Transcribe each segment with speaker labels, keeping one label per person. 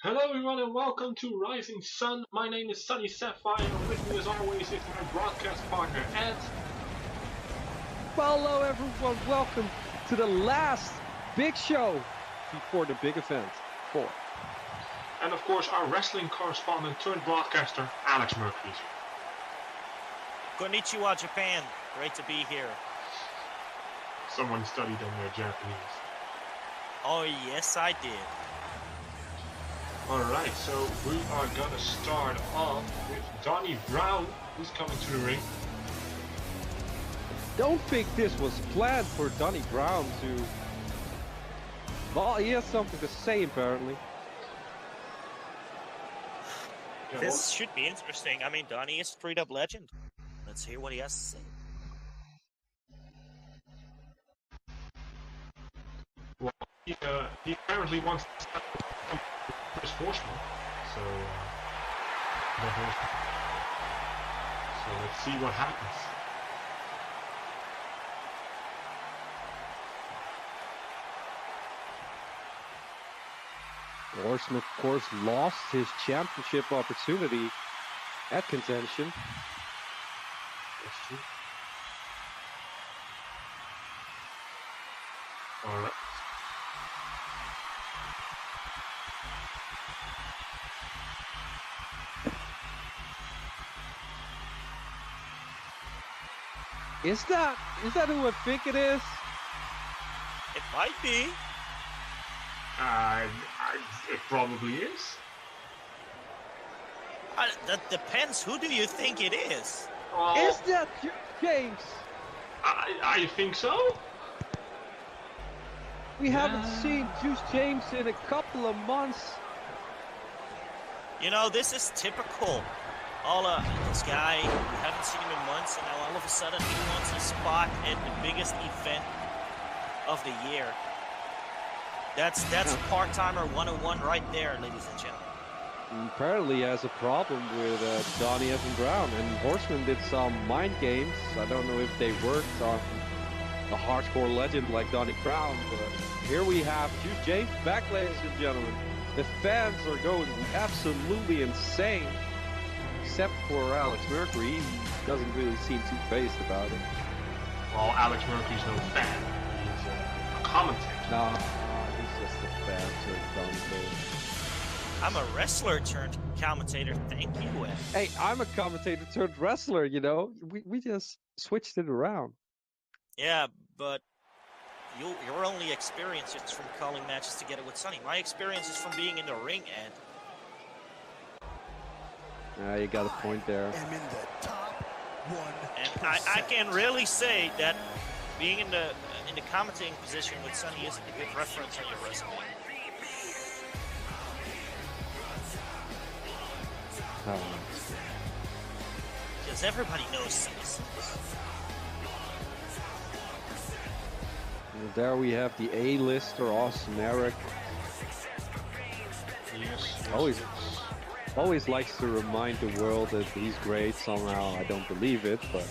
Speaker 1: Hello everyone and welcome to Rising Sun. My name is Sunny Sapphire and with me as always is my broadcast partner Ed.
Speaker 2: Well, hello everyone, welcome to the last big show before the big event 4.
Speaker 1: And of course our wrestling correspondent turned broadcaster Alex Mercury.
Speaker 3: Konnichiwa, Japan. Great to be here.
Speaker 1: Someone studied on their Japanese.
Speaker 3: Oh yes, I did.
Speaker 1: Alright, so we are gonna start off with Donnie Brown, who's coming to the ring.
Speaker 2: Don't think this was planned for Donnie Brown to... Well, he has something to say apparently.
Speaker 1: Yeah,
Speaker 3: This should be interesting. I mean, Donnie is a straight-up legend. Let's hear what he has to say.
Speaker 1: well, he apparently wants to start Chris Horseman. So, the Horseman. So let's see what happens.
Speaker 2: Horseman, of course, lost his championship opportunity at Contention.
Speaker 1: That's true. Alright.
Speaker 2: Is that who I think it is?
Speaker 3: It might be.
Speaker 1: It probably is.
Speaker 3: That depends. Who do you think it is?
Speaker 2: Is that James?
Speaker 1: I think so.
Speaker 2: We haven't seen Juice James in a couple of months.
Speaker 3: You know, this is typical. This guy, we haven't seen him in months, and now all of a sudden he wants a spot at the biggest event of the year. That's part-timer 101 right there, ladies and gentlemen.
Speaker 2: Apparently he has a problem with Donnie Evan Brown, and Horseman did some mind games. I don't know if they worked on a hardcore legend like Donnie Brown, but here we have Juice James back, ladies and gentlemen. The fans are going absolutely insane, except for Alex Mercury. He doesn't really seem too phased about it.
Speaker 1: Well, Alex Mercury's no fan. He's a commentator.
Speaker 2: No, he's just a fan turned commentator.
Speaker 3: I'm a wrestler turned commentator. Thank you, Ed.
Speaker 2: Hey, I'm a commentator turned wrestler, you know? We just switched it around.
Speaker 3: Yeah, but your only experience is from calling matches together with Sonny. My experience is from being in the ring, Ed.
Speaker 2: You got a point there.
Speaker 4: I'm in the top 1%.
Speaker 3: And I can really say that being in the commentating position with Sonny isn't a good reference on your resume. Because everybody knows Sonny.
Speaker 2: And there we have the A-lister, Austin Eric.
Speaker 1: Yes.
Speaker 2: Always likes to remind the world that he's great somehow. I don't believe it, but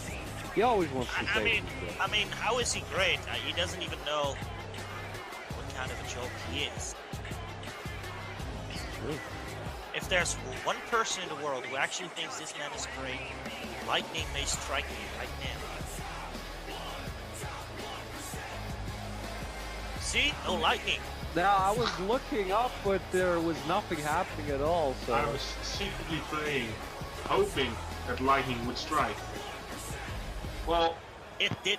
Speaker 2: he always wants to say
Speaker 3: I mean, how is he great? He doesn't even know what kind of a joke he is.
Speaker 2: True.
Speaker 3: If there's one person in the world who actually thinks this man is great, lightning may strike me right now. See? No lightning.
Speaker 2: Now, I was looking up, but there was nothing happening at all, so...
Speaker 1: I was simply playing, hoping that lightning would strike. Well,
Speaker 3: It did.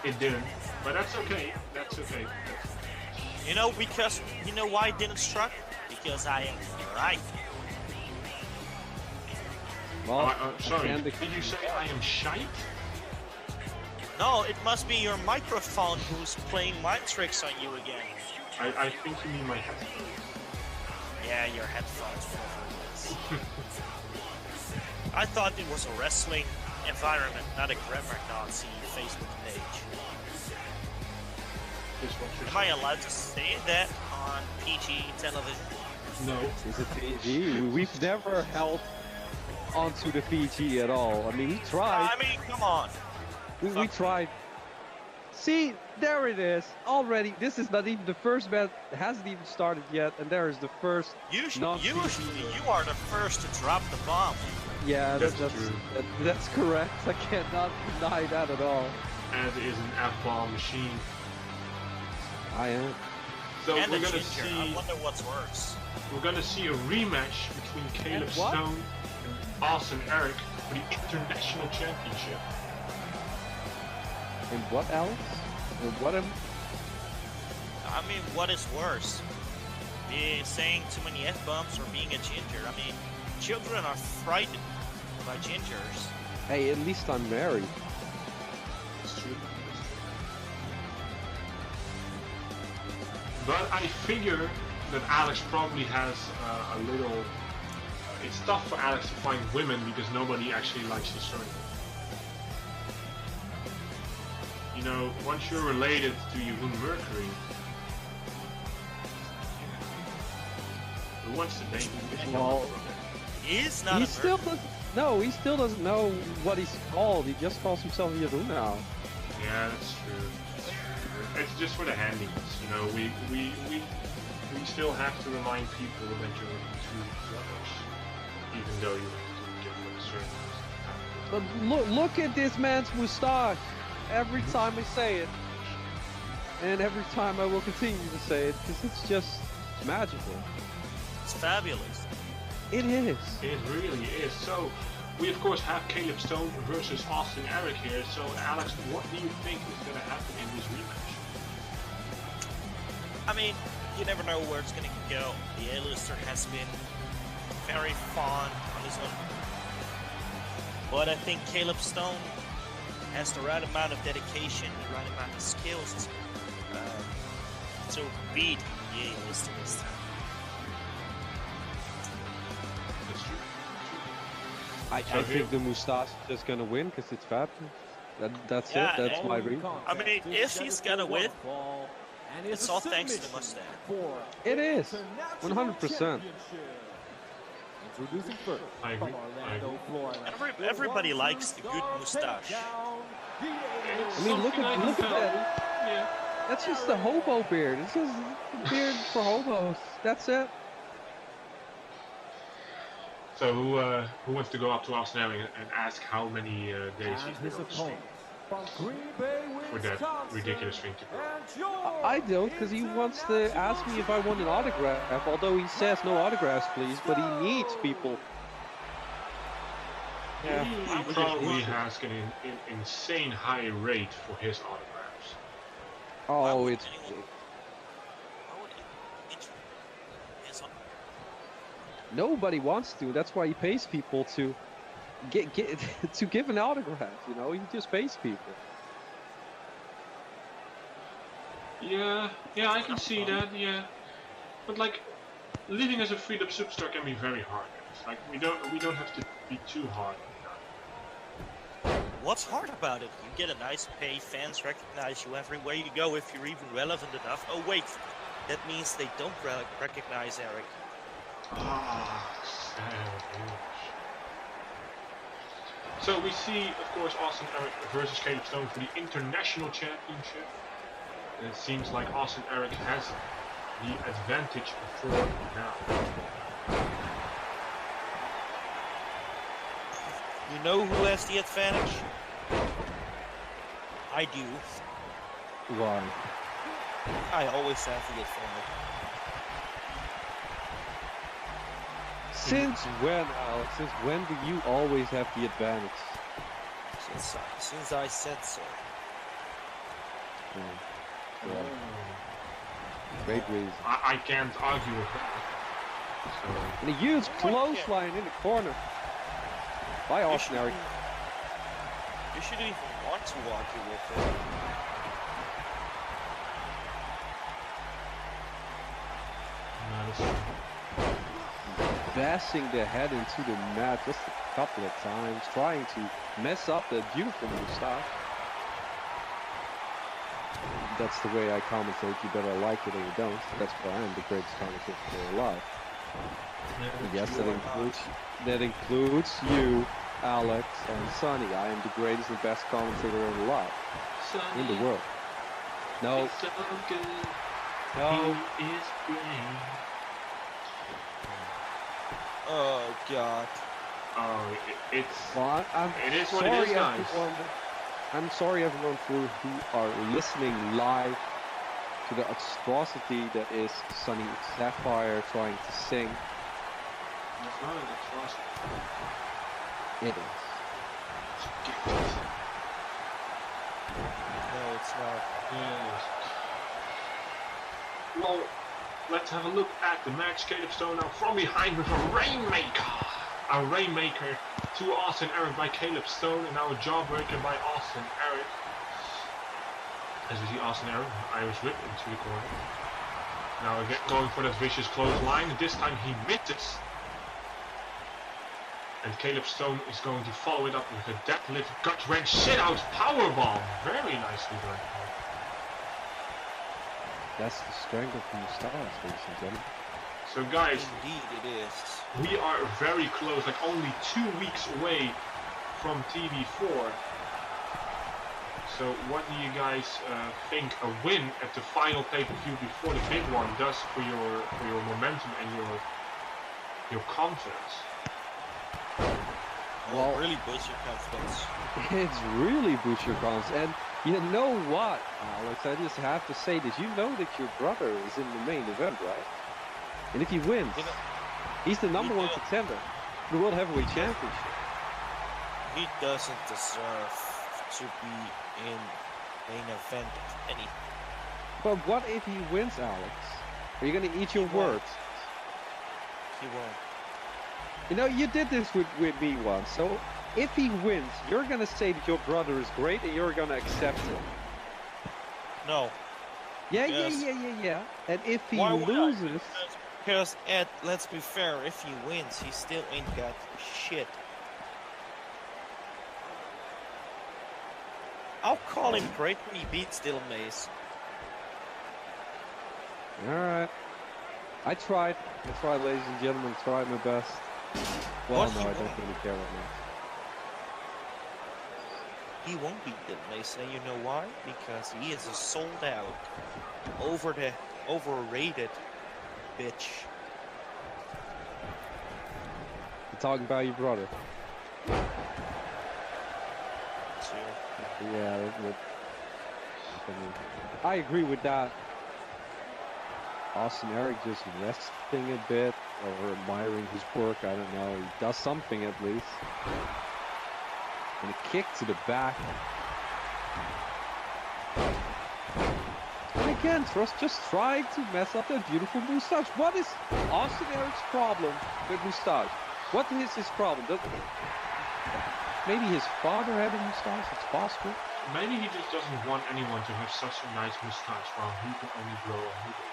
Speaker 1: it didn't, but that's okay. That's okay.
Speaker 3: You know why it didn't strike? Because I am right.
Speaker 2: Well,
Speaker 1: Sorry,
Speaker 2: again,
Speaker 1: did you say I am shite?
Speaker 3: No, it must be your microphone who's playing mind tricks on you again.
Speaker 1: I think you mean my headphones.
Speaker 3: Yeah, your headphones, whatever it is. I thought it was a wrestling environment, not a grammar Nazi Facebook page. Am I allowed to say that on PG television?
Speaker 1: No.
Speaker 2: Is it PG? We've never held onto the PG at all. I mean, we tried.
Speaker 3: I mean, come on.
Speaker 2: We tried See, there it is. Already, this is not even the first match. Hasn't even started yet, and there is the first.
Speaker 3: Usually, you are the first to drop the bomb.
Speaker 2: Yeah,
Speaker 1: That's true.
Speaker 2: That's correct. I cannot deny that at all.
Speaker 1: And is an F-bomb machine.
Speaker 2: I am.
Speaker 1: So
Speaker 3: And
Speaker 1: we're
Speaker 3: a
Speaker 1: gonna
Speaker 3: ginger.
Speaker 1: see.
Speaker 3: I wonder what's worse.
Speaker 1: We're gonna see a rematch between Caleb
Speaker 2: And what?
Speaker 1: Stone and Austin Eric for the International Championship.
Speaker 2: And what, Alex? And what am?
Speaker 3: I mean, what is worse? Saying too many F-bombs or being a ginger? I mean, children are frightened by gingers.
Speaker 2: Hey, at least I'm married.
Speaker 1: It's true. But I figure that Alex probably has a little. It's tough for Alex to find women because nobody actually likes his surname. You know, once you're related to Jeroen Mercury, who wants to date you?
Speaker 2: Well,
Speaker 3: He's not
Speaker 2: he
Speaker 3: a
Speaker 2: still
Speaker 3: Mercury.
Speaker 2: doesn't. No, he still doesn't know what he's called. He just calls himself Jeroen now.
Speaker 1: Yeah, that's true. It's just for the handiness, you know. We still have to remind people that you're two brothers, even though you have to give them surnames.
Speaker 2: But look at this man's moustache. Every time I say it, and every time I will continue to say it, because it's just magical.
Speaker 3: It's fabulous.
Speaker 2: It is.
Speaker 1: It really is. So, we of course have Caleb Stone versus Austin Eric here. So, Alex, what do you think is going to happen in this rematch?
Speaker 3: I mean, you never know where it's going to go. The A-lister has been very fond on his own. But I think Caleb Stone has the right amount of dedication, the right amount of skills to beat the A-lister this time.
Speaker 1: That's true.
Speaker 2: I think the moustache is just gonna win because it's fat. That's
Speaker 3: Yeah,
Speaker 2: it. That's
Speaker 3: and-
Speaker 2: my reason.
Speaker 3: I mean, if he's gonna win, it's all thanks to the mustache.
Speaker 2: It is. 100%.
Speaker 4: Introducing first,
Speaker 1: I agree.
Speaker 4: Orlando, Florida.
Speaker 3: Everybody likes the good moustache.
Speaker 2: I mean, look at
Speaker 1: Something
Speaker 2: that.
Speaker 1: Yeah.
Speaker 2: That's just a hobo beard. It's just a beard for hobos. That's it.
Speaker 1: So, who wants to go up to Austin Eric and ask how many days he's been on the street for that ridiculous thing to go?
Speaker 2: I don't, because he wants to ask me if I want an autograph. Although he says no autographs, please, but he needs people. Yeah.
Speaker 1: He probably has an insane high rate for his autographs.
Speaker 2: Oh, it's. Nobody wants to. That's why he pays people to get to give an autograph. You know, he just pays people.
Speaker 1: Yeah, I can see that. Yeah, but like, living as a freed-up superstar can be very hard. It's like we don't have to be too hard.
Speaker 3: What's hard about it? You get a nice pay, fans recognize you everywhere you go if you're even relevant enough. Oh wait, that means they don't recognize Eric.
Speaker 1: Savage. So we see, of course, Austin Eric versus Caleb Stone for the International Championship. And it seems like Austin Eric has the advantage for now.
Speaker 3: You know who has the advantage? I do.
Speaker 2: Why?
Speaker 3: I always have the advantage.
Speaker 2: Since when, Alex? Since when do you always have the advantage?
Speaker 3: Since I said so.
Speaker 2: Yeah. Great reason.
Speaker 1: I can't argue with that. So,
Speaker 2: And a huge clothesline in the corner by Austin Eric.
Speaker 3: You shouldn't even want to argue with it.
Speaker 2: Bashing the head into the mat just a couple of times, trying to mess up the beautiful moustache. That's the way I commentate. You better like it or you don't. That's why I'm the greatest commentator alive. Yes, that includes you, Alex, and Sonny. I am the greatest and best commentator alive in the world. No.
Speaker 1: It's so good.
Speaker 2: No.
Speaker 1: He is great.
Speaker 3: Oh God.
Speaker 1: Oh, it's.
Speaker 2: Well,
Speaker 1: It is what
Speaker 2: sorry,
Speaker 1: it is, guys.
Speaker 2: everyone. I'm sorry, everyone, who are listening live to the atrocity that is Sunny Sapphire trying to sing.
Speaker 1: That's not an atrocity.
Speaker 2: It is.
Speaker 1: It's a gift.
Speaker 3: No, it's not.
Speaker 1: Yes. Well, let's have a look at the match. Caleb Stone now from behind with a Rainmaker. A Rainmaker to Austin Eric by Caleb Stone, and now a Jawbreaker by Austin Eric. As we see Austin Eric, Irish whip into the corner. Now again going for that vicious clothesline, and this time he misses. And Caleb Stone is going to follow it up with a deadlift gut wrench sit out powerbomb. Very nicely done.
Speaker 2: That's the strength of the stars, ladies and gentlemen.
Speaker 1: So guys,
Speaker 3: Indeed, it is.
Speaker 1: we are very close, like only 2 weeks away from TV4. So what do you guys think a win at the final pay-per-view before the big one does for your momentum and your confidence?
Speaker 3: Well, really boosts your confidence.
Speaker 2: It's really boosts your confidence. And you know what, Alex? I just have to say this. You know that your brother is in the main event, right? And if he wins, he's the number one contender for the World Heavyweight Championship.
Speaker 3: He doesn't deserve to be in main event of any.
Speaker 2: But what if he wins, Alex? Are you going to eat your words?
Speaker 3: He won't.
Speaker 2: You know, you did this with me once. So if he wins, you're going to say that your brother is great and you're going to accept it.
Speaker 3: No.
Speaker 2: Yeah,
Speaker 3: Yes.
Speaker 2: yeah. And if he
Speaker 3: Why would I?
Speaker 2: loses...
Speaker 3: Because, Ed, let's be fair, if he wins, he still ain't got shit. I'll call him great when he beats Deel Mace.
Speaker 2: Alright. I tried, ladies and gentlemen. Tried my best. Well,
Speaker 3: But
Speaker 2: no,
Speaker 3: he
Speaker 2: I don't
Speaker 3: won't.
Speaker 2: really care right now.
Speaker 3: He won't beat Deel Mace, and you know why? Because he is a sold out, overrated bitch.
Speaker 2: You're talking about your brother.
Speaker 3: So,
Speaker 2: Yeah, I agree with that. Austin Eric just resting a bit or admiring his work. I don't know. He does something at least. And a kick to the back. And again, Trust just trying to mess up that beautiful moustache. What is Austin Eric's problem with moustache? What is his problem? Maybe his father had a moustache, it's possible.
Speaker 1: Maybe he just doesn't want anyone to have such a nice moustache while he can only grow a hoodie.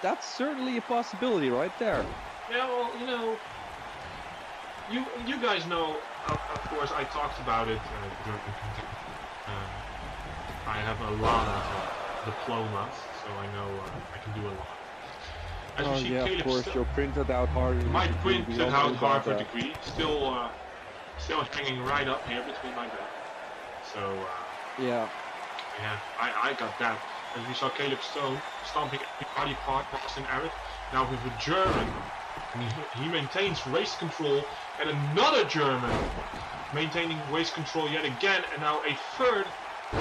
Speaker 2: That's certainly a possibility right there.
Speaker 1: Yeah, well, you know, you guys know, of course, I talked about it during I have a lot of diplomas, so I know I can do a lot. As you see,
Speaker 2: yeah,
Speaker 1: Caleb
Speaker 2: of course, your printed out Harvey.
Speaker 1: my printed out Harper degree still hanging right up here between my back. So
Speaker 2: Yeah.
Speaker 1: yeah, I got that. And we saw Caleb Stone stomping every body part, Austin Eric. Now with a German, and he maintains waist control, and another German maintaining waist control yet again, and now a third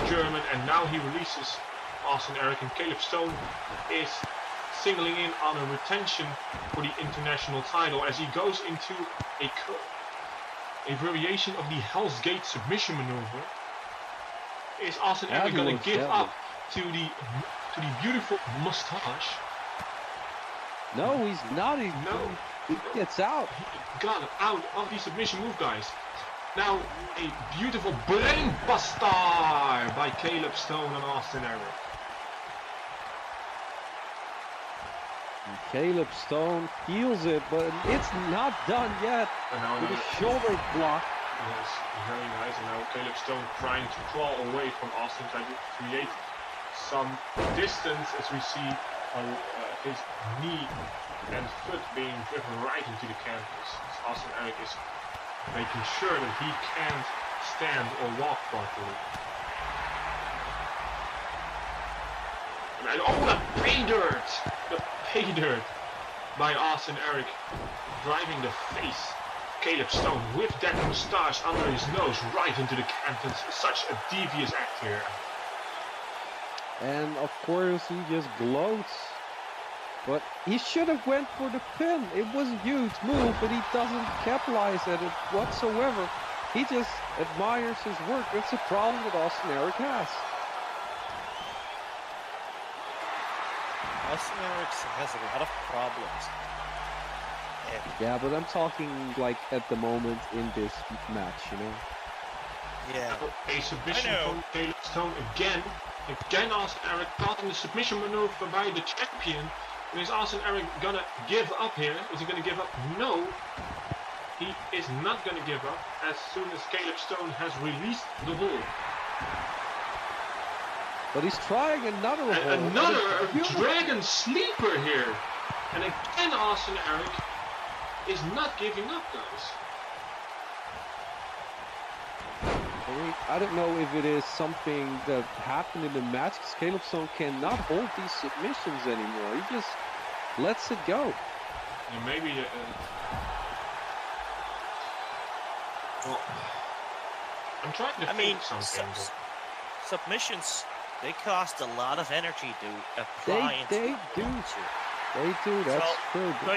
Speaker 1: German, and now he releases Austin Eric, and Caleb Stone is singling in on a retention for the international title as he goes into a variation of the Hell's Gate submission maneuver. Is Austin Eric going to give up to the beautiful mustache?
Speaker 2: No, he's not. He gets out.
Speaker 1: He got out of the submission move, guys. Now a beautiful brain buster by Caleb Stone and Austin Eric.
Speaker 2: And Caleb Stone feels it, but it's not done yet. With a shoulder block.
Speaker 1: Yes, very nice. And now Caleb Stone trying to crawl away from Austin, trying to create some distance as we see his knee and foot being driven right into the canvas. Austin Eric is making sure that he can't stand or walk properly. And oh, the pay dirt! The pay dirt by Austin Eric, driving the face. Caleb Stone with that moustache under his nose right into the cantons. Such a devious act here.
Speaker 2: And of course he just gloats. But he should have went for the pin. It was a huge move, but he doesn't capitalize at it whatsoever. He just admires his work. That's the problem that Austin Eric has.
Speaker 3: Austin Eric has a lot of problems.
Speaker 2: Yeah, but I'm talking like at the moment in this match, you know?
Speaker 3: Yeah.
Speaker 1: A submission from Caleb Stone again. Again, Austin Eric caught in the submission maneuver by the champion. And is Austin Eric gonna give up here? Is he gonna give up? No. He is not gonna give up as soon as Caleb Stone has released the hold.
Speaker 2: But he's trying another hold.
Speaker 1: Another dragon sleeper here. And again, Austin Eric is not giving up, guys.
Speaker 2: I don't know if it is something that happened in the match, because Caleb Stone cannot hold these submissions anymore. He just lets it go.
Speaker 1: Yeah, maybe. Well, I'm trying to think something.
Speaker 3: Submissions, they cost a lot of energy to apply.
Speaker 2: They do. They do. That's true.
Speaker 3: So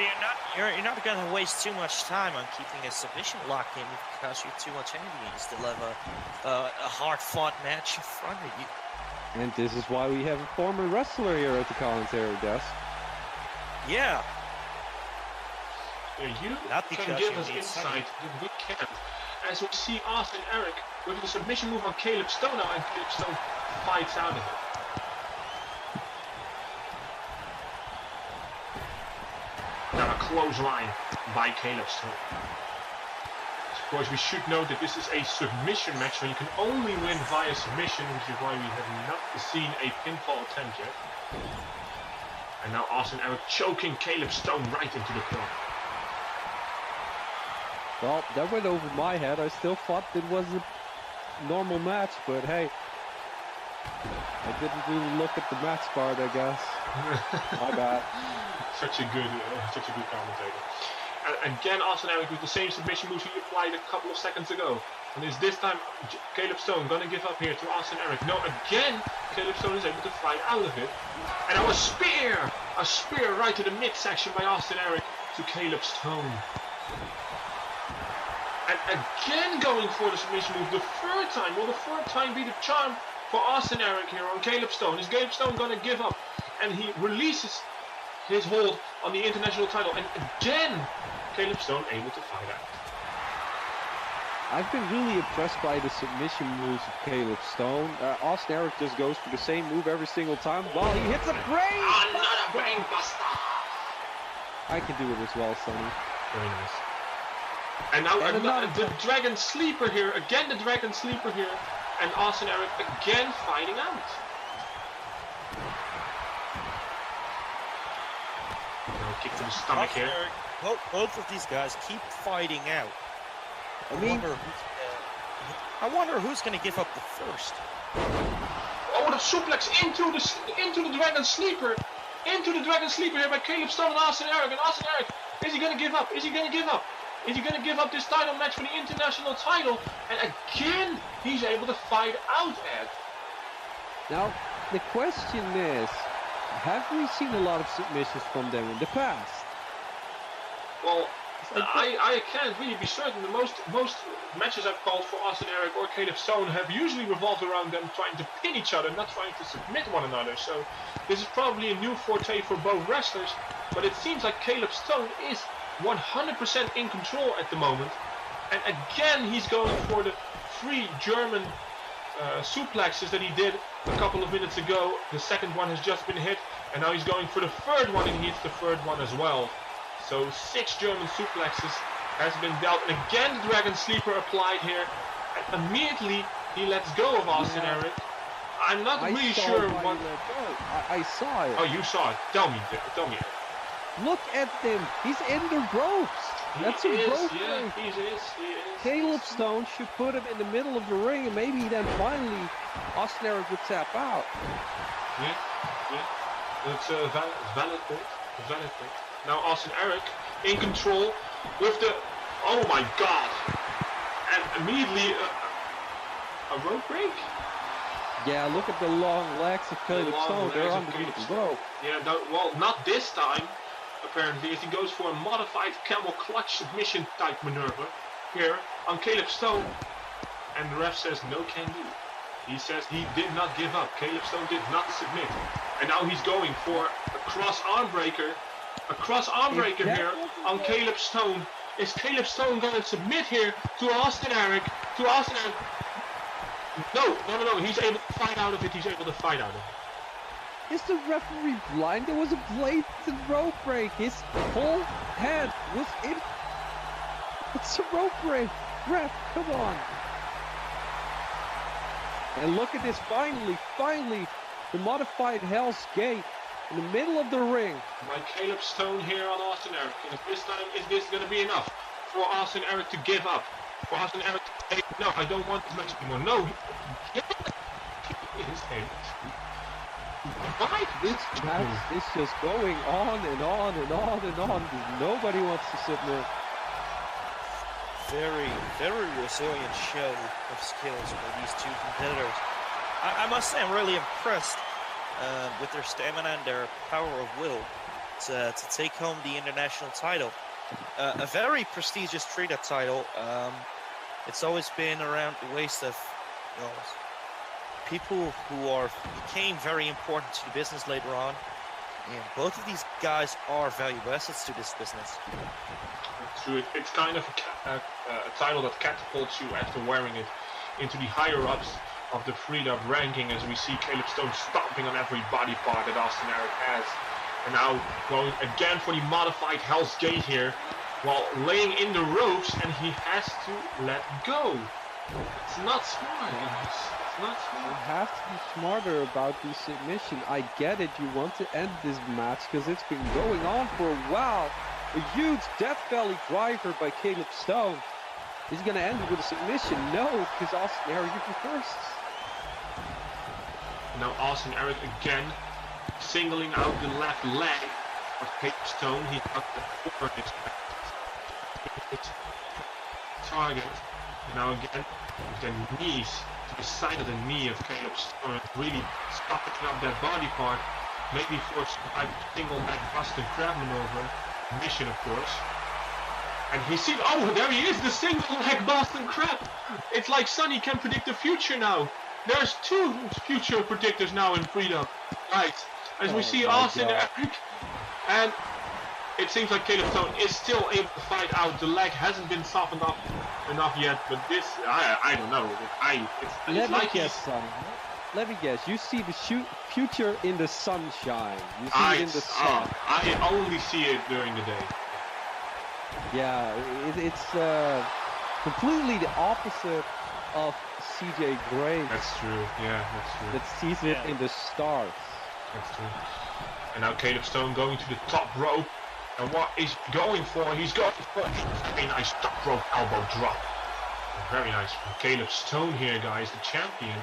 Speaker 3: you're not gonna waste too much time on keeping a submission lock in because you're too much energy. You still have a hard-fought match in front of you.
Speaker 2: And this is why we have a former wrestler here at the commentary desk.
Speaker 3: Yeah.
Speaker 1: You
Speaker 3: not
Speaker 1: can give us insight that we can. As we see Austin Eric with a submission move on Caleb Stone now, and Caleb Stone fights out of it. Now a clothesline by Caleb Stone. Of course, we should note that this is a submission match, so you can only win via submission, which is why we have not seen a pinfall attempt yet. And now Austin Eric choking Caleb Stone right into the corner.
Speaker 2: Well, that went over my head. I still thought it was a normal match, but hey, I didn't really look at the match card, I guess. My bad.
Speaker 1: Such a good commentator. And again, Austin Eric with the same submission moves he applied a couple of seconds ago. And is this time Caleb Stone gonna give up here to Austin Eric? No, again, Caleb Stone is able to fight out of it. And now a spear right to the midsection by Austin Eric to Caleb Stone. And again going for the submission move the third time. Will the third time be the charm for Austin Eric here on Caleb Stone? Is Caleb Stone gonna give up? And he releases his hold on the international title. And again, Caleb Stone able to fight out.
Speaker 2: I've been really impressed by the submission moves of Caleb Stone. Austin Eric just goes for the same move every single time while he hits a brain.
Speaker 1: Another brain buster.
Speaker 2: I can do it as well, Sonny.
Speaker 1: Very nice. And now the Dragon Sleeper here. Again, the Dragon Sleeper here. And Austin Eric again fighting out. Kick to the stomach here.
Speaker 3: Both of these guys keep fighting out. I wonder who's going to give up the first.
Speaker 1: Oh, the suplex into the Dragon Sleeper. Into the Dragon Sleeper here by Caleb Stone and Austin Eric. And Austin Eric, is he going to give up? Is he going to give up? Is he going to give up this title match for the international title? And again, he's able to fight out, Ed.
Speaker 2: Now, the question is, have we seen a lot of submissions from them in the past?
Speaker 1: Well, I can't really be certain. The most matches I've called for Austin Eric or Caleb Stone have usually revolved around them trying to pin each other, not trying to submit one another. So this is probably a new forte for both wrestlers. But it seems like Caleb Stone is 100% in control at the moment. And again, he's going for the 3 German suplexes that he did a couple of minutes ago. The second one has just been hit, and now he's going for the third one, and he hits the third one as well. So 6 German suplexes has been dealt, and again the Dragon Sleeper applied here. And immediately he lets go of Austin Eric. I'm not really sure what.
Speaker 2: I saw it.
Speaker 1: Oh, you saw it. Tell me.
Speaker 2: Look at him. He's in the ropes. That's a rope break.
Speaker 1: He is.
Speaker 2: Caleb Stone should put him in the middle of the ring, and maybe then finally Austin Eric would tap out.
Speaker 1: Yeah. Yeah, it's a valid point. Now Austin Eric in control with the, oh my god, and immediately a rope break.
Speaker 2: Yeah, look at the long legs of Caleb Stone. They're underneath the rope.
Speaker 1: Yeah, well, not this time. Apparently, as he goes for a modified camel clutch submission type maneuver here on Caleb Stone, and the ref says no can do. He says he did not give up. Caleb Stone did not submit, and now he's going for a cross arm breaker. A cross arm breaker here on Caleb Stone. Is Caleb Stone going to submit here to Austin Eric? No. He's able to fight out of it.
Speaker 2: Is the referee blind? There was a blatant rope break. His whole head was in. It's a rope break. Ref, come on. And look at this. Finally, the modified Hell's Gate in the middle of the ring.
Speaker 1: By Caleb Stone here on Austin Eric. And this time, is this going to be enough for Austin Eric to give up? For Austin Eric to say, no, I don't want this match anymore. No.
Speaker 2: This match is just going on and on and on and on. Nobody wants to submit.
Speaker 3: Very, very resilient show of skills for these two competitors. I must say I'm really impressed with their stamina and their power of will to take home the international title. A very prestigious treated title. It's always been around the waist of people who became very important to the business later on. And both of these guys are valuable assets to this business.
Speaker 1: True. It's kind of a title that catapults you after wearing it into the higher-ups of the freed-up ranking, as we see Caleb Stone stomping on every body part that Austin Eric has. And now going again for the modified Hell's Gate here, while laying in the ropes, and he has to let go. It's not smart, guys. It's not smart.
Speaker 2: You have to be smarter about the submission. I get it. You want to end this match because it's been going on for a while. A huge Death Valley driver by Caleb Stone. Is he going to end it with a submission? No, because Austin Eric first.
Speaker 1: Now Austin Eric again singling out the left leg of Caleb Stone. He got the over his target. Now again, with the knees to the side of the knee of Caleb Stone, really stopping up that body part, maybe for some type of single leg Boston Crab maneuver. Mission, of course. And he sees, oh, there he is, the single leg Boston Crab. It's like Sonny can predict the future now. There's two future predictors now in freedom. Right. As we see Austin Eric, and it seems like Caleb Stone is still able to fight out. The leg hasn't been softened up enough yet, but this, I don't know.
Speaker 2: Let me guess, Sonny. Let me guess. You see the future in the sunshine. You see it in the sun.
Speaker 1: I only see it during the day.
Speaker 2: Yeah, it's completely the opposite of CJ Graves.
Speaker 1: That's true. Yeah, that's true.
Speaker 2: That sees it in the stars.
Speaker 1: That's true. And now Caleb Stone going to the top rope. And what he's going for? He's going for a very nice top rope elbow drop. Very nice from Caleb Stone here, guys, the champion.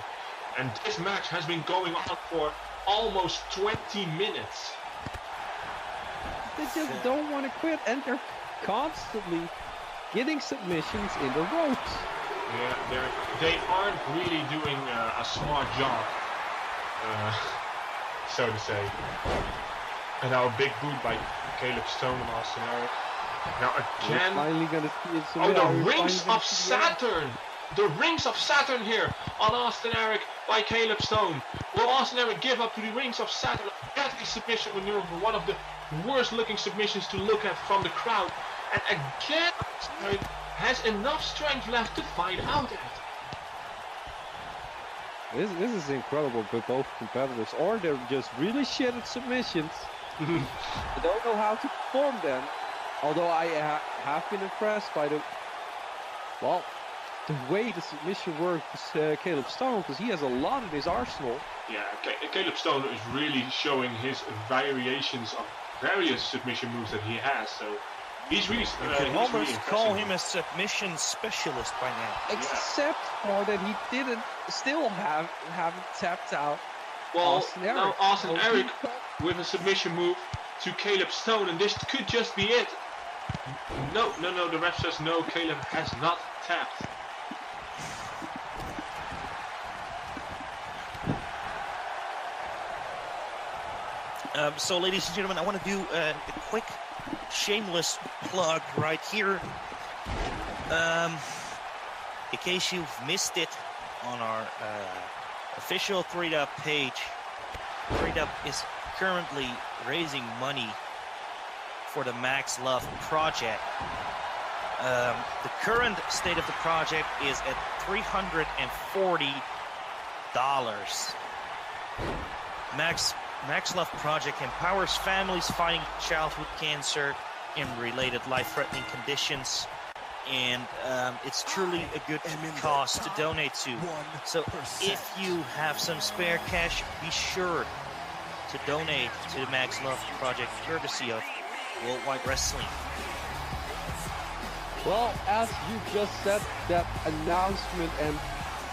Speaker 1: And this match has been going on for almost 20 minutes.
Speaker 2: They just don't want to quit, and they're constantly getting submissions in the ropes.
Speaker 1: Yeah, they aren't really doing a smart job, so to say. And now a big boot by Caleb Stone and Austin Eric. Now again,
Speaker 2: finally gonna see it.
Speaker 1: Oh, the Rings of Saturn! The Rings of Saturn here on Austin Eric by Caleb Stone. Will Austin Eric give up to the Rings of Saturn? Deadly submission maneuver, one of the worst looking submissions to look at from the crowd. And again, Austin Eric has enough strength left to fight out at.
Speaker 2: This is incredible for both competitors, or they're just really shit at submissions. They don't know how to perform them. Although I have been impressed by the way the submission works with Caleb Stone, because he has a lot in his arsenal.
Speaker 1: Yeah, Caleb Stone is really showing his variations of various submission moves that he has. So he's really. You
Speaker 3: can almost call him a submission specialist by now.
Speaker 2: Except for that he haven't tapped out
Speaker 1: Well,
Speaker 2: Eric.
Speaker 1: now Austin
Speaker 2: Oh,
Speaker 1: Eric with a submission move to Caleb Stone, and this could just be it. No, the ref says no, Caleb has not tapped.
Speaker 3: So, ladies and gentlemen, I want to do a quick shameless plug right here. In case you've missed it on our official 3Dub page, 3Dub is currently raising money for the Max Love project. The current state of the project is at $340. Max Love project empowers families fighting childhood cancer and related life-threatening conditions, and it's truly a good cause to donate to. So if you have some spare cash, be sure to donate to the Max Love project, courtesy of Worldwide Wrestling.
Speaker 2: Well, as you just said, that announcement, and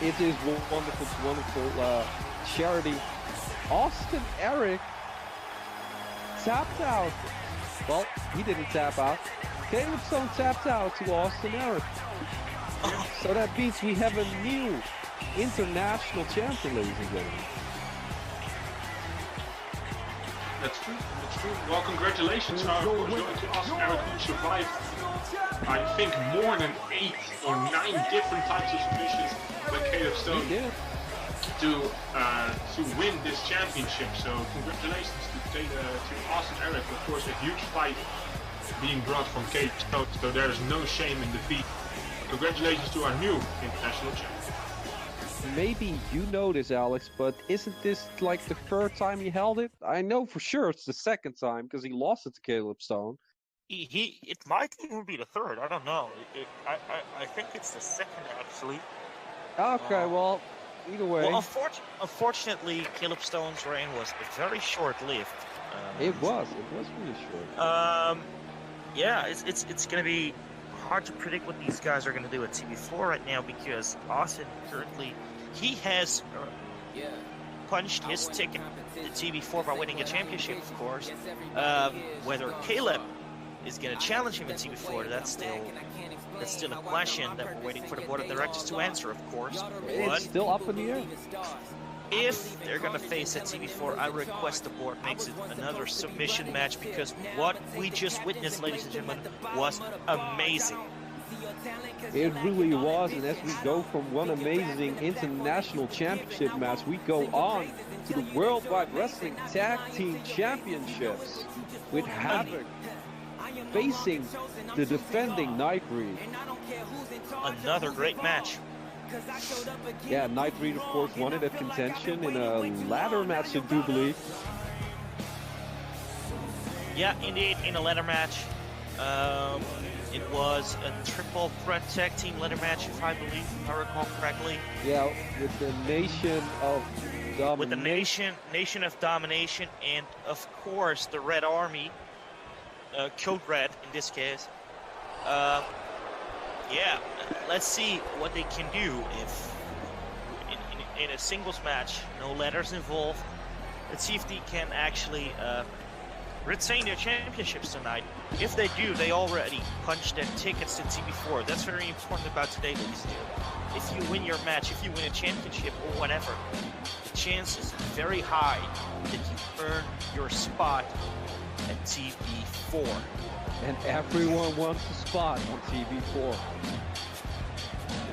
Speaker 2: it is wonderful charity. Austin Eric tapped out. Well, he didn't tap out. Caleb Stone tapped out to Austin Eric. So that means we have a new international champion, ladies and gentlemen.
Speaker 1: That's true. Well, congratulations are going to Austin Eric, who survived, I think, more than 8 or 9 different types of submissions by Caleb Stone to win this championship. So congratulations to Austin Eric. Of course, a huge fight being brought from Caleb Stone, so there is no shame in defeat. Congratulations to our new international champion.
Speaker 2: Maybe you know this, Alex, but isn't this like the third time he held it? I know for sure it's the second time because he lost it to Caleb Stone.
Speaker 3: It might even be the third. I don't know. I think it's the second, actually.
Speaker 2: Okay, well, either way.
Speaker 3: Well, unfortunately, Caleb Stone's reign was very short-lived.
Speaker 2: It was really short.
Speaker 3: Yeah, it's going to be hard to predict what these guys are going to do at TV4 right now, because Austin currently, he has punched his ticket to TV4 by winning a championship, of course. Whether Caleb is going to challenge him at TV4, that's still a question that we're waiting for the board of directors to answer, of course.
Speaker 2: It's still up in the air.
Speaker 3: If they're going to face at TV4, I request the board makes it another submission match, because what we just witnessed, ladies and gentlemen, was amazing.
Speaker 2: It really was, and as we go from one amazing international championship match, we go on to the Worldwide Wrestling Tag Team Championships with Havok facing the defending Nightbreed.
Speaker 3: Another great match.
Speaker 2: Yeah, Nightbreed, of course, won it at contention in a ladder match, I do believe.
Speaker 3: Yeah, indeed, in a ladder match. It was a triple threat tag team ladder match, if I recall correctly.
Speaker 2: Yeah, with the Nation of Domination.
Speaker 3: With the Nation of Domination, and of course the Red Army, Code Red in this case. Yeah, let's see what they can do if in a singles match, no ladders involved. Let's see if they can actually retain their championships tonight. If they do, they already punched their tickets to TV4. That's very important about today, ladies and gentlemen. If you win your match, if you win a championship or whatever, the chance is very high that you earn your spot at TV4.
Speaker 2: And everyone wants a spot on TV4.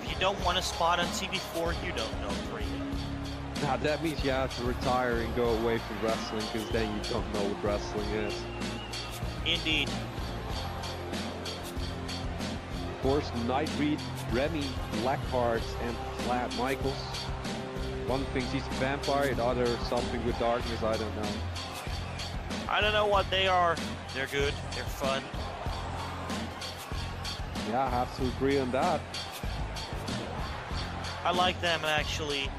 Speaker 3: If you don't want a spot on TV4, you don't know 3.
Speaker 2: Now that means you have to retire and go away from wrestling, because then you don't know what wrestling is.
Speaker 3: Indeed.
Speaker 2: Of course, Nightbreed, Remy, Blackheart, and Flat Michaels. One thinks he's a vampire, the other something with darkness, I don't know.
Speaker 3: I don't know what they are. They're good. They're fun.
Speaker 2: Yeah, I have to agree on that.
Speaker 3: I like them, actually.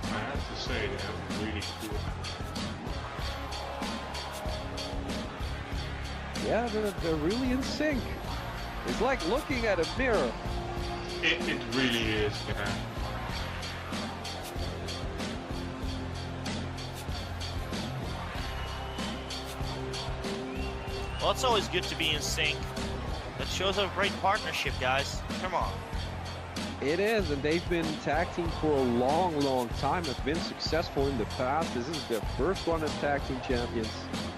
Speaker 1: I have to say, they have really cool
Speaker 2: Yeah, they're really in sync. It's like looking at a mirror.
Speaker 1: It really is, yeah.
Speaker 3: Well, it's always good to be in sync. That shows a great partnership, guys. Come on.
Speaker 2: It is, and they've been tag team for a long, long time. Have been successful in the past. This is their first run as tag team champions.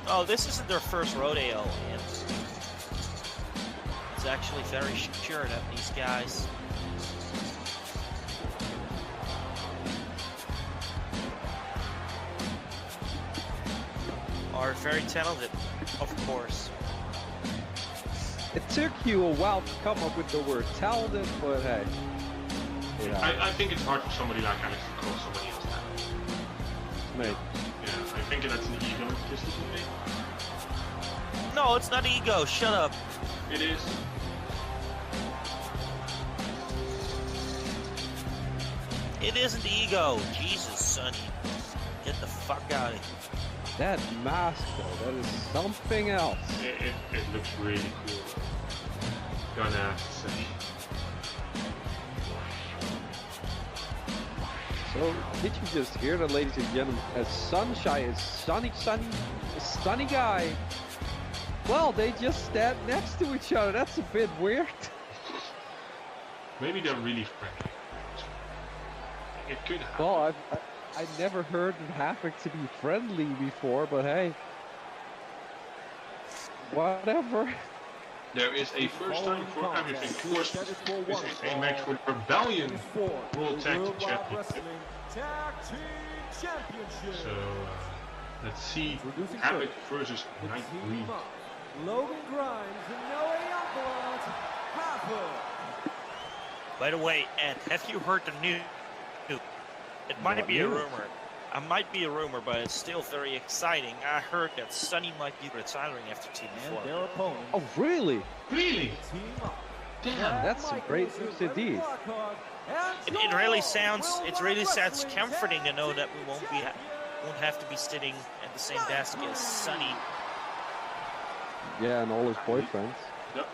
Speaker 3: Oh, this isn't their first rodeo, and it's actually very sure that these guys are very talented, of course.
Speaker 2: It took you a while to come up with the word talented, but hey. Yeah.
Speaker 1: I think it's hard for somebody like Alex to call somebody else talented.
Speaker 2: Mate.
Speaker 1: Yeah, I think that's an ego just a little bit.
Speaker 3: No, it's not ego. Shut up.
Speaker 1: It is.
Speaker 3: It isn't ego. Jesus, Sonny. Get the fuck out of here.
Speaker 2: That mask, though, that is something else.
Speaker 1: It looks really cool. Gonna have to say.
Speaker 2: So, did you just hear that, ladies and gentlemen? A sunshine, a sunny guy. Well, they just stand next to each other. That's a bit weird.
Speaker 1: Maybe they're really friendly. It could happen.
Speaker 2: Well, I never heard Havok to be friendly before, but hey. Whatever.
Speaker 1: There is a first time for everything. Of course, this is a match for the Rebellion World Tag Team Championship. So, let's see Havok versus Nightbreed.
Speaker 4: Logan Grimes and Noah Youngblood, Harper.
Speaker 3: By the way, Ed, have you heard the news? It might be a rumor. It might be a rumor, but it's still very exciting. I heard that Sonny might be retiring after TV4.
Speaker 2: Oh, really?
Speaker 1: Really?
Speaker 2: Damn, that's some great news indeed.
Speaker 3: It really sounds comforting to know that we won't have to be sitting at the same desk as Sonny.
Speaker 2: Yeah, and all his boyfriends.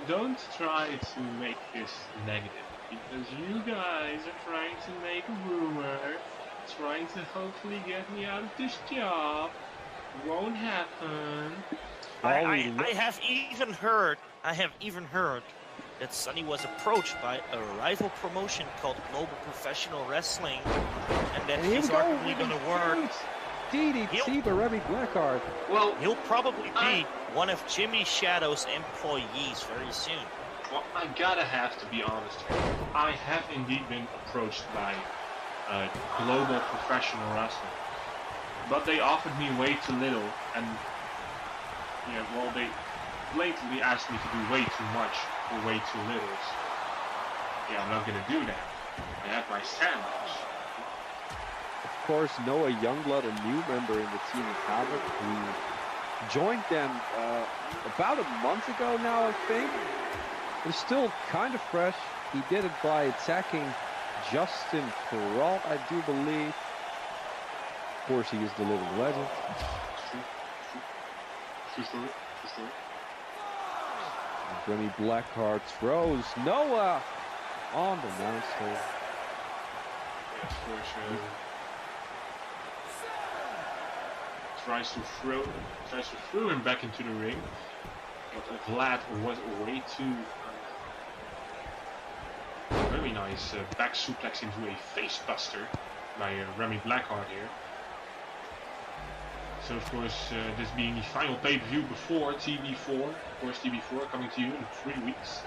Speaker 1: Don't try to make this negative, because you guys are trying to make a rumor, trying to hopefully get me out of this job. Won't happen.
Speaker 3: I have even heard that Sonny was approached by a rival promotion called Global Professional Wrestling, and that he's arguably going to work.
Speaker 2: DDT by Remy Blackheart.
Speaker 1: Well,
Speaker 3: he'll probably be one of Jimmy Shadow's employees very soon.
Speaker 1: Well, I gotta have to be honest here. I have indeed been approached by Global Professional Wrestling, but they offered me way too little, and yeah, well, they blatantly asked me to do way too much for way too little. So, yeah, I'm not gonna do that. I have my sandwich.
Speaker 2: Of course, Noah Youngblood, a new member in the team of Havok, who joined them about a month ago now, I think. It's still kind of fresh. He did it by attacking Justin Peralt, I do believe. Of course, he is the living legend.
Speaker 1: True story.
Speaker 2: Remy Blackheart throws Noah on the mouse hole.
Speaker 1: Of course, tries to throw him back into the ring, but Vlad was way too very nice back suplex into a face buster by Remy Blackheart here. So of course, this being the final pay-per-view before TV4, of course TV4 coming to you in 3 weeks.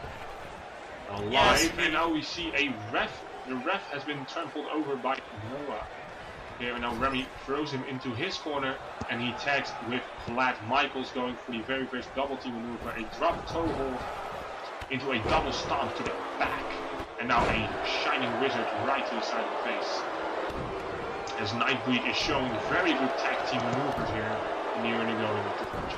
Speaker 1: Live, yes. And now we see a ref. The ref has been trampled over by Noah. Here now Remy throws him into his corner, and he tags with Vlad. Mykal's going for the very first double team maneuver, a drop toe hold into a double stomp to the back, and now a shining wizard right to the side of the face. As Nightbreed is showing very good tag team maneuvers here in the early going of the match.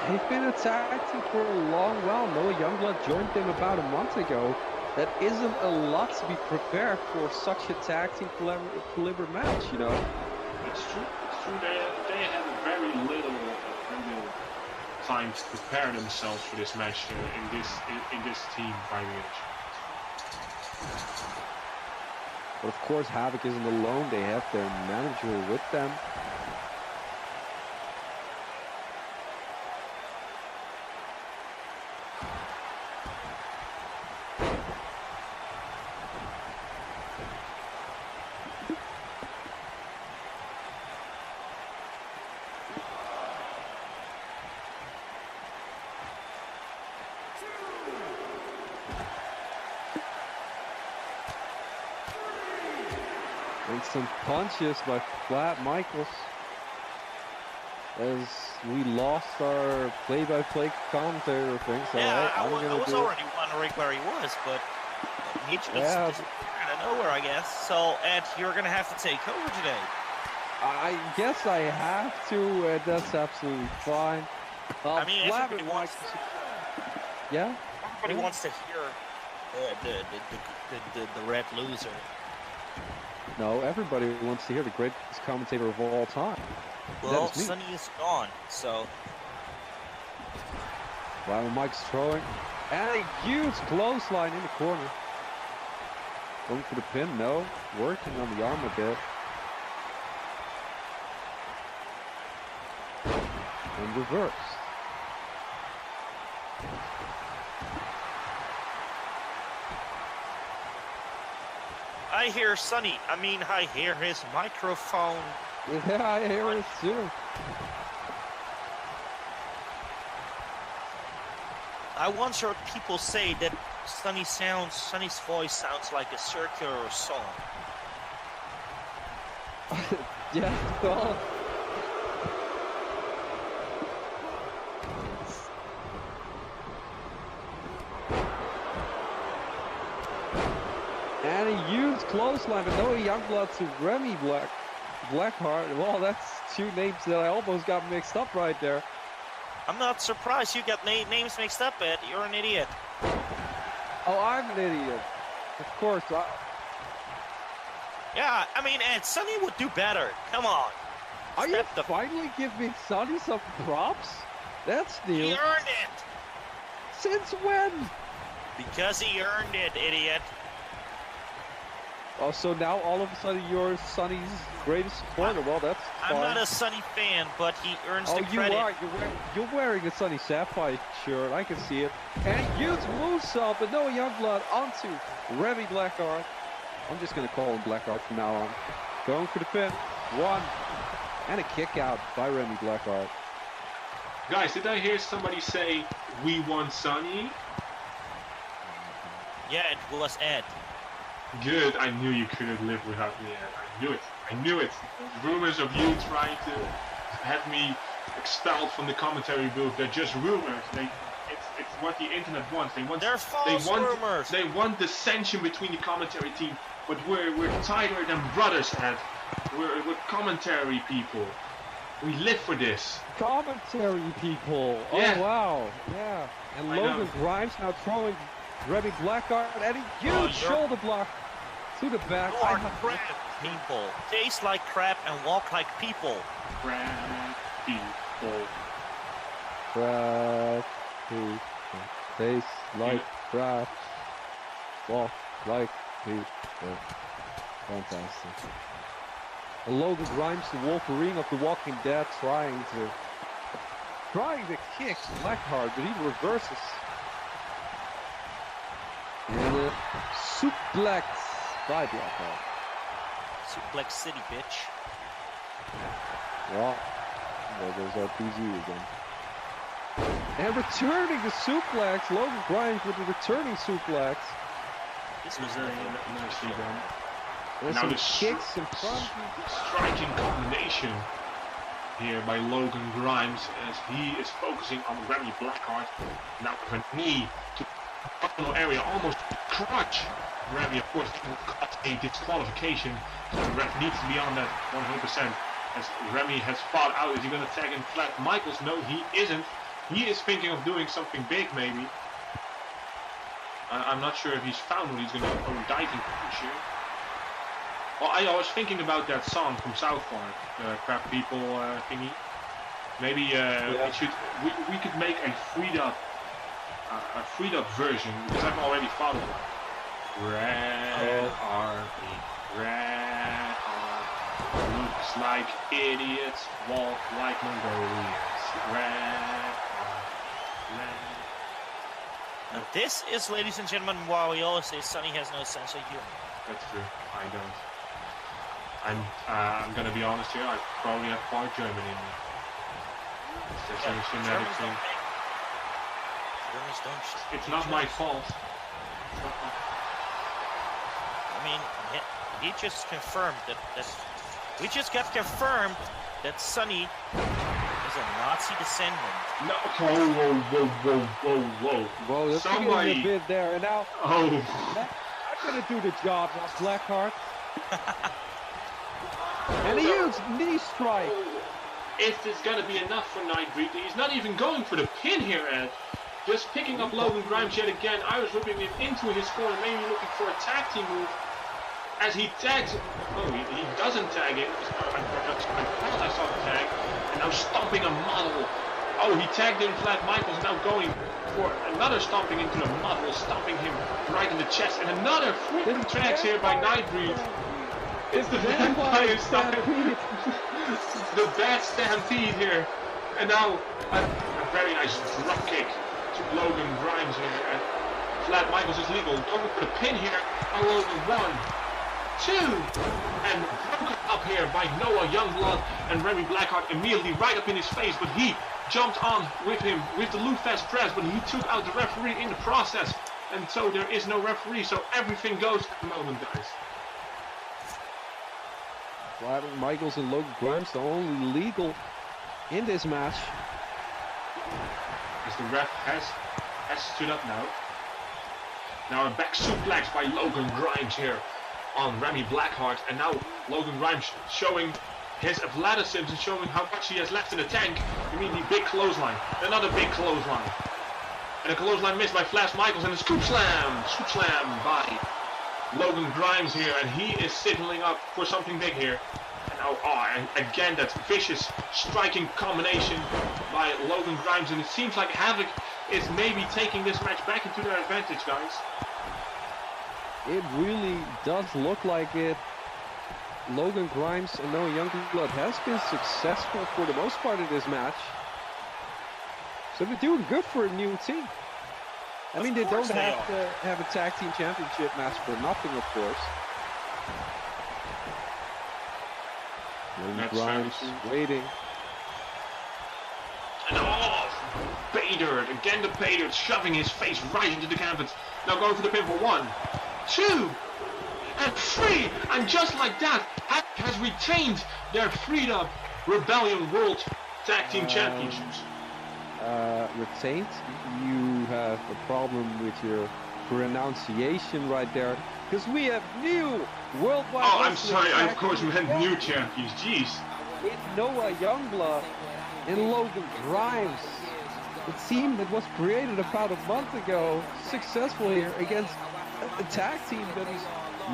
Speaker 2: They've been a tag team for a long while. Noah Youngblood joined them about a month ago. That isn't a lot to be prepared for such a tag team caliber match, you know.
Speaker 1: It's true. They had very little time to prepare themselves for this match in this team by the edge.
Speaker 2: But of course, Havok isn't alone. They have their manager with them. And some punches by Flat Mykal as we lost our play-by-play commentator thing. So
Speaker 3: yeah, I was
Speaker 2: already
Speaker 3: wondering where he was, but he just
Speaker 2: Yeah.
Speaker 3: disappeared out of nowhere, I guess. So, Ed, you're going to have to take over today.
Speaker 2: I guess I have to, and that's absolutely fine.
Speaker 3: I mean,
Speaker 2: Flat
Speaker 3: everybody
Speaker 2: and
Speaker 3: wants,
Speaker 2: Mykal- Yeah?
Speaker 3: everybody wants to hear the red loser.
Speaker 2: No, everybody wants to hear the greatest commentator of all time.
Speaker 3: Well,
Speaker 2: That is me.
Speaker 3: Sonny is gone, so
Speaker 2: Wow, Mike's throwing. And a huge clothesline in the corner. Going for the pin, no. Working on the arm a bit. And reverse.
Speaker 3: I hear Sonny. I hear his microphone.
Speaker 2: Yeah, I hear it too.
Speaker 3: I once heard people say that Sonny's voice sounds like a circular song.
Speaker 2: Yeah, well. And a huge clothesline, but no Youngblood to Remy Blackheart. Well, that's two names that I almost got mixed up right there.
Speaker 3: I'm not surprised you got names mixed up, Ed. You're an idiot.
Speaker 2: Oh, I'm an idiot. Of course.
Speaker 3: Yeah, Ed, Sonny would do better. Come on.
Speaker 2: Are you
Speaker 3: Step the-
Speaker 2: finally giving Sonny some props? That's
Speaker 3: He
Speaker 2: new.
Speaker 3: earned it.
Speaker 2: Since when?
Speaker 3: Because he earned it, idiot.
Speaker 2: Oh, so now all of a sudden you're Sonny's greatest supporter. Well, that's
Speaker 3: I'm
Speaker 2: fine.
Speaker 3: not a Sonny fan, but he earns
Speaker 2: Oh,
Speaker 3: the
Speaker 2: you
Speaker 3: credit.
Speaker 2: are. You're wearing a Sonny Sapphire shirt. I can see it. And huge moonsault, but no Youngblood onto Remy Blackheart. I'm just going to call him Blackheart from now on. Going for the pin. One. And a kick out by Remy Blackheart.
Speaker 1: Guys, did I hear somebody say, "We want Sonny"?
Speaker 3: Yeah, it was Ed.
Speaker 1: Good, I knew you couldn't live without me, Ed. I knew it. I knew it. Rumors of you trying to have me expelled from the commentary booth, they're just rumors. It's what the internet wants.
Speaker 3: They're false rumors.
Speaker 1: They want dissension between the commentary team, but we're tighter than brothers, Ed. We're commentary people. We live for this.
Speaker 2: Commentary people.
Speaker 1: Yeah.
Speaker 2: Oh, wow. Yeah. And
Speaker 1: I
Speaker 2: Logan
Speaker 1: know.
Speaker 2: Grimes now throwing Remy Blackheart and a huge shoulder block to the back.
Speaker 3: You are crap, people. Taste like crap and walk like people.
Speaker 1: Crap people.
Speaker 2: Crap people. Taste like crap. Walk like people. Fantastic. And Logan Grimes, the Wolverine of the Walking Dead, trying to kick Blackheart, but he reverses. And a suplex by Blackheart.
Speaker 3: Suplex City, bitch.
Speaker 2: Well, there goes our PG again. And returning the suplex, Logan Grimes with the returning suplex.
Speaker 3: This was
Speaker 1: Very
Speaker 3: the
Speaker 1: nicely done.
Speaker 2: And
Speaker 1: Now
Speaker 2: some
Speaker 1: the
Speaker 2: kicks, some front.
Speaker 1: striking combination here by Logan Grimes as he is focusing on Remy Blackheart. Now with a knee to the abdominal area, almost crutch. Remy, of course, got a disqualification, so the ref needs to be on that 100%. As Remy has fought out, is he going to tag in Flat Mykal? No, he isn't. He is thinking of doing something big, maybe. I'm not sure if he's found what he's going to do. Diving this year. Well, I was thinking about that song from South Park, Crap People thingy. Maybe we could make a freed up version because I've already thought of one. Red Harvey, red Harvey, looks like idiots, walk like Mongolians. Red Harvey,
Speaker 3: Now this is, ladies and gentlemen, why we always say Sonny has no sense of humor.
Speaker 1: That's true. I don't. I'm gonna be honest here. I probably have part German in me. It's just a genetic thing.
Speaker 3: Germans don't.
Speaker 1: It's not my fault.
Speaker 3: I mean, he just confirmed that we just got confirmed that Sonny is a Nazi descendant.
Speaker 1: No, whoa.
Speaker 2: Well, that's
Speaker 1: Somebody
Speaker 2: a bit there, and now I'm gonna do the job now, Blackheart. And a huge knee strike.
Speaker 1: If this gonna be enough for Nightbreed, he's not even going for the pin here, Ed. Just picking up Logan Grimes yet again. I was whipping him into his corner, maybe looking for a tag team move. As he tags, he doesn't tag it. I thought I saw the tag, and now stomping a model. Oh, he tagged in Flat Michaels, now going for another stomping into the model, stomping him right in the chest, and another freaking tracks here by Nightbreed. It's the Vampire Stampede. The bad stampede here. And now a very nice drop kick to Logan Grimes here. And Flat Michaels is legal. Going for the pin here. Now Logan 1, 2, and broken up here by Noah Youngblood, and Remy Blackheart immediately right up in his face, but he jumped on with him with the Lou Fast press, but he took out the referee in the process, and so there is no referee, so everything goes at the moment, guys.
Speaker 2: Flat Michaels and Logan Grimes, the only legal in this match.
Speaker 1: As the ref has stood up now. Now a back suplex by Logan Grimes here on Remy Blackheart, and now Logan Grimes showing his athleticism and showing how much he has left in the tank. Immediately big clothesline, another big clothesline, and a clothesline missed by Flash Michaels, and a scoop slam by Logan Grimes here, and he is signaling up for something big here. And now, and again that vicious striking combination by Logan Grimes, and it seems like Havok is maybe taking this match back into their advantage, guys.
Speaker 2: It really does look like it. Logan Grimes and Noah Youngblood has been successful for the most part of this match. So they're doing good for a new team. I mean, they don't have to have a tag team championship match for nothing, of course. Logan Grimes waiting.
Speaker 1: And Bader, again the Bader, shoving his face right into the canvas. Now going for the pin for 1, 2, and 3, and just like that, has retained their freed up Rebellion World Tag Team Championships.
Speaker 2: Retained? You have a problem with your pronunciation right there, because we have new worldwide.
Speaker 1: Oh, I'm sorry. I of course meant new champions. Jeez.
Speaker 2: It's Noah Youngblood and Logan Grimes. The team that was created about a month ago, successful here against a tag team that is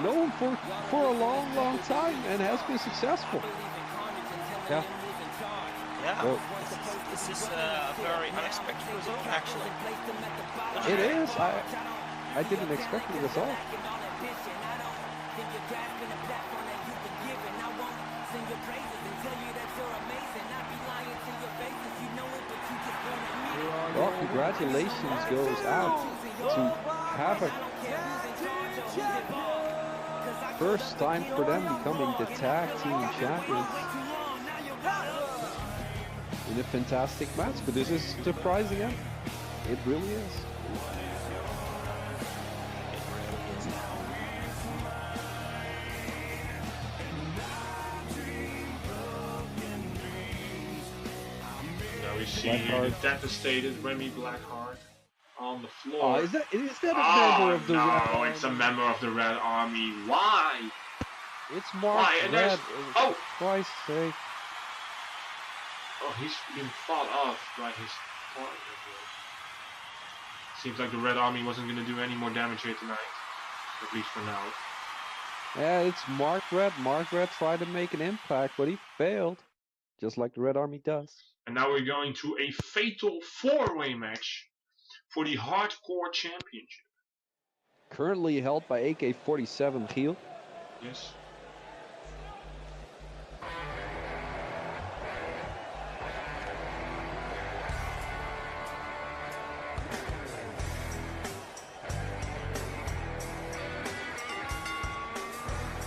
Speaker 2: known for a long time and has been successful. Yeah.
Speaker 3: Yeah. Well, this is a very unexpected result, actually.
Speaker 2: It is. I didn't expect it at all. Well, congratulations goes out to Havok. First time for them becoming the tag team champions in a fantastic match, but this is surprising. It really is.
Speaker 1: Now we see the devastated Remy Blackheart on the floor.
Speaker 2: Oh, is that a member of the Red Army?
Speaker 1: No, it's a member of the Red Army. Why?
Speaker 2: It's Mark Red.
Speaker 1: Oh!
Speaker 2: For Christ's sake.
Speaker 1: Oh, he's been fought off by his partner. Seems like the Red Army wasn't going to do any more damage here tonight. At least for now.
Speaker 2: Yeah, it's Mark Red. Mark Red tried to make an impact, but he failed. just like the Red Army does.
Speaker 1: And now we're going to a fatal 4-way match for the Hardcore Championship.
Speaker 2: Currently held by AK-47 Chiel.
Speaker 1: Yes.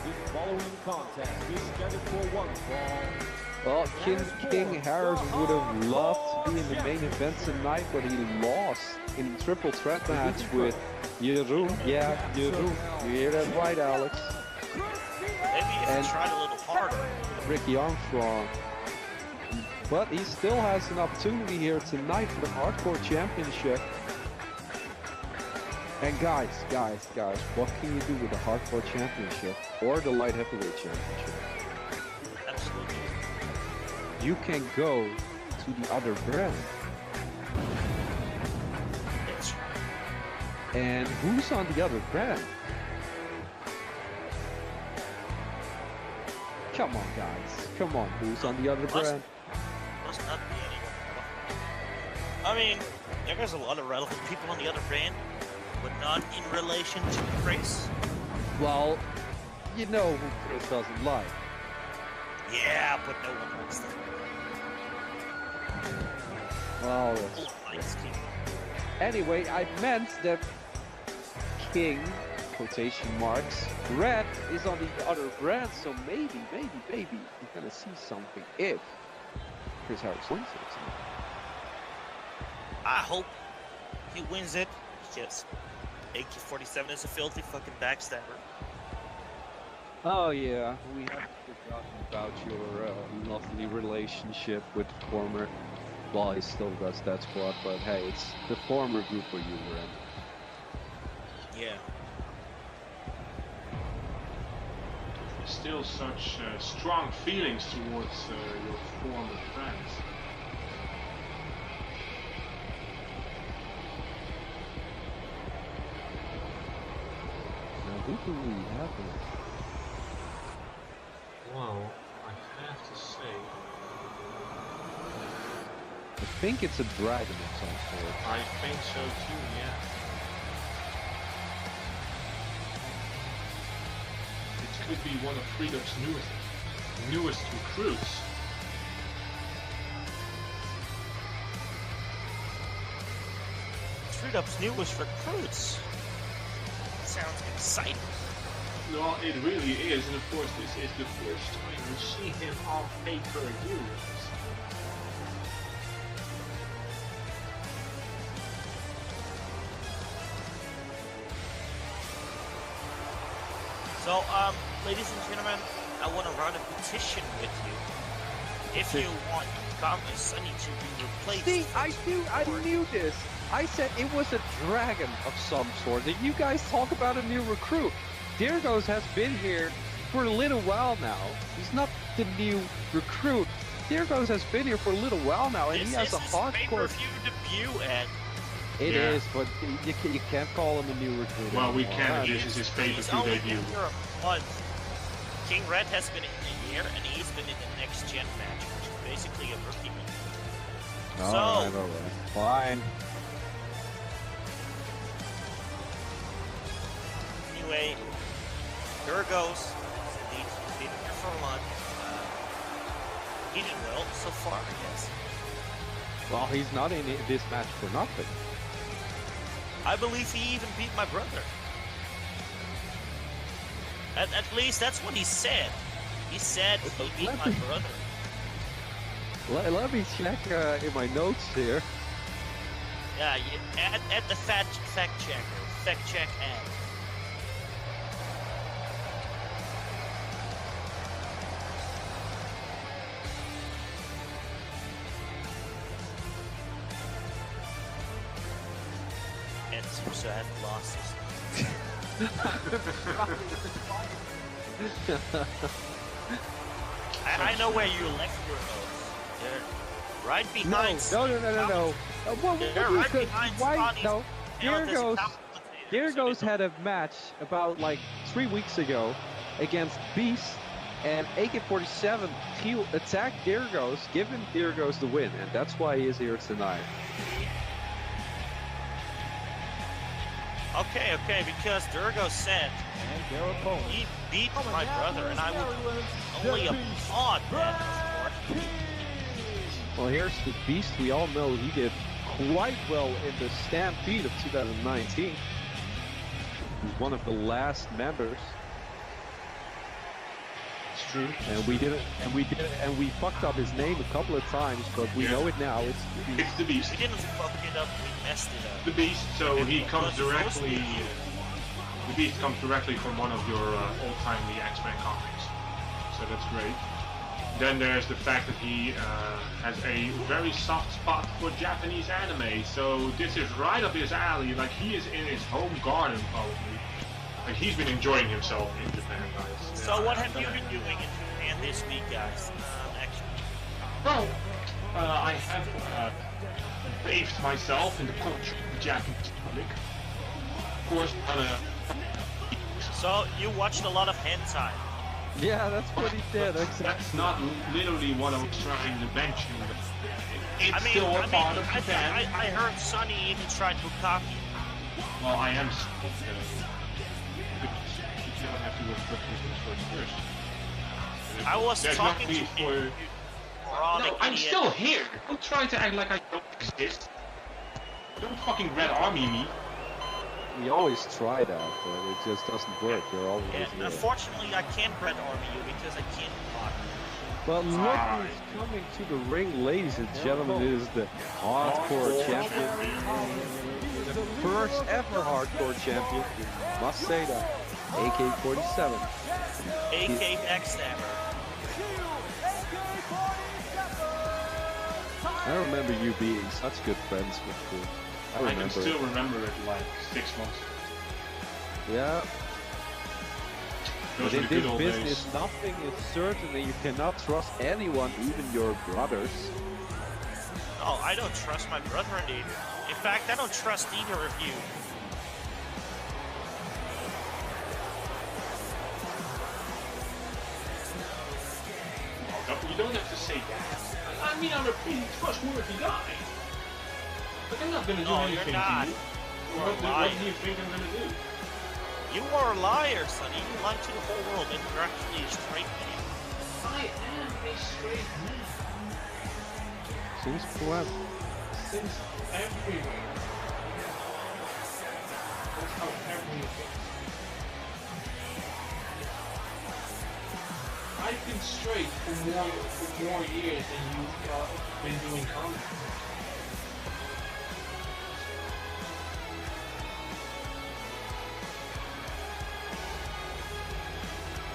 Speaker 4: The following contest is scheduled for one fall.
Speaker 2: Well, King Harris would have loved to be in the main event tonight, but he lost in a triple threat match with Jeroen. Yeah, Jeroen. You hear that right, Alex?
Speaker 3: Maybe if he tried a little harder.
Speaker 2: Ricky Armstrong. But he still has an opportunity here tonight for the Hardcore Championship. And guys, what can you do with the Hardcore Championship or the Light Heavyweight Championship?
Speaker 3: Absolutely.
Speaker 2: You can go to the other brand.
Speaker 3: That's right.
Speaker 2: And who's on the other brand? Come on, guys. Come on, who's on the other brand?
Speaker 3: Must not be anyone. I mean, there's a lot of relevant people on the other brand, but not in relation to Chris.
Speaker 2: Well, you know who Chris doesn't like.
Speaker 3: Yeah, but no one likes them.
Speaker 2: Well,
Speaker 3: Who likes King?
Speaker 2: anyway, I meant that King, quotation marks, Red is on the other brand, so maybe, we're gonna see something if Chris Harris wins it.
Speaker 3: I hope he wins it. Yes. AK-47 is a filthy fucking backstabber.
Speaker 2: Oh yeah, we haven't forgotten about your lovely relationship with the former. Well, he still does that squad, but hey, it's the former group where you were in.
Speaker 3: Yeah.
Speaker 1: Still such strong feelings towards your former friends.
Speaker 2: Now, who do we have here?
Speaker 1: Well, I have to say,
Speaker 2: I think it's a dragon of some sort.
Speaker 1: I think so too, yeah. It could be one of Freedom's newest recruits.
Speaker 3: Freedom's newest recruits. Sounds exciting.
Speaker 1: No, it really is, and of course this is the first time we see him on pay-per-view.
Speaker 3: So, ladies and gentlemen, I want to run a petition with you. If you want Kami Sunny to be replaced.
Speaker 2: See, I knew this. I said it was a dragon of some sort. Did you guys talk about a new recruit? Dyrgos has been here for a little while now. He's not the new recruit. Dyrgos has been here for a little while now, and he has a hardcore.
Speaker 3: Pay-per-view debut, Ed.
Speaker 2: It is, but you can't call him a new recruit.
Speaker 1: Well, we
Speaker 2: anymore.
Speaker 1: can't. This is his pay-per-view debut.
Speaker 3: He's only a month. King Red has been in a year, and he's been in the next gen match, which is basically a rookie match.
Speaker 2: All right. Fine.
Speaker 3: Anyway, Dyrgos has indeed been here for a month. He did well so far, I guess.
Speaker 2: Well, he's not in this match for nothing.
Speaker 3: I believe he even beat my brother. At least that's what he said. He said he beat my brother.
Speaker 2: Let me check in my notes here.
Speaker 3: Yeah, at the fact checker. Fact check ad. And seems to have lost his. I know where you left your notes. They're right behind.
Speaker 2: No.
Speaker 3: They're right behind.
Speaker 2: Why? No.
Speaker 3: Dyrgos
Speaker 2: had a match about like 3 weeks ago against Beast, And AK-47, Chiel attacked Dyrgos, giving Dyrgos the win, and that's why he is here tonight.
Speaker 3: Okay, because Dyrgos said he beat my brother, and I would only applaud that, of course.
Speaker 2: Well, here's the Beast. We all know he did quite well in the Stampede of 2019. He's one of the last members.
Speaker 1: It's true.
Speaker 2: And we fucked up his name a couple of times, but we know it now. It's
Speaker 1: the Beast.
Speaker 3: We didn't fuck it up, we messed it up.
Speaker 1: The Beast, so he comes directly. The Beast comes directly from one of your old-time X-Men comics, so that's great. Then there's the fact that he has a very soft spot for Japanese anime, so this is right up his alley. Like, he is in his home garden, probably. Like, he's been enjoying himself in Japan, guys.
Speaker 3: So what have you been doing in Japan this week, guys? Actually.
Speaker 1: Well, I have bathed myself in the culture of the Japanese public. Of course,
Speaker 3: So you watched a lot of hentai.
Speaker 2: yeah, that's what he did.
Speaker 1: That's not literally what I was trying to mention. It's still a part of Japan.
Speaker 3: I heard Sonny even tried bukkake.
Speaker 1: Well, I am. You don't have to go first.
Speaker 3: I was
Speaker 1: There's
Speaker 3: talking
Speaker 1: no
Speaker 3: to
Speaker 1: need
Speaker 3: him.
Speaker 1: No, I'm still here. Don't try to act like I don't exist. Don't fucking Red Army me.
Speaker 2: We always try that, but it just doesn't work. You're always
Speaker 3: Yeah,
Speaker 2: here.
Speaker 3: unfortunately, I can't Red Army you because I can't block.
Speaker 2: But look who's coming to the ring, ladies and gentlemen. It is the hardcore champion. The first ever hardcore champion. You must say that. AK-47.
Speaker 3: AK Backstabber.
Speaker 2: I remember you being such good friends with him.
Speaker 1: I can still remember it like 6 months ago.
Speaker 2: Yeah.
Speaker 1: Those
Speaker 2: But
Speaker 1: were
Speaker 2: in
Speaker 1: the good
Speaker 2: this
Speaker 1: old
Speaker 2: business,
Speaker 1: days.
Speaker 2: nothing is certain, and you cannot trust anyone, even your brothers.
Speaker 3: No, I don't trust my brother indeed. In fact, I don't trust either of you.
Speaker 1: You don't have to say that. I mean, I'm a pretty trustworthy guy. But I'm not gonna do anything
Speaker 3: you're not.
Speaker 1: to you. What do you think I'm gonna do?
Speaker 3: You are a liar, Sonny. You lie to the whole world, and you're actually a straight man.
Speaker 1: I am a straight man.
Speaker 2: Seems polite.
Speaker 1: Since everywhere. That's how everything. I've been straight for more years than you've been doing comedy.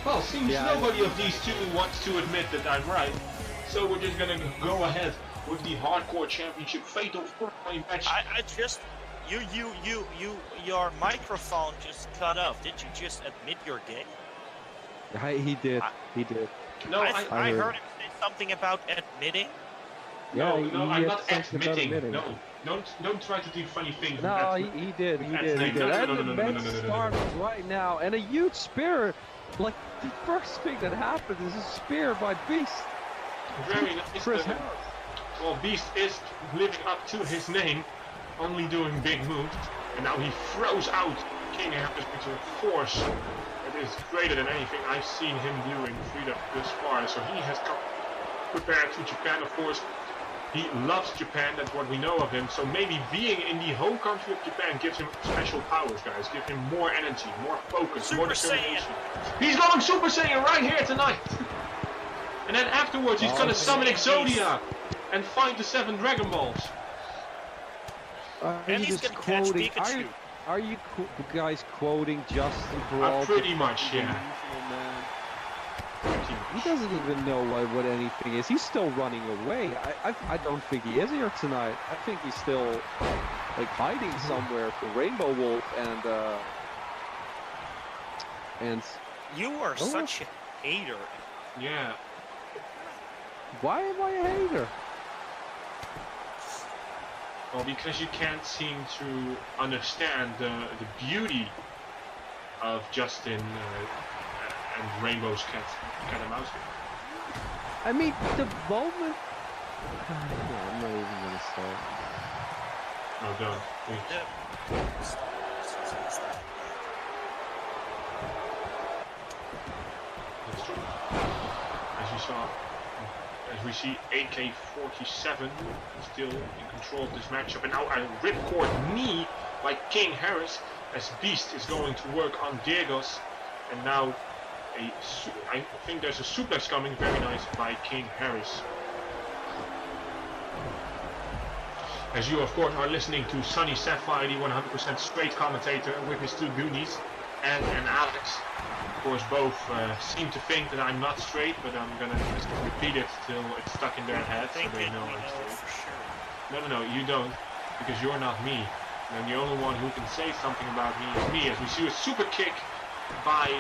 Speaker 1: Well, seems nobody of these two wants to admit that I'm right, so we're just gonna go ahead with the Hardcore Championship Fatal 4-way match.
Speaker 3: I just, your microphone just cut off. Did you just admit you're gay?
Speaker 2: He did. He did.
Speaker 1: No,
Speaker 3: I heard him say something about admitting.
Speaker 1: No,
Speaker 2: Yeah,
Speaker 1: I'm
Speaker 2: he
Speaker 1: not
Speaker 2: had something about
Speaker 1: admitting.
Speaker 2: admitting.
Speaker 1: No, don't try to do funny things.
Speaker 2: No, he did. He did. He did. And the match starts right now, and a huge spear. Like the first thing that happened is a spear by Beast.
Speaker 1: Very nice.
Speaker 2: Chris Harris.
Speaker 1: Well, Beast is living up to his name, only doing big moves, and now he throws out King Harper into a force that is greater than anything I've seen him do in freedom this far. So he has come prepared to Japan, of course. He loves Japan, that's what we know of him. So maybe being in the home country of Japan gives him special powers, guys. Give him more energy, more focus, more determination. He's going Super Saiyan right here tonight. And then afterwards he's going to summon Exodia and fight the 7 Dragon Balls.
Speaker 3: And he's going to catch Pikachu.
Speaker 2: Are you guys quoting Justin for all?
Speaker 1: Pretty much, yeah.
Speaker 2: He doesn't even know what anything is. He's still running away. I don't think he is here tonight. I think he's still like hiding somewhere for Rainbow Wolf and
Speaker 3: you are such a hater.
Speaker 1: Yeah.
Speaker 2: Why am I a hater?
Speaker 1: Well, because you can't seem to understand the beauty of Justin and Rainbow's cat and mouse game.
Speaker 2: I mean, the moment. No, I'm not even gonna start.
Speaker 1: No, don't. Please. That's true. As we see AK-47 still in control of this matchup, and now a ripcord knee by King Harris as Beast is going to work on Dyrgos, and now I think there's a suplex coming, very nice by King Harris. As you of course are listening to Sunny Sapphire, the 100% straight commentator with his two goonies, and Alex. Of course, both seem to think that I'm not straight, but I'm gonna just repeat it till it's stuck in their head, so they know I'm straight. No, you don't, because you're not me. And the only one who can say something about me is me. As we see a super kick by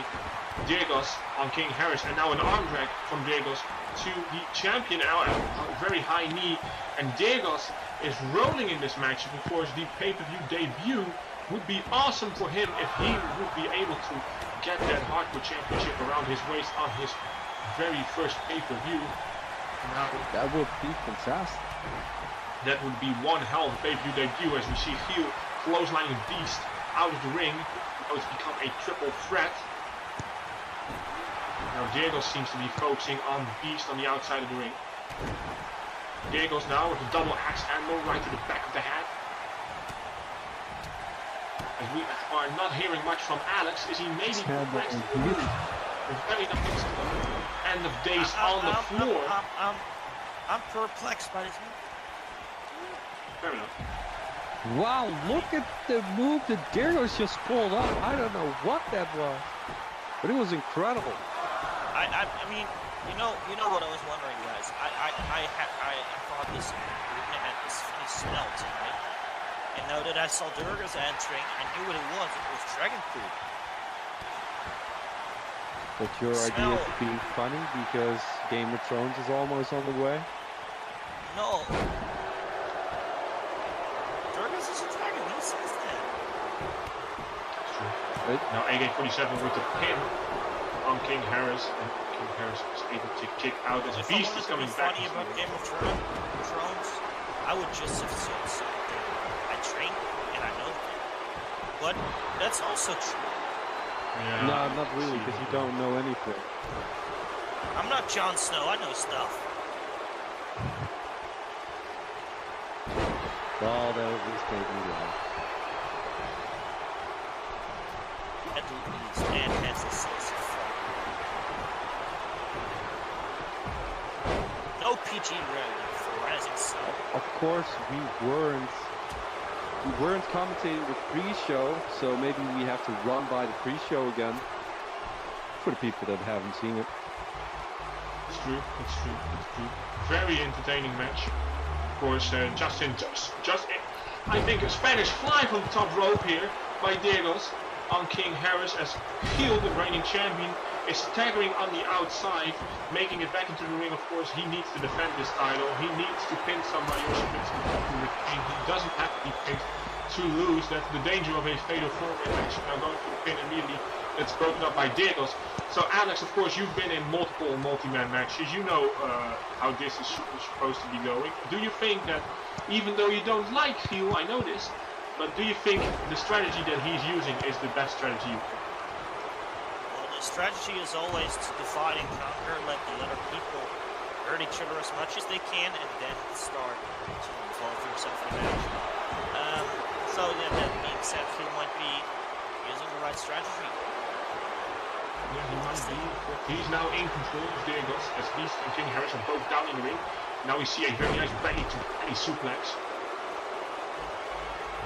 Speaker 1: Dyrgos on King Harris, and now an arm drag from Dyrgos to the champion, now a very high knee, and Dyrgos is rolling in this match. Of course, the pay-per-view debut would be awesome for him if he would be able to get that hardcore championship around his waist on his very first pay-per-view.
Speaker 2: That would be fantastic.
Speaker 1: That would be one hell of a pay-per-view debut, as we see Chiel clotheslining Beast out of the ring. Now it's become a triple threat. Now Dyrgos seems to be focusing on Beast on the outside of the ring. Dyrgos now with a double axe handle right to the back of the head. As we are not hearing much from Alex, is he maybe perplexed? Very nice end of days on the floor.
Speaker 3: I'm perplexed by this move.
Speaker 1: Fair enough.
Speaker 2: Wow, look at the move that Dyrgos just pulled off. I don't know what that was, but it was incredible.
Speaker 3: I mean, you know what I was wondering, guys. I thought this had this funny smell tonight. And now that I saw Dyrgos entering, I knew what it was. It was Dragon Food.
Speaker 2: But your idea of being funny because Game of Thrones is almost on the way?
Speaker 3: No. Dyrgos is a dragon. Who says that?
Speaker 1: True. Now AK-47 with the pin on King Harris, and King Harris is able to kick out as Beast is coming back.
Speaker 3: Funny about Game of Thrones, I would just have said something. I train and I know that. But that's also true.
Speaker 1: Yeah,
Speaker 2: no, not really, because you don't know anything.
Speaker 3: I'm not Jon Snow, I know stuff.
Speaker 2: Well, that would just take me long.
Speaker 3: At least, and has a sense of fun. No PG rating for Rising Sun.
Speaker 2: Of course, we weren't commentating the pre-show, so maybe we have to run by the pre-show again for the people that haven't seen it.
Speaker 1: It's true. Very entertaining match. Of course, Justin, I think a Spanish fly from the top rope here by Dyrgos on King Harris, as Chiel, the reigning champion, is staggering on the outside, making it back into the ring. Of course, he needs to defend this title. He needs to pin somebody or submit somebody to the king. He doesn't have to be pinned to lose. That's the danger of a fatal four-way match. Now going for the pin immediately. That's broken up by Dyrgos. So Alex, of course, you've been in multiple multi-man matches. You know how this is supposed to be going. Do you think that, even though you don't like Chiel, I know this, but do you think the strategy that he's using is the best strategy you can?
Speaker 3: Well, the strategy is always to divide and conquer, let the other people hurt each other as much as they can, and then start to involve yourself in the match. So yeah, that being said, Chiel might be using the right strategy.
Speaker 1: Yeah, he might be. He's now in control of Dyrgos, as Beast and King Harris are both down in the ring. Now we see a very nice belly suplex.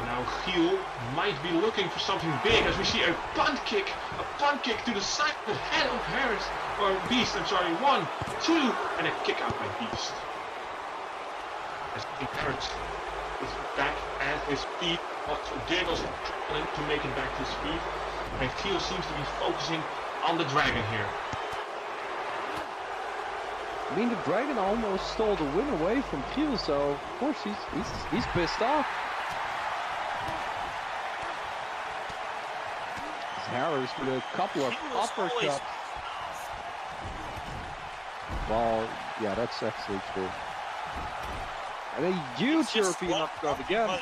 Speaker 1: Now Chiel might be looking for something big, as we see a punt kick to the side of the head of Harris, or Beast, I'm sorry, 1, 2, and a kick out by Beast. As King Harris is back at his feet, Dyrgos trying to make it back to speed, and Chiel seems to be focusing on the dragon here.
Speaker 2: I mean, the dragon almost stole the win away from Chiel, so of course he's pissed off. Harris with a couple of uppercuts. Well, yeah, that's actually true. And a huge European uppercut again.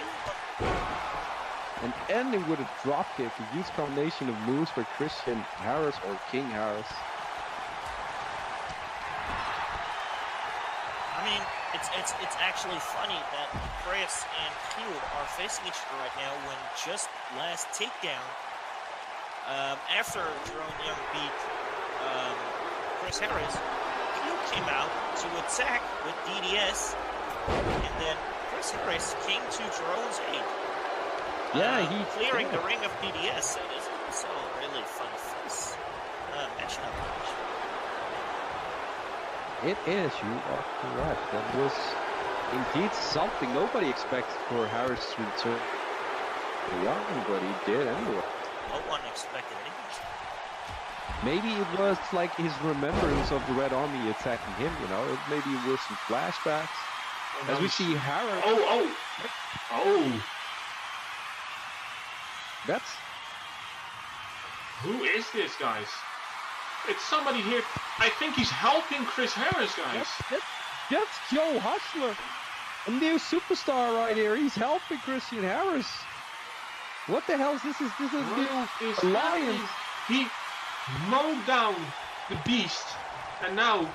Speaker 2: And ending with a drop kick, a huge combination of moves for Christian Harris or King Harris.
Speaker 3: I mean, it's actually funny that Chris and Chiel are facing each other right now when just last takedown, after Jeroen beat Chris Harris, Chiel came out to attack with DDS, and then Chris Harris came to Jeroen's aid.
Speaker 2: Yeah, he
Speaker 3: clearing the ring of DDS. So this is also a really fun match up.
Speaker 2: It is, you are correct. That was indeed something nobody expected for Harris to return. But he did anyway.
Speaker 3: No one expected anything.
Speaker 2: Maybe it was like his remembrance of the Red Army attacking him, you know. Maybe it was some flashbacks. As we see Harris.
Speaker 1: Oh!
Speaker 2: That's...
Speaker 1: Who is this, guys? It's somebody here. I think he's helping Chris Harris, guys.
Speaker 2: That's Joe Hustler. A new superstar right here. He's helping Christian Harris. What the hell is this? This is new alliance.
Speaker 1: He mowed down the beast. And now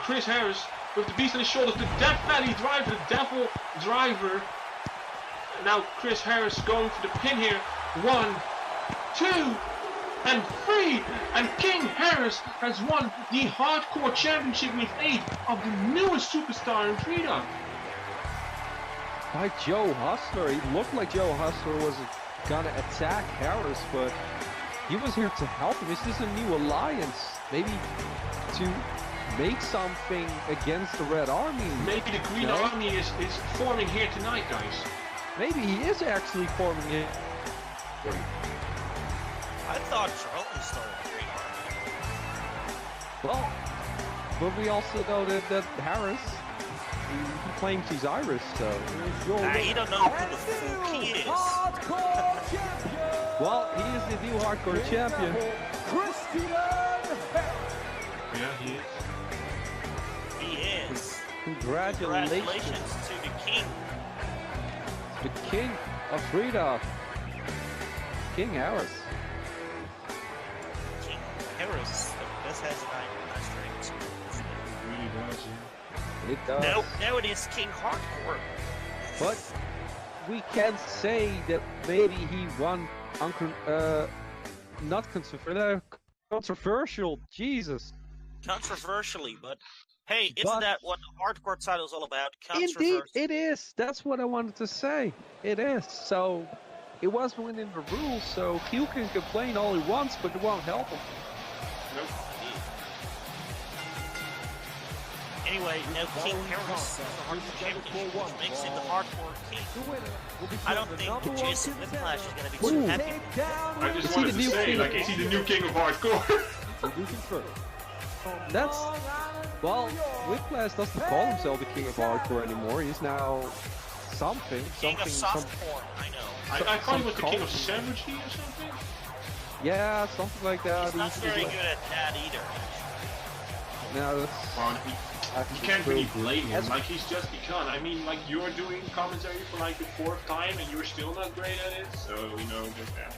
Speaker 1: Chris Harris with the beast on his shoulders. The Death Valley driver, the Devil driver. Now Chris Harris going for the pin here. 1, 2, and 3, and King Harris has won the Hardcore Championship with 8 of the newest superstar in Freedom.
Speaker 2: By Joe Hustler. He looked like Joe Hustler was gonna attack Harris, but he was here to help him. Is this a new alliance? Maybe to make something against the Red Army?
Speaker 1: Maybe the Green Army is forming here tonight, guys.
Speaker 2: Maybe he is actually forming it.
Speaker 3: I thought Jeroen started the Green Army.
Speaker 2: Well, but we also know that Harris, he claims he's Irish, so...
Speaker 3: You don't know who the fuck he is.
Speaker 2: Well, he is the new Hardcore Champion.
Speaker 1: Yeah, he is.
Speaker 3: He is.
Speaker 2: Congratulations
Speaker 3: to the King.
Speaker 2: The King of Freedom. King Harris.
Speaker 3: King Harris. This has a nice ring to it.
Speaker 1: It really does, yeah.
Speaker 2: It does.
Speaker 3: Now it is King Hardcore.
Speaker 2: But we can say that maybe he won not controversial. Jesus.
Speaker 3: Controversially, but hey, isn't that what the Hardcore title is all about?
Speaker 2: Indeed, it is. That's what I wanted to say. It is. So, it was within the rules, so Chiel can complain all he wants, but it won't help him.
Speaker 1: Nope.
Speaker 3: Anyway, now King Harris is the Hardcore Champion, which makes him the Hardcore King. I don't think Jason Whiplash is going to be too happy.
Speaker 1: I just wanted to say, like, is he the new King of Hardcore?
Speaker 2: That's... Well, Whiplash doesn't call himself the King of Hardcore anymore. He's now something.
Speaker 3: King of soft porn, I know.
Speaker 1: I thought he was the King of Savagery or something?
Speaker 2: Yeah, something like that.
Speaker 3: He's not very good at that either.
Speaker 2: No, that's...
Speaker 1: Well, you can't really blame him. Like, he's just begun. I mean, like, you're doing commentary for like the 4th time and you're still not great at it, so, you know, there's that.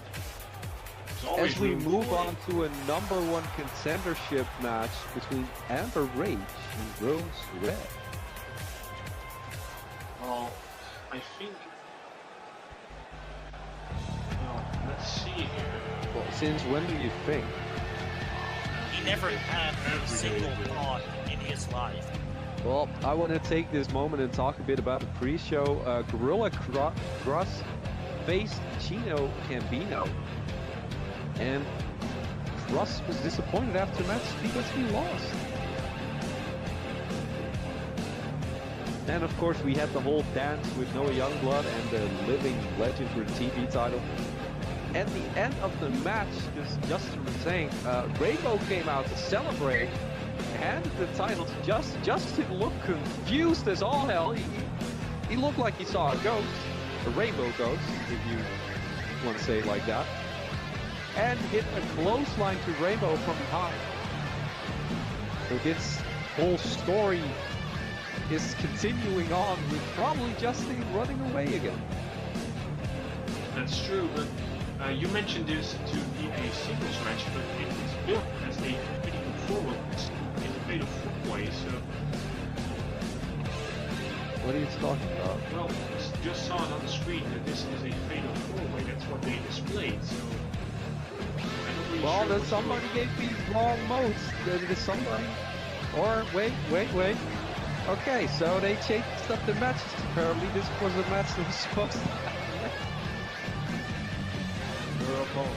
Speaker 2: As we move on to a #1 contendership match between Amber Rage and Rose Red.
Speaker 1: Well, I think... Well, let's see here.
Speaker 2: Well, since when do you think?
Speaker 3: He never had a single thought in his life.
Speaker 2: Well, I want to take this moment and talk a bit about the pre-show. Gorilla Cross faced Chino Gambino. And Russ was disappointed after the match because he lost. And of course we had the whole dance with Noah Youngblood and the Living Legend for the TV title. At the end of the match, Justin was saying, Rainbow came out to celebrate, handed the title to Justin. Justin looked confused as all hell. He looked like he saw a ghost, a rainbow ghost, if you want to say it like that. And hit a clothesline to Rainbow from behind. So this whole story is continuing on with probably Justin running away again.
Speaker 1: That's true, but you mentioned this to be a singles match, but it is built as a fatal four-way in a fatal four-way, so...
Speaker 2: What are you talking about?
Speaker 1: Well, just saw it on the screen that this is a fatal four-way, that's what they displayed, so... Really
Speaker 2: well,
Speaker 1: sure
Speaker 2: then somebody gave me wrong modes. There is somebody... Or, wait. Okay, so they changed up the matches. Apparently this was a match that was supposed to happen.
Speaker 4: Your opponent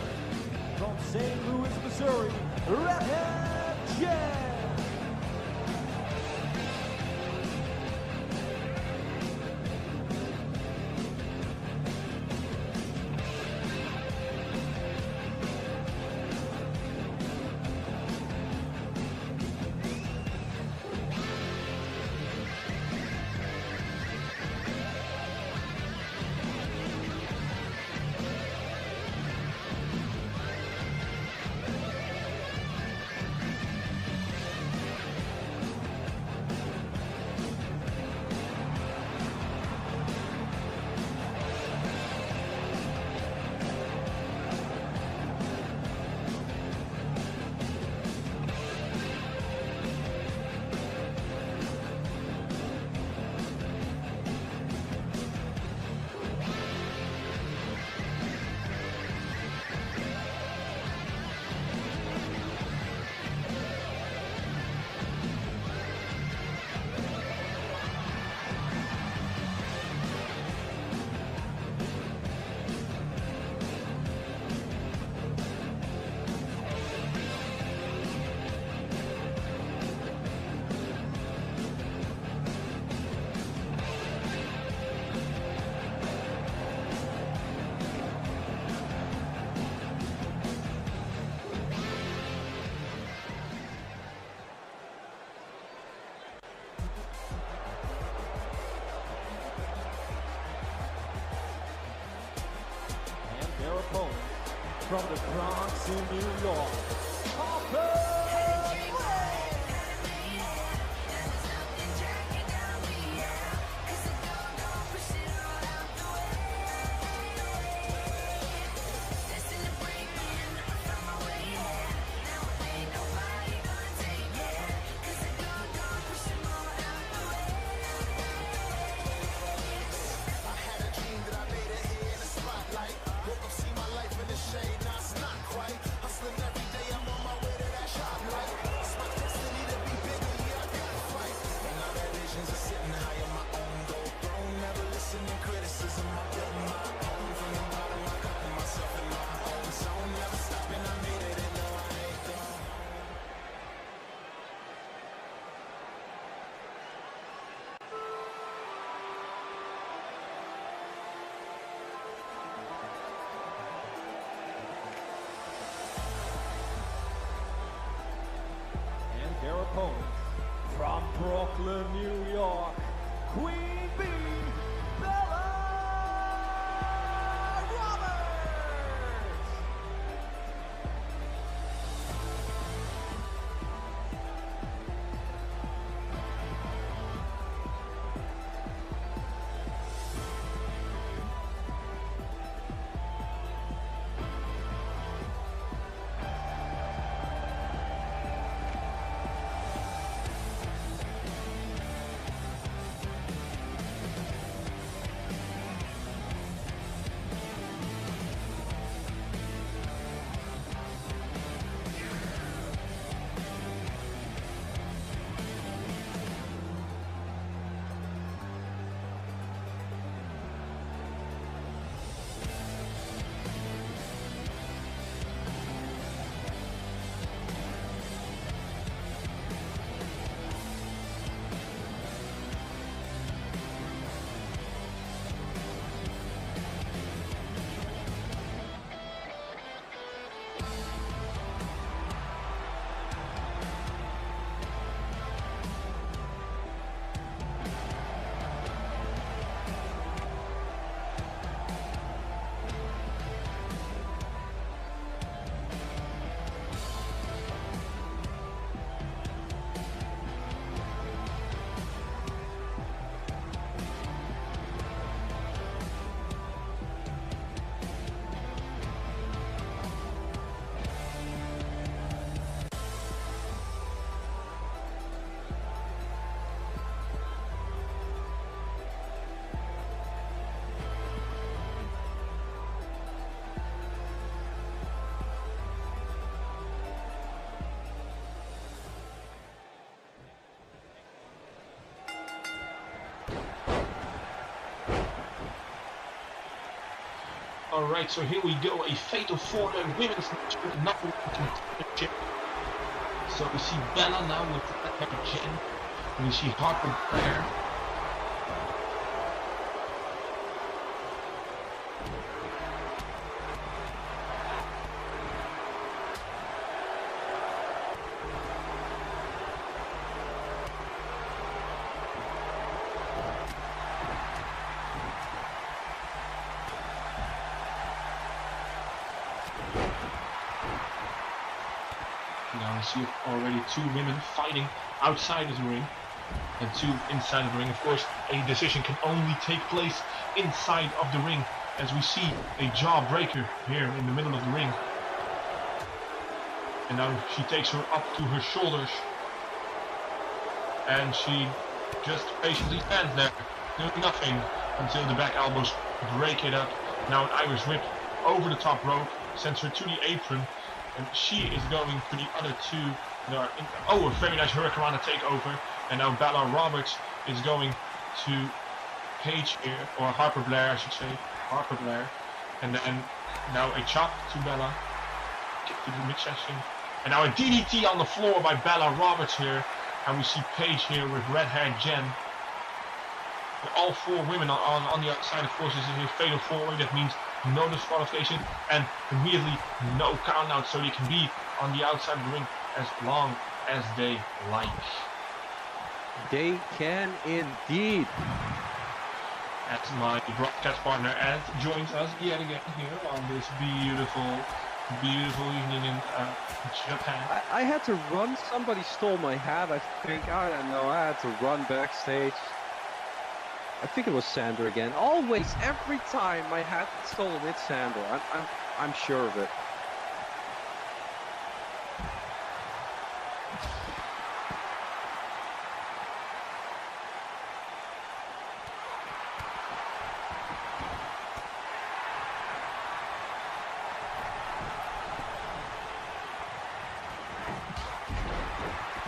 Speaker 4: from St. Louis, Missouri, Redhead Chiel. From the Bronx in New York, Harper! Their opponent from Brooklyn, New York, Queen Bee, Bella Roberts!
Speaker 1: Alright, so here we go, a fatal for the women's match with number 1 championship. So we see Bella now with Jen, and we see Harper there. Now we see already 2 women fighting outside of the ring and 2 inside of the ring. Of course, a decision can only take place inside of the ring, as we see a jawbreaker here in the middle of the ring. And now she takes her up to her shoulders, and she just patiently stands there doing nothing until the back elbows break it up. Now an Irish whip over the top rope sends her to the apron. And she is going to the other 2. Oh, a very nice Hurricane takeover. And now Bella Roberts is going to Paige here, or Harper Blair, I should say. Harper Blair. And then now a chop to Bella. Kick to the midsection. And now a DDT on the floor by Bella Roberts here. And we see Paige here with red-haired Jen. And all 4 women on the outside, of course, this is a fatal 4-way. That means no disqualification and immediately no count out, so they can be on the outside of the ring as long as they like.
Speaker 2: They can indeed.
Speaker 1: That's my broadcast partner Ed joins us yet again here on this beautiful evening in Japan.
Speaker 2: I had to run. Somebody stole my hat, I think. I don't know. I had to run backstage. I think it was Sandra again. Always, every time my hat gets stolen, it's Sandra. I'm sure of it.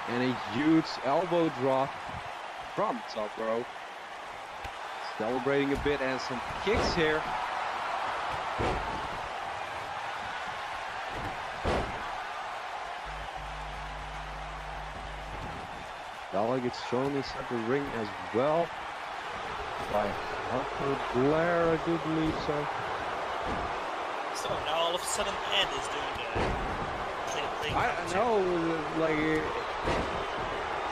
Speaker 2: And a huge elbow drop from top rope. Celebrating a bit and some kicks here. Bella gets shown inside the ring as well by Harper Blair, I do believe so.
Speaker 3: So now all of a sudden Ed is doing the
Speaker 2: I don't know, like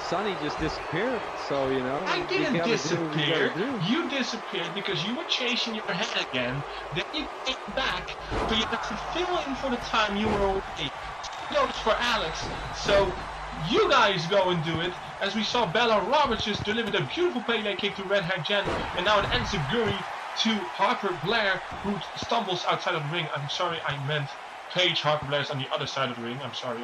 Speaker 2: Sonny just disappeared, so you know.
Speaker 1: I didn't disappear. You disappeared because you were chasing your head again. Then you came back, so you had to fill in for the time you were away. Goes for Alex. So you guys go and do it. As we saw Bella Roberts just delivered a beautiful Pele kick to Red Hair Jen, and now an enziguri to Harper Blair, who stumbles outside of the ring. I'm sorry, I meant Paige. Harper Blair's on the other side of the ring. I'm sorry.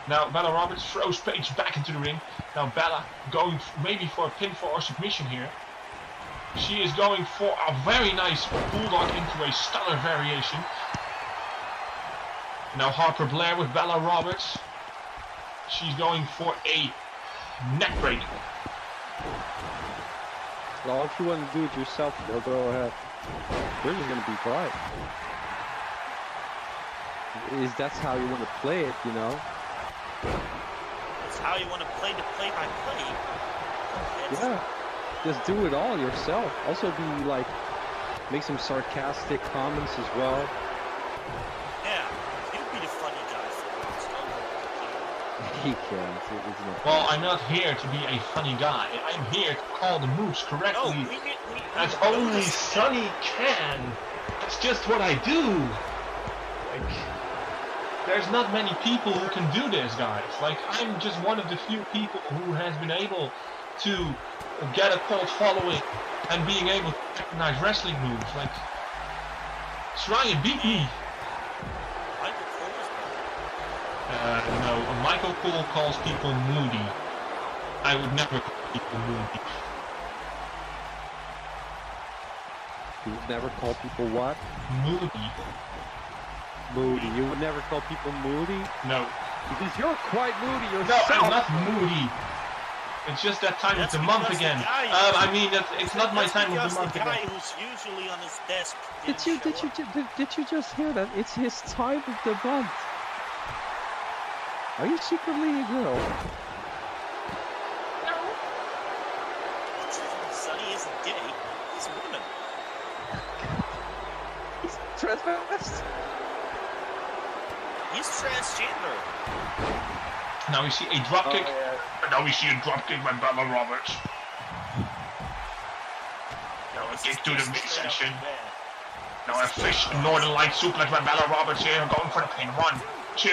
Speaker 1: Now Bella Roberts throws Paige back into the ring. Now Bella going maybe for a pinfall or submission here. She is going for a very nice bulldog into a stunner variation. Now Harper Blair with Bella Roberts. She's going for a neck break.
Speaker 2: Well, if you want to do it yourself, go ahead. You're just going to be quiet. That's how you want to play it, you know?
Speaker 3: It's how you want to play the play-by-play.
Speaker 2: Yeah, just do it all yourself. Also be like, make some sarcastic comments as well.
Speaker 3: Yeah, you'd be the funny guy for once.
Speaker 2: He can't.
Speaker 1: Well, I'm not here to be a funny guy. I'm here to call the moves correctly, as only Sonny can. That's just what I do. Like, there's not many people who can do this, guys. Like, I'm just one of the few people who has been able to get a cult following and being able to recognize wrestling moves. Like, try and beat me. No, Michael Cole calls people moody. I would never call people moody.
Speaker 2: You would never call people what?
Speaker 1: Moody.
Speaker 2: Moody. You would never call people moody?
Speaker 1: No.
Speaker 2: Because you're quite moody
Speaker 1: No,
Speaker 2: yourself.
Speaker 1: I'm not moody. It's just that time
Speaker 3: That's
Speaker 1: of the month
Speaker 3: because the
Speaker 1: again.
Speaker 3: guy-
Speaker 1: I mean, it's not my time of the month
Speaker 3: the guy
Speaker 1: again.
Speaker 3: who's usually on his desk.
Speaker 2: Did you just hear that? It's his time of the month. Are you secretly a girl?
Speaker 3: No. Sonny isn't gay. He's a woman.
Speaker 2: He's transvestite.
Speaker 3: He's transgender.
Speaker 1: Now we see a dropkick. Now we see a dropkick by Bella Roberts. Now a kick to the midsection. Now a fish Northern Light suplex by Bella Roberts here, going for the pin. 1, 2,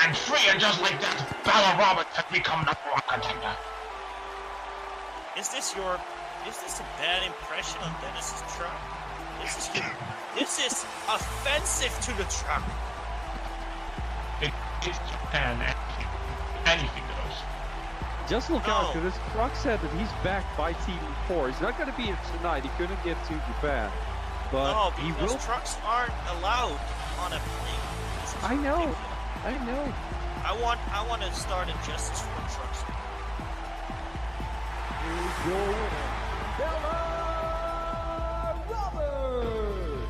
Speaker 1: and 3, and just like that, Bella Roberts has become number 1 contender.
Speaker 3: Is this a bad impression on Dennis's truck? This is offensive to the truck.
Speaker 1: It's Japan, anything goes.
Speaker 2: Just look out, because this truck said that he's backed by TV4. He's not going to be here tonight. He couldn't get to Japan. But
Speaker 3: no,
Speaker 2: he
Speaker 3: because
Speaker 2: will.
Speaker 3: trucks aren't allowed on a plane.
Speaker 2: I know.
Speaker 3: I want to start a justice for trucks.
Speaker 4: Here's your winner, Bella Roberts.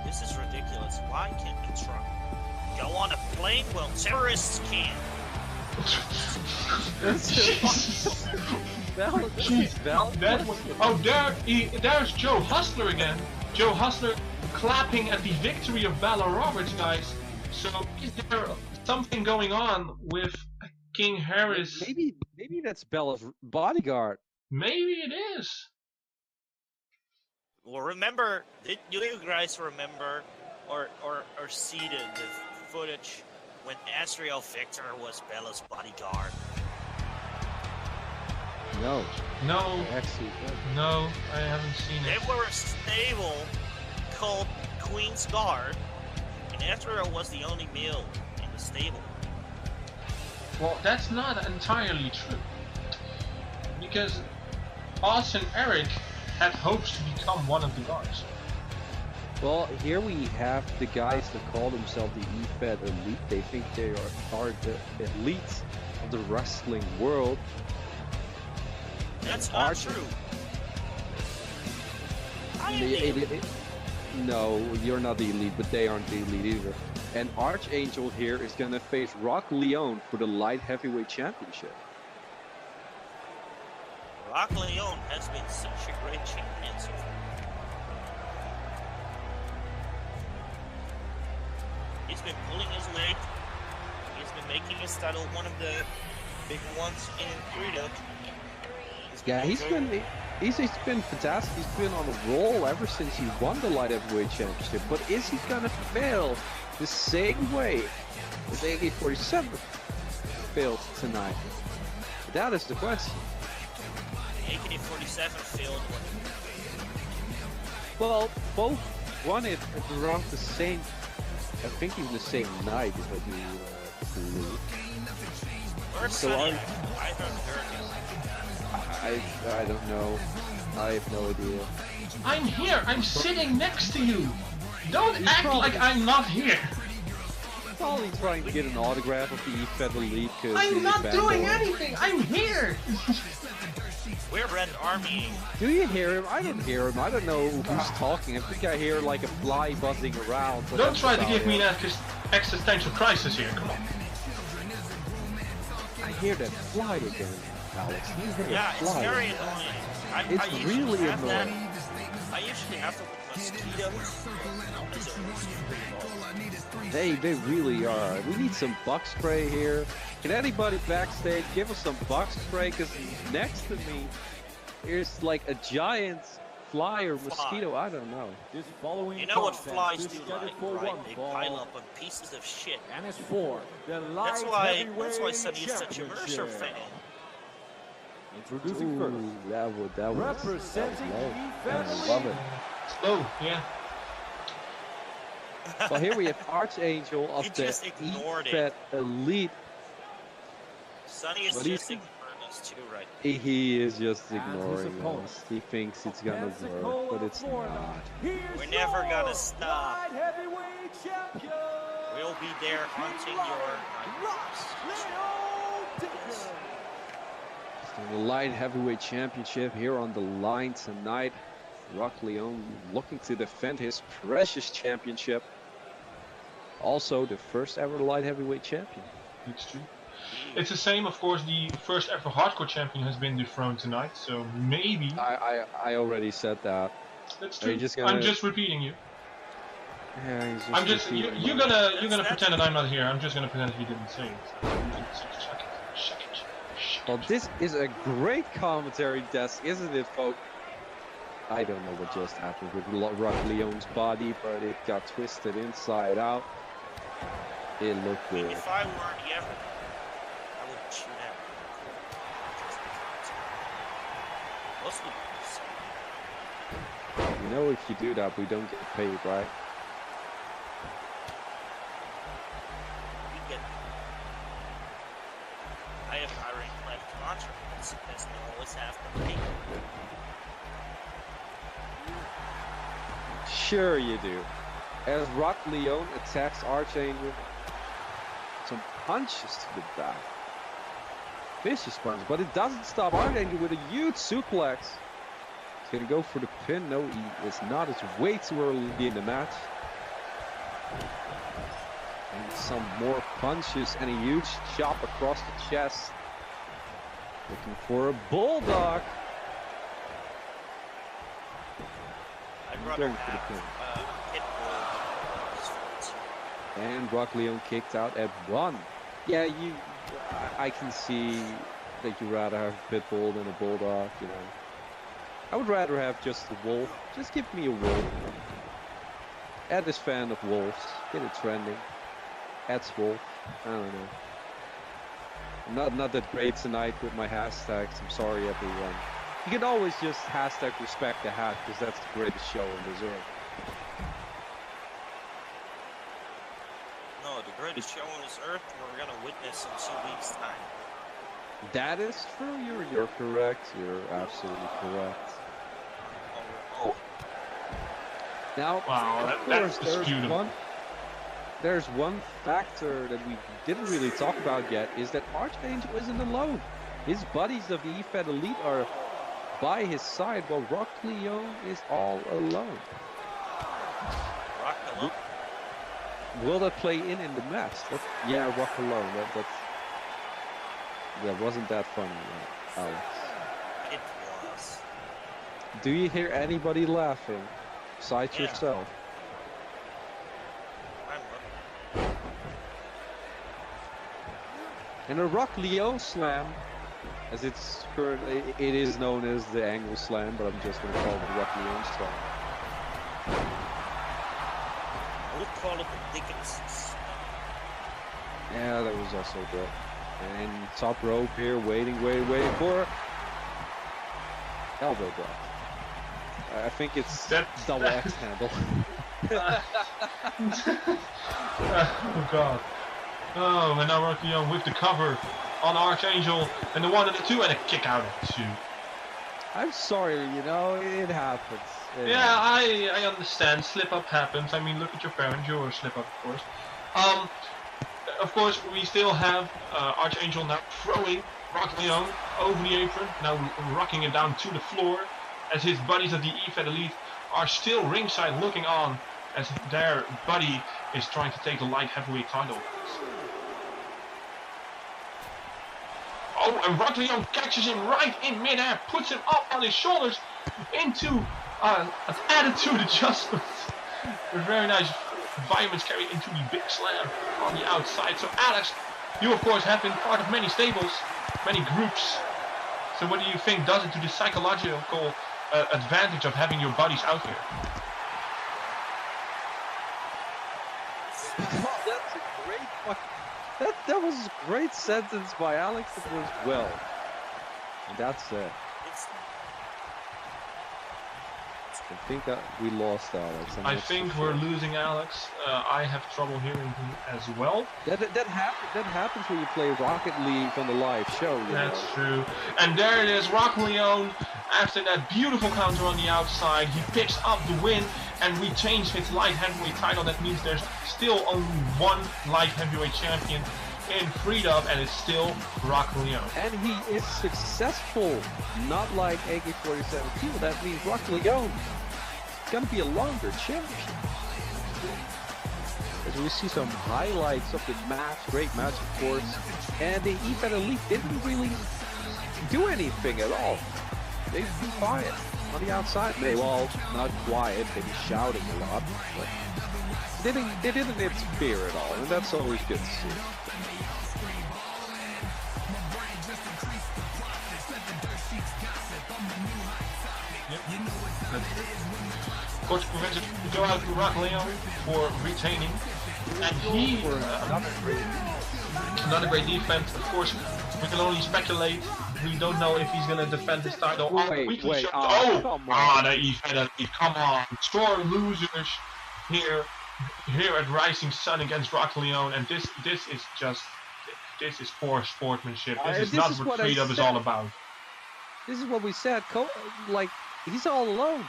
Speaker 3: This is ridiculous. Why can't the truck go on a plane? Well, terrorists can.
Speaker 1: There's Joe Hustler again. Joe Hustler clapping at the victory of Bella Roberts, guys. So is there something going on with King Harris?
Speaker 2: Maybe that's Bella's bodyguard.
Speaker 1: Maybe it is.
Speaker 3: Well, remember, do you guys remember or see the footage when Azrael Victor was Bella's bodyguard?
Speaker 2: No. Actually,
Speaker 1: No, I haven't seen
Speaker 3: They
Speaker 1: it.
Speaker 3: were a stable called Queen's Guard, and Azrael was the only male in the stable.
Speaker 1: Well, that's not entirely true. Because Oz and Eric had hopes to become one of the guards.
Speaker 2: well, here we have the guys that call themselves the EFED Elite. They think they are the elites of the wrestling world.
Speaker 3: That's not true. I am the elite.
Speaker 2: No, you're not the elite, but they aren't the elite either. And Archangel here is gonna face Rock Leone for the light heavyweight championship.
Speaker 3: Rock Leone has been such a great champion so far. He's been pulling his weight. He's been making his title one of the big ones in freedom.
Speaker 2: Yeah, he's been fantastic. He's been on a roll ever since he won the light heavyweight championship. But is he gonna fail the same way as AK-47 failed tonight? That is the question.
Speaker 3: AK-47 failed one.
Speaker 2: Well, both won it around the same. I think even the same night, if I do believe.
Speaker 3: Where's
Speaker 2: So
Speaker 3: Sonny? I haven't heard him.
Speaker 2: I don't know. I have no idea.
Speaker 1: I'm here. I'm sitting next to you. Don't act like I'm not here.
Speaker 2: Probably trying to get an autograph of the EFED Elite.
Speaker 1: I'm not doing anything. I'm here.
Speaker 3: We're Red Army.
Speaker 2: Do you hear him? I don't hear him. I don't know who's talking. I think I hear like a fly buzzing around.
Speaker 1: Don't try to give me an existential crisis here. Come on.
Speaker 2: I hear that fly again, Alex. You hear
Speaker 3: Yeah,
Speaker 2: that
Speaker 3: it's
Speaker 2: fly.
Speaker 3: very annoying.
Speaker 2: It's
Speaker 3: I usually
Speaker 2: really
Speaker 3: have that.
Speaker 2: annoying.
Speaker 3: I usually have to with mosquitoes.
Speaker 2: They really are. We need some bug spray here. Can anybody backstage give us some bug spray? Because next to me, there's like a giant fly or mosquito. I don't know.
Speaker 4: This following
Speaker 3: You know what
Speaker 4: contest
Speaker 3: flies
Speaker 4: is
Speaker 3: do
Speaker 4: scheduled
Speaker 3: like,
Speaker 4: for
Speaker 3: right?
Speaker 4: one
Speaker 3: They
Speaker 4: fall,
Speaker 3: pile up on pieces of shit.
Speaker 4: and it's for the light
Speaker 3: That's why
Speaker 4: heavyweight
Speaker 3: Sonny is such a Mercer
Speaker 4: championship.
Speaker 3: fan.
Speaker 4: Introducing
Speaker 2: Ooh,
Speaker 4: first,
Speaker 2: that was
Speaker 4: representing
Speaker 2: low.
Speaker 4: the
Speaker 2: I love it.
Speaker 1: Slow, yeah.
Speaker 2: Well, here we have Archangel
Speaker 3: He
Speaker 2: of the
Speaker 3: just ignored it.
Speaker 2: EFED Elite.
Speaker 3: Sonny is
Speaker 2: What do you
Speaker 3: just
Speaker 2: think?
Speaker 3: ignoring us too, right?
Speaker 2: He is just
Speaker 4: his
Speaker 2: ignoring
Speaker 4: opponent.
Speaker 2: us. He thinks it's gonna work, but it's not.
Speaker 3: We're never gonna stop.
Speaker 4: light heavyweight champion.
Speaker 3: We'll be there hunting your nightmares.
Speaker 4: Leone Dickens.
Speaker 2: The light heavyweight championship here on the line tonight. Leone looking to defend his precious championship. Also the first ever light heavyweight champion.
Speaker 1: It's true. It's the same, of course, the first ever hardcore champion has been dethroned tonight, so maybe...
Speaker 2: I already said that.
Speaker 1: That's true.
Speaker 2: Gonna...
Speaker 1: I'm just repeating you.
Speaker 2: Yeah, he's just
Speaker 1: I'm just... You're gonna pretend that I'm not here, I'm just gonna pretend that he didn't say it. Shut it.
Speaker 2: Well, this is a great commentary desk, isn't it, folks? I don't know what just happened with Leone's body, but it got twisted inside out. It looked good.
Speaker 3: If I weren't Yever, I would shoot at him. Mostly
Speaker 2: because you know, if you do that, we don't get paid, right?
Speaker 3: We get. I have hiring left contracts because they always have to pay.
Speaker 2: Sure you do. As Leone attacks Archangel, some punches to the back. Vicious punch, but it doesn't stop Archangel with a huge suplex. He's gonna go for the pin. No, he is not. It's way too early in the match. And some more punches and a huge chop across the chest. Looking for a bulldog.
Speaker 3: I'd rather have
Speaker 2: and Leone kicked out at 1. Yeah, I can see that you rather have a Pitbull than a Bulldog, you know. I would rather have just a wolf. Just give me a wolf. Ed is fan of wolves. Get it trending. Ed's wolf. I don't know. I'm not that great tonight with my hashtags. I'm sorry, everyone. You can always just hashtag respect the hat, because that's the greatest show on this earth.
Speaker 3: No, the greatest show on this earth we're gonna witness in 2 weeks' time.
Speaker 2: That is true. You're correct. You're absolutely correct.
Speaker 3: Oh.
Speaker 2: Now,
Speaker 1: wow,
Speaker 2: of course,
Speaker 1: beautiful.
Speaker 2: There's one factor that we didn't really talk about yet, is that Archangel isn't alone. His buddies of the EFED Elite are by his side, while Leone is all alone.
Speaker 3: Rock alone?
Speaker 2: Will that play in the match? Yeah, Rock alone. That wasn't that funny, Alex.
Speaker 3: It was.
Speaker 2: Do you hear anybody laughing besides yourself? And a Leone slam, as it's currently, it is known as the angle slam, but I'm just going to call it the Leone slam.
Speaker 3: I would call it the Dickens.
Speaker 2: Yeah, that was also good. And top rope here, waiting for elbow drop. I think it's double X handle.
Speaker 1: Oh god. Oh, and now Leone with the cover on Archangel, and the 1 and the 2, and a kick out of 2.
Speaker 2: I'm sorry, you know, it happens.
Speaker 1: Yeah, I understand. Slip up happens. I mean, look at your parents. You're a slip up, of course. Of course, we still have Archangel now throwing Leone over the apron, now rocking it down to the floor, as his buddies of the EFED Elite are still ringside looking on as their buddy is trying to take the light heavyweight title. Oh, and Leone catches him right in midair, puts him up on his shoulders into an attitude adjustment. A very nice violence carry into the big slam on the outside. So Alex, you of course have been part of many stables, many groups. So what do you think does it to the psychological advantage of having your buddies out here?
Speaker 2: Oh, that's a great point. That was a great sentence by Alex. It was well. And that's it. I think that we lost Alex.
Speaker 1: I think we're losing Alex. I have trouble hearing him as well.
Speaker 2: That happens when you play Rocket League on the live show.
Speaker 1: That's true. And there it is, Leone. After that beautiful counter on the outside, he picks up the win and retains his light heavyweight title. That means there's still only one light heavyweight champion
Speaker 5: in freedom, and it's still Rock Leone.
Speaker 2: And he is successful, not like AK-47 That means Rock Leone is going to be a longer championship. As we see some highlights of the match, great match of course, and the Event Elite didn't really do anything at all. They've been quiet on the outside. They well, not quiet, they were shouting a lot, but they didn't interfere at all, and that's always good to see.
Speaker 5: Of course, we go out to Rock Leone for retaining, and he another great defense. Of course, we can only speculate. We don't know if he's gonna defend his title.
Speaker 2: Wait,
Speaker 5: come on, the Event Elite, come on, sore losers here at Rising Sun against Rock Leone, and this is poor sportsmanship. This is not what freedom is all about.
Speaker 2: This is what we said. Like, he's all alone.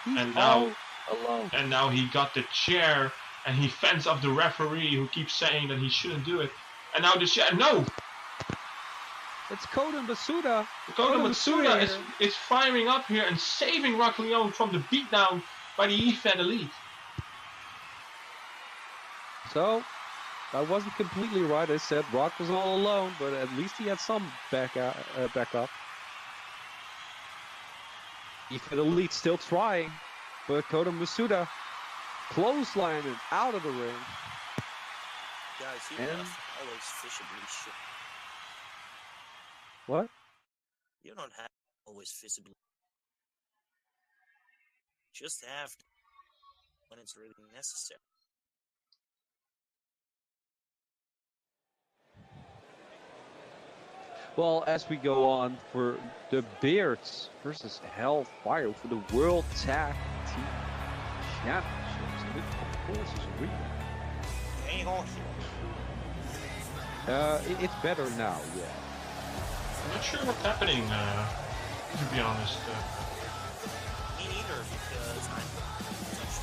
Speaker 2: He's all alone.
Speaker 5: And now he got the chair, and he fends off the referee who keeps saying that he shouldn't do it. And now the chair, no!
Speaker 2: It's Kota Masuda.
Speaker 5: Kota Masuda is firing up here and saving Rock Leone from the beatdown by the Event Elite. So,
Speaker 2: I wasn't completely right. I said Rock was all alone, but at least he had some backup. Event Elite still trying, but Kota Masuda clotheslining out of the ring.
Speaker 3: Guys, you don't always visibly show.
Speaker 2: What?
Speaker 3: You don't have always visibly. Just have to when it's really necessary.
Speaker 2: Well, as we go on for the Beards versus Hellfire for the World Tag Team Championships. And this, of course, is a rematch.
Speaker 3: Hang on here.
Speaker 2: It's better now, yeah.
Speaker 5: I'm not sure what's happening, to be honest.
Speaker 3: Me neither, because I'm touched.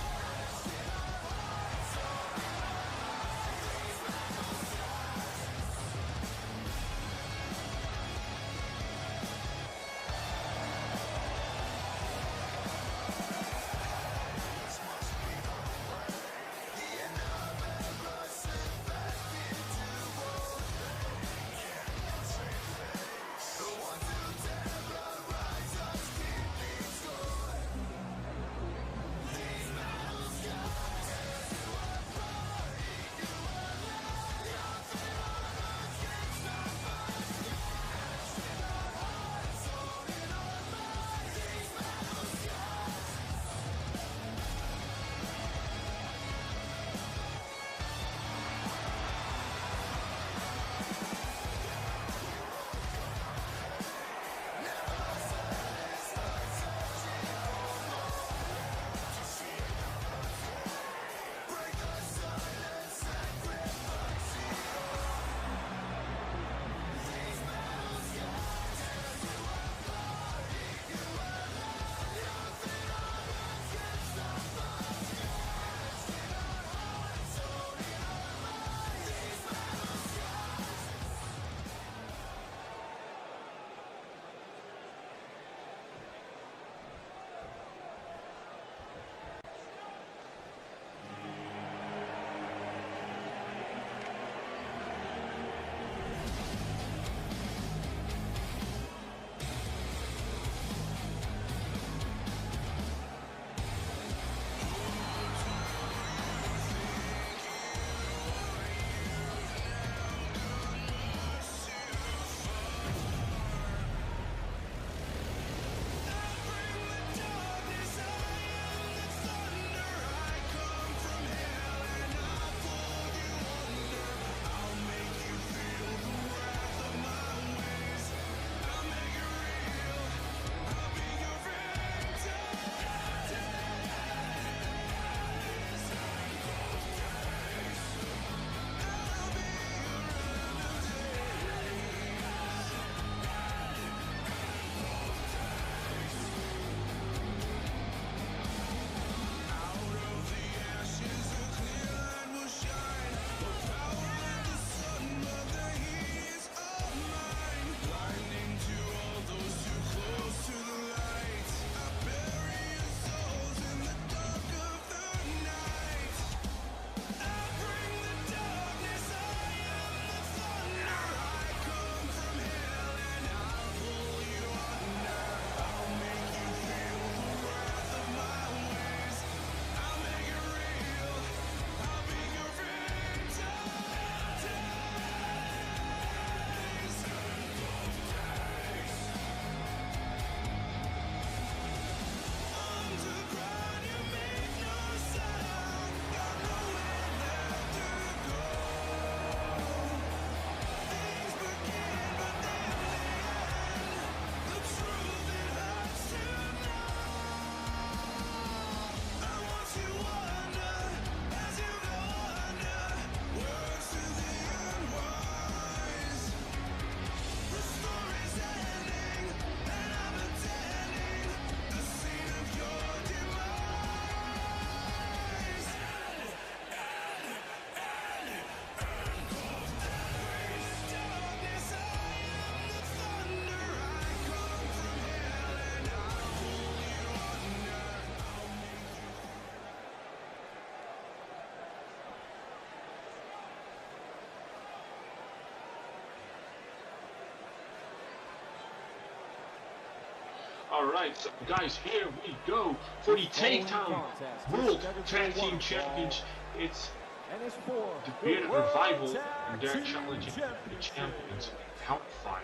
Speaker 1: Alright, so guys, here we go for the Takedown World Tag Team Champions. It's the Bearded Revival, and they're challenging the champions, Hellfire.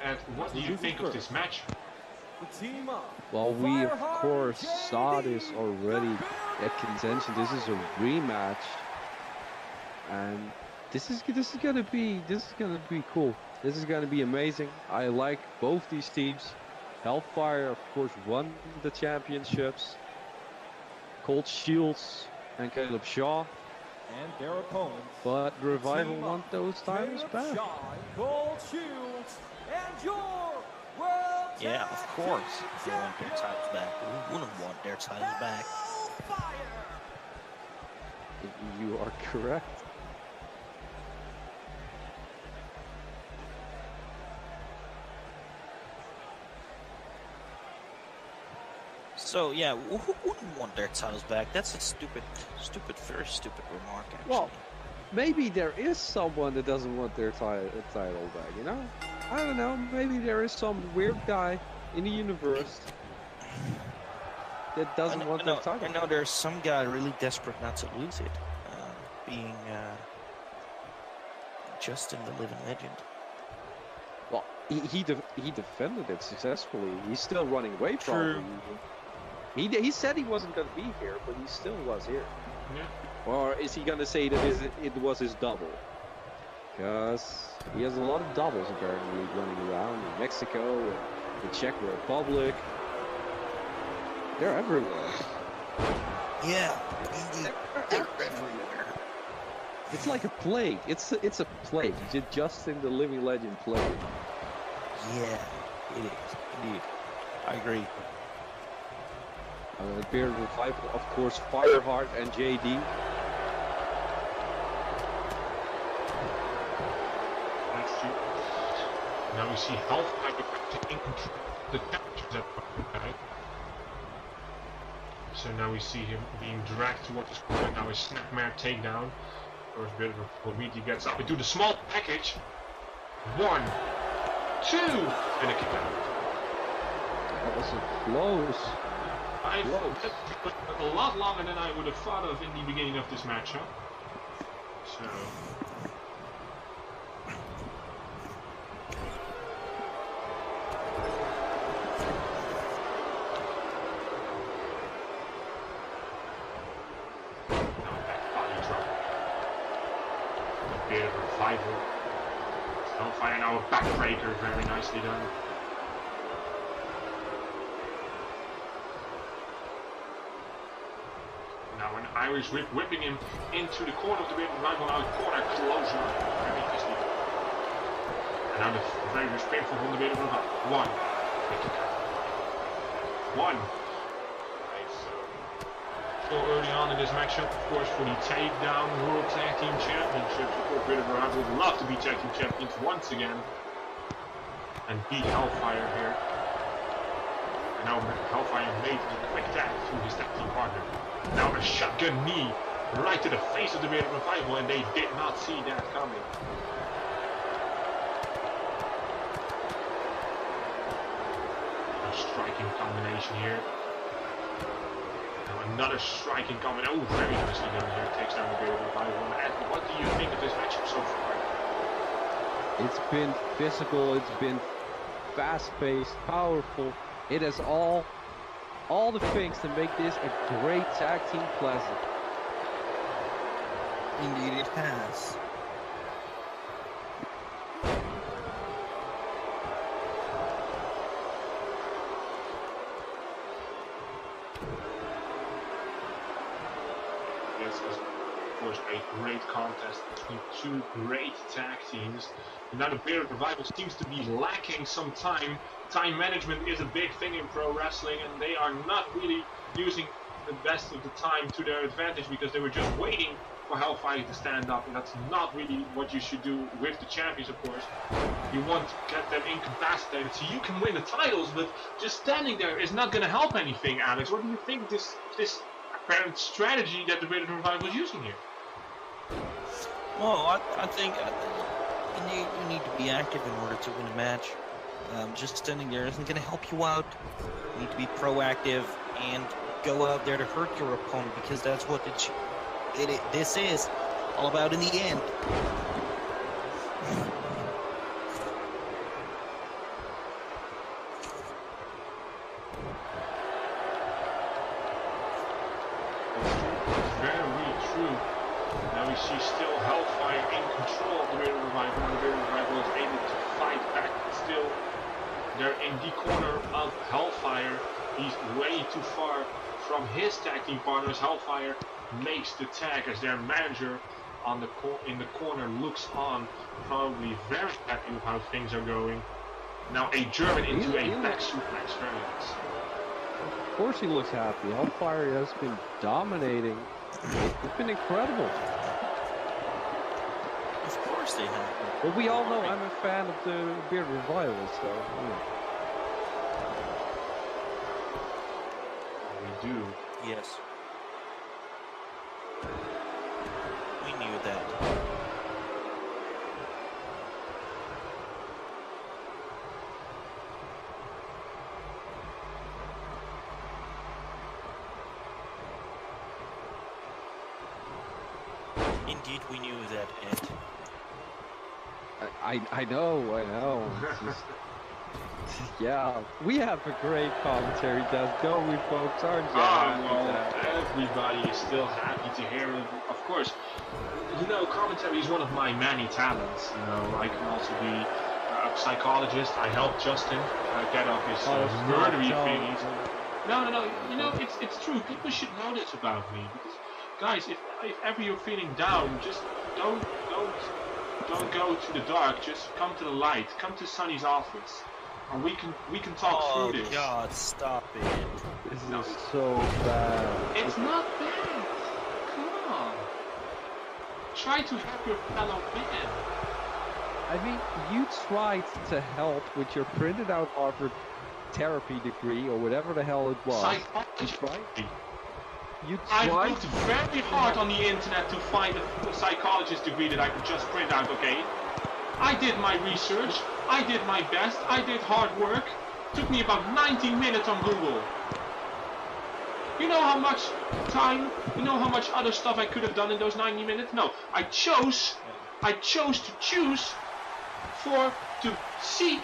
Speaker 1: And what do you think of this match?
Speaker 2: Well, we of course saw this already at contention. This is a rematch, and this is gonna be cool. This is gonna be amazing. I like both these teams. Hellfire, of course, won the championships. Cold Shields and Caleb Shaw.
Speaker 4: And their opponents.
Speaker 2: But Revival won those titles back.
Speaker 4: Cold Shields and your world.
Speaker 3: Yeah, of course. They want their titles back. Who wouldn't want their titles back?
Speaker 2: You are correct.
Speaker 3: So yeah, who wouldn't want their titles back? That's a very stupid remark, actually.
Speaker 2: Well, maybe there is someone that doesn't want their title back, you know? I don't know, maybe there is some weird guy in the universe that doesn't want their title.
Speaker 3: I know there's some guy really desperate not to lose it, being Justin the Living Legend.
Speaker 2: Well, he defended it successfully. He's still running away from it. He said he wasn't going to be here, but he still was here. Yeah. Or is he going to say that it was his double? Because he has a lot of doubles apparently running around in Mexico and the Czech Republic. They're everywhere.
Speaker 3: Yeah, indeed. They're everywhere.
Speaker 2: It's like a plague. It's a plague. Justin the Living Legend plague.
Speaker 3: Yeah, it is. Indeed. I agree.
Speaker 2: Bearded Revival, of course, Fireheart and JD.
Speaker 1: That's true. Now we see Hellfire taking the captures at right? So now we see him being dragged towards his corner. Now his snapmare takedown. First bit of Meade gets up into the small package. 1, 2, and a kick out.
Speaker 2: That was a close.
Speaker 1: I took a lot longer than I would have thought of in the beginning of this match, huh? So... Now back body drop. A bit of revival. Hellfire now a backbreaker, very nicely done. Now an Irish whip whipping him into the corner of the Bearded Revival. Now the corner closure. Very nicely done. And now the very respectful from the Bearded Revival. 1. Right, so early on in this matchup, of course, for the Takedown World Tag Team Championships. Of course, Bearded Revival would love to be Tag Team Champions once again. And beat Hellfire here. And now Hellfire made a quick tag through his tag team partner. Now a shotgun knee right to the face of the Bearded Revival, and they did not see that coming. A striking combination here. Now another striking combination. Oh, very nicely done here. Takes down the Bearded Revival. And what do you think of this matchup so far?
Speaker 2: It's been physical. It's been fast-paced, powerful. It has all the things to make this a great tag team classic.
Speaker 3: Indeed it has.
Speaker 1: This is, of course, a great contest between two great tag teams. And now the Bearded Revival seems to be lacking some time. Time management is a big thing in pro wrestling, and they are not really using the best of the time to their advantage because they were just waiting for Hellfire to stand up, and that's not really what you should do with the champions, of course. You want to get them incapacitated so you can win the titles, but just standing there is not going to help anything, Alex. What do you think this apparent strategy that the Bearded Revival is using here?
Speaker 3: Well, I think you need to be active in order to win a match. Just standing there isn't going to help you out. You need to be proactive and go out there to hurt your opponent, because that's what this is all about in the end.
Speaker 1: Very true. Now we see still Hellfire in control of the Bearded Revival, and the Bearded Revival is able to fight back, but still they're in the corner of Hellfire. He's way too far from his tag team partners. Hellfire makes the tag as their manager on in the corner looks on, probably very happy with how things are going. Now a German into a back suplex, very nice.
Speaker 2: Of course he looks happy. Hellfire has been dominating. It's been incredible.
Speaker 3: Of course they have.
Speaker 2: But we all know I'm a fan of the Bearded Revival, so yeah.
Speaker 1: We do.
Speaker 3: Yes. We knew that. Indeed, we knew that, Ed.
Speaker 2: I know. It's just, yeah, we have a great commentary desk, don't we, folks? Aren't you?
Speaker 1: Everybody is still happy to hear it. Of course, you know, commentary is one of my many talents. You know, I can also be a psychologist. I helped Justin get off his murdery thingies. No. You know, it's true. People should know this about me. Because, guys, if ever you're feeling down, just don't go to the dark. Just come to the light. Come to Sonny's office, and we can talk through this.
Speaker 3: Oh God, stop it!
Speaker 2: This is so bad.
Speaker 1: It's not bad. Come on. Try to help your fellow man.
Speaker 2: I mean, you tried to help with your printed out Harvard therapy degree or whatever the hell it was.
Speaker 1: Psychology.
Speaker 2: I
Speaker 1: looked very hard on the internet to find a psychologist degree that I could just print out, okay? I did my research, I did my best, I did hard work. Took me about 90 minutes on Google. You know how much time, you know how much other stuff I could have done in those 90 minutes? No, I chose to seek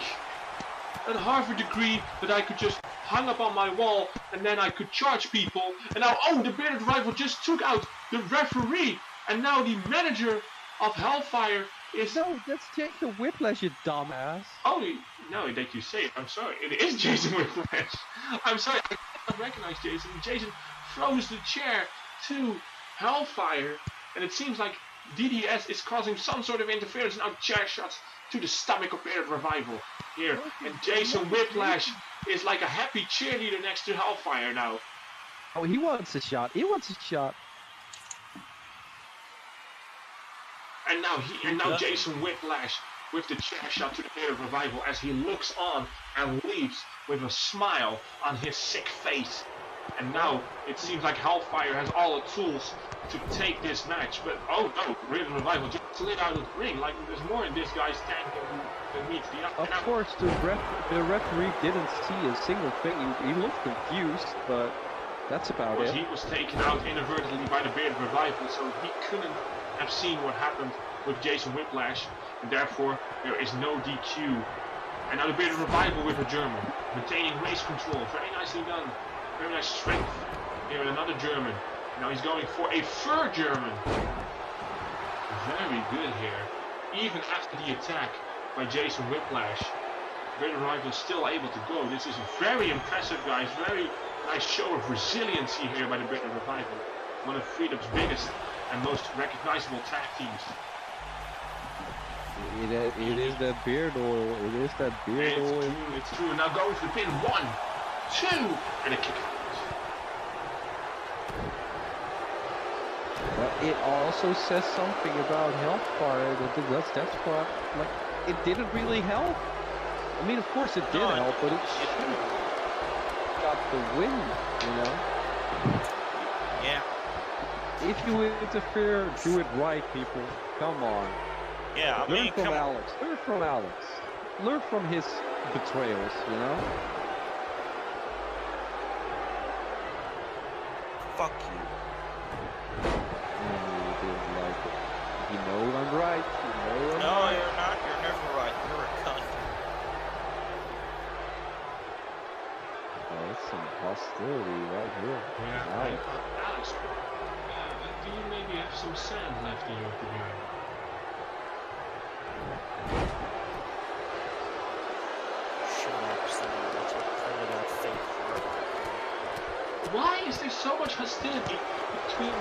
Speaker 1: a Harvard degree that I could just hang up on my wall, and then I could charge people. And now, oh, the Bearded Rival just took out the referee, and now the manager of Hellfire is...
Speaker 2: No, that's Jason Whiplash, you dumbass.
Speaker 1: Oh, no, that you say it. I'm sorry. It is Jason Whiplash. I'm sorry, I can't recognize Jason. Jason throws the chair to Hellfire, and it seems like DDS is causing some sort of interference. Now chair shots to the stomach of Bearded Revival here. And Jason Whiplash is like a happy cheerleader next to Hellfire now.
Speaker 2: Oh, he wants a shot. He wants a shot.
Speaker 1: And now Jason Whiplash with the chair shot to the Bearded Revival as he looks on and leaves with a smile on his sick face. And now it seems like Hellfire has all the tools to take this match. But oh no, Bearded Revival just slid out of the ring. Like there's more in this guy's tank than meets the other.
Speaker 2: Of course, the referee didn't see a single thing. He looked confused, but that's about it.
Speaker 1: He was taken out inadvertently by the Bearded Revival, so he couldn't have seen what happened with Jason Whiplash, and therefore there is no DQ. And now the Bearded Revival with a German, maintaining race control. Very nicely done. Very nice strength here with another German. Now he's going for a third German. Very good here. Even after the attack by Jason Whiplash, Bearded Revival is still able to go. This is very impressive, guys. Very nice show of resiliency here by the Bearded Revival. One of Freedom's biggest and most recognizable tag teams.
Speaker 2: It is that beard oil. It is that beard oil.
Speaker 1: It's true. Now going for the pin. 1, 2, and a kick out.
Speaker 2: But it also says something about Hellfire that's why, like, it didn't really help. I mean, of course it did help, but it should have got the win, you know?
Speaker 3: Yeah.
Speaker 2: If you interfere, do it right, people. Come on.
Speaker 3: Yeah, I mean,
Speaker 2: Learn from Alex. Learn from Alex. Learn from his betrayals, you know?
Speaker 3: Fuck you.
Speaker 2: You didn't like it. You know I'm right. You know I'm
Speaker 3: No,
Speaker 2: right.
Speaker 3: you're not. You're never right. You're a cunt.
Speaker 2: Oh, it's some hostility right here.
Speaker 5: Yeah,
Speaker 2: Right.
Speaker 5: Alex, do you maybe have some sand left in your canoe?
Speaker 3: Shut up, son. That's a printed out fake heart.
Speaker 5: Why is there so much hostility between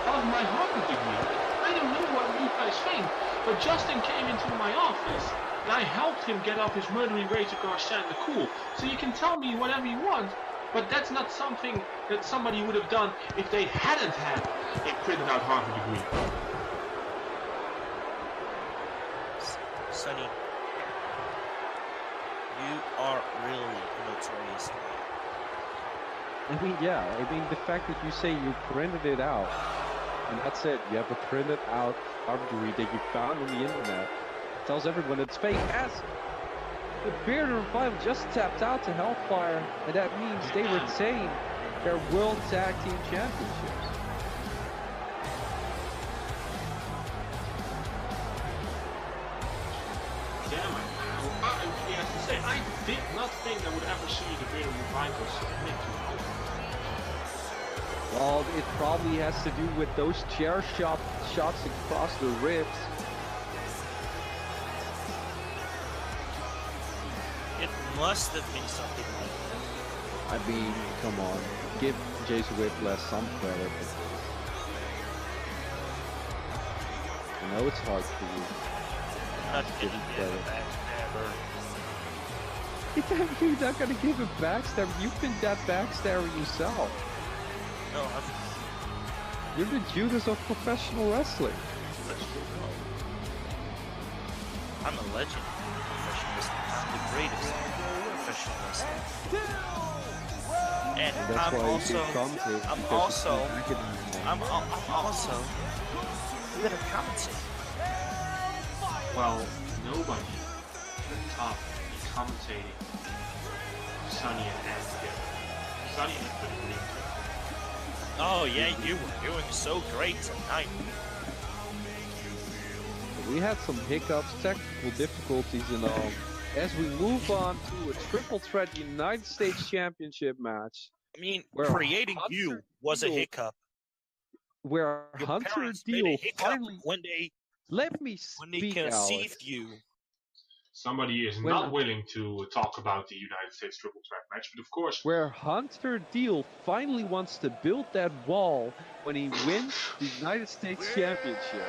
Speaker 5: of my Harper degree? I don't know what you guys think, but Justin came into my office and I helped him get off his murdering racer car stand the cool. So you can tell me whatever you want, but that's not something that somebody would have done if they hadn't had a printed out Harper degree.
Speaker 3: Sonny, you are really a notorious guy.
Speaker 2: I mean, yeah. I mean, the fact that you say you printed it out, and that's it. You have a printed out arbitrary that you found on the internet. Tells everyone it's fake. As the Bearded Revival just tapped out to Hellfire, and that means they retain their World Tag Team Championships.
Speaker 5: Damn it. I have to say, I did not think I would ever see the Bearded Revival submit to Hellfire.
Speaker 2: Well, it probably has to do with those chair shots across the ribs.
Speaker 3: It must have been something like that.
Speaker 2: I mean, come on. Give Jason Whiplash some credit. I know it's hard for you.
Speaker 3: Not
Speaker 2: Give
Speaker 3: gonna
Speaker 2: him
Speaker 3: get
Speaker 2: credit.
Speaker 3: a backstabber.
Speaker 2: You're not gonna give a backstabber. You've been that backstabber yourself.
Speaker 3: No,
Speaker 2: You're the Judas of professional wrestling.
Speaker 3: I'm a legend of professional wrestling. I'm the greatest professional wrestler. And
Speaker 2: That's
Speaker 3: I'm
Speaker 2: why
Speaker 3: also,
Speaker 2: you come to it,
Speaker 3: I'm
Speaker 2: because
Speaker 3: also,
Speaker 2: you keep backing him.
Speaker 3: I'm also good at commentating.
Speaker 5: Well, nobody can top the commentating Sonny and Ann together. Sonny has been agreeing to it.
Speaker 3: Oh yeah, you were doing so great tonight.
Speaker 2: We had some hiccups, technical difficulties and all. As we move on to a triple threat United States Championship match,
Speaker 3: I mean,
Speaker 2: where
Speaker 3: creating you
Speaker 2: Hunter
Speaker 3: was a
Speaker 2: Deel-
Speaker 3: hiccup.
Speaker 2: where
Speaker 3: Your
Speaker 2: Hunter
Speaker 3: parents made a
Speaker 2: Deel
Speaker 3: hiccup
Speaker 2: finally
Speaker 3: when they
Speaker 2: let me speak,
Speaker 3: conceived
Speaker 2: Alex.
Speaker 3: you.
Speaker 5: Somebody is
Speaker 2: When-
Speaker 5: not willing to talk about the United States triple threat match, but of course,
Speaker 2: Where Hunter Deel finally wants to build that wall when he wins the United States Championship.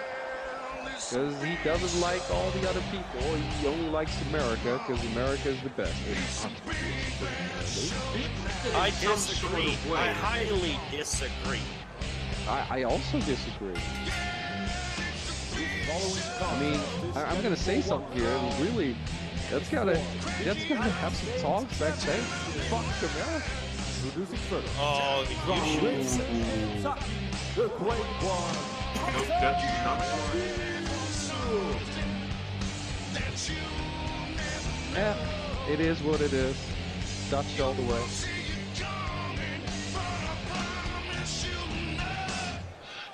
Speaker 2: Because he doesn't like all the other people. He only likes America because America is the best.
Speaker 3: I
Speaker 5: some sort
Speaker 3: disagree.
Speaker 5: of way.
Speaker 3: I highly disagree.
Speaker 2: I also disagree. I mean, I'm gonna say something here. Really, that's gotta have some talks backstage. Fuck America.
Speaker 4: Introducing first,
Speaker 3: Oh, you should.
Speaker 4: the Great One.
Speaker 5: no, that's not
Speaker 2: Yeah, it is what it is. Dutch all the way.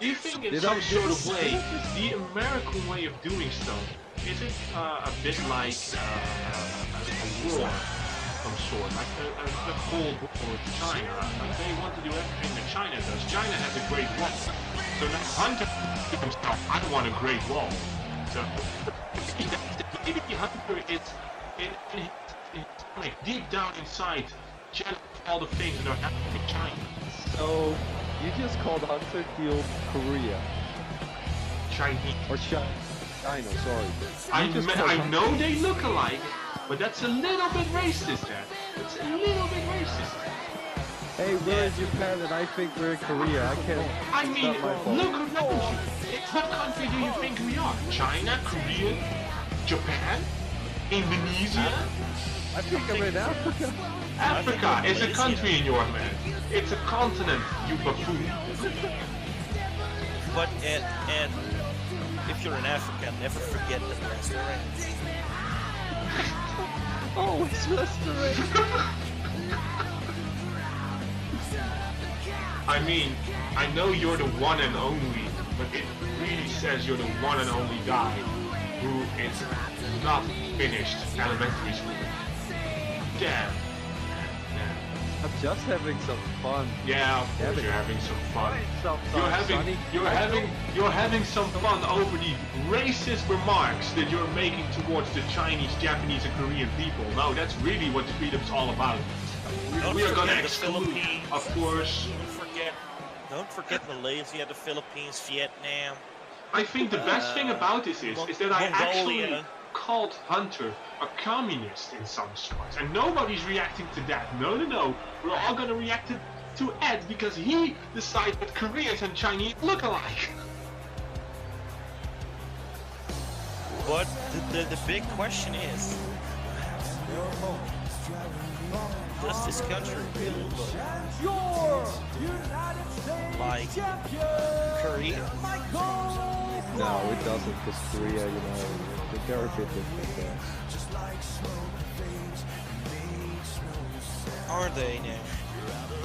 Speaker 5: Do you think in
Speaker 2: Did
Speaker 5: some
Speaker 2: I-
Speaker 5: sort of way, the American way of doing stuff, is it a bit like a war of some sort, like a Cold War with China? Like they want to do everything that China does. China has a great wall. So now Hunter himself, I want a great wall. So maybe Hunter is like deep down inside jealous of all the things that are happening in China.
Speaker 2: So you just called Hunter Deel Korea
Speaker 5: Chinese.
Speaker 2: or China? Sorry.
Speaker 5: I,
Speaker 2: You just called
Speaker 5: I
Speaker 2: Hunter-
Speaker 5: know they look alike, but that's a little bit racist, Dad. It's a little bit racist.
Speaker 2: Hey, we're in Japan and I think we're in Korea. I can't.
Speaker 5: I mean,
Speaker 2: Not my fault.
Speaker 5: look around you. What country do you think we are? China, Korea, Japan, Indonesia?
Speaker 2: I think I'm in Africa.
Speaker 5: Africa is a country in your hand. It's a continent, you buffoon.
Speaker 3: But and if you're in Africa, never forget the restaurants.
Speaker 2: Always restoration.
Speaker 5: I mean, I know you're the one and only, but it really says you're the one and only guy who is not finished elementary school. Damn.
Speaker 2: I'm just having some fun.
Speaker 5: Yeah, of course you're having some fun.
Speaker 2: Sonny.
Speaker 5: You're having some fun over the racist remarks that you're making towards the Chinese, Japanese, and Korean people. No, that's really what the freedom's all about. We are gonna exclude, of course.
Speaker 3: Don't forget Malaysia, the Philippines, Vietnam.
Speaker 5: I think the best thing about this is that I actually
Speaker 3: Mongolia.
Speaker 5: called Hunter a communist in some sorts, and nobody's reacting to that. No. We're all gonna react to Ed because he decides that Koreans and Chinese look alike.
Speaker 3: But the big question is, does this country really look
Speaker 4: Your United States
Speaker 3: like
Speaker 4: champion,
Speaker 3: Korea?
Speaker 4: Mykal.
Speaker 2: No, it doesn't, because Korea, they're a bit different there.
Speaker 3: Are they now?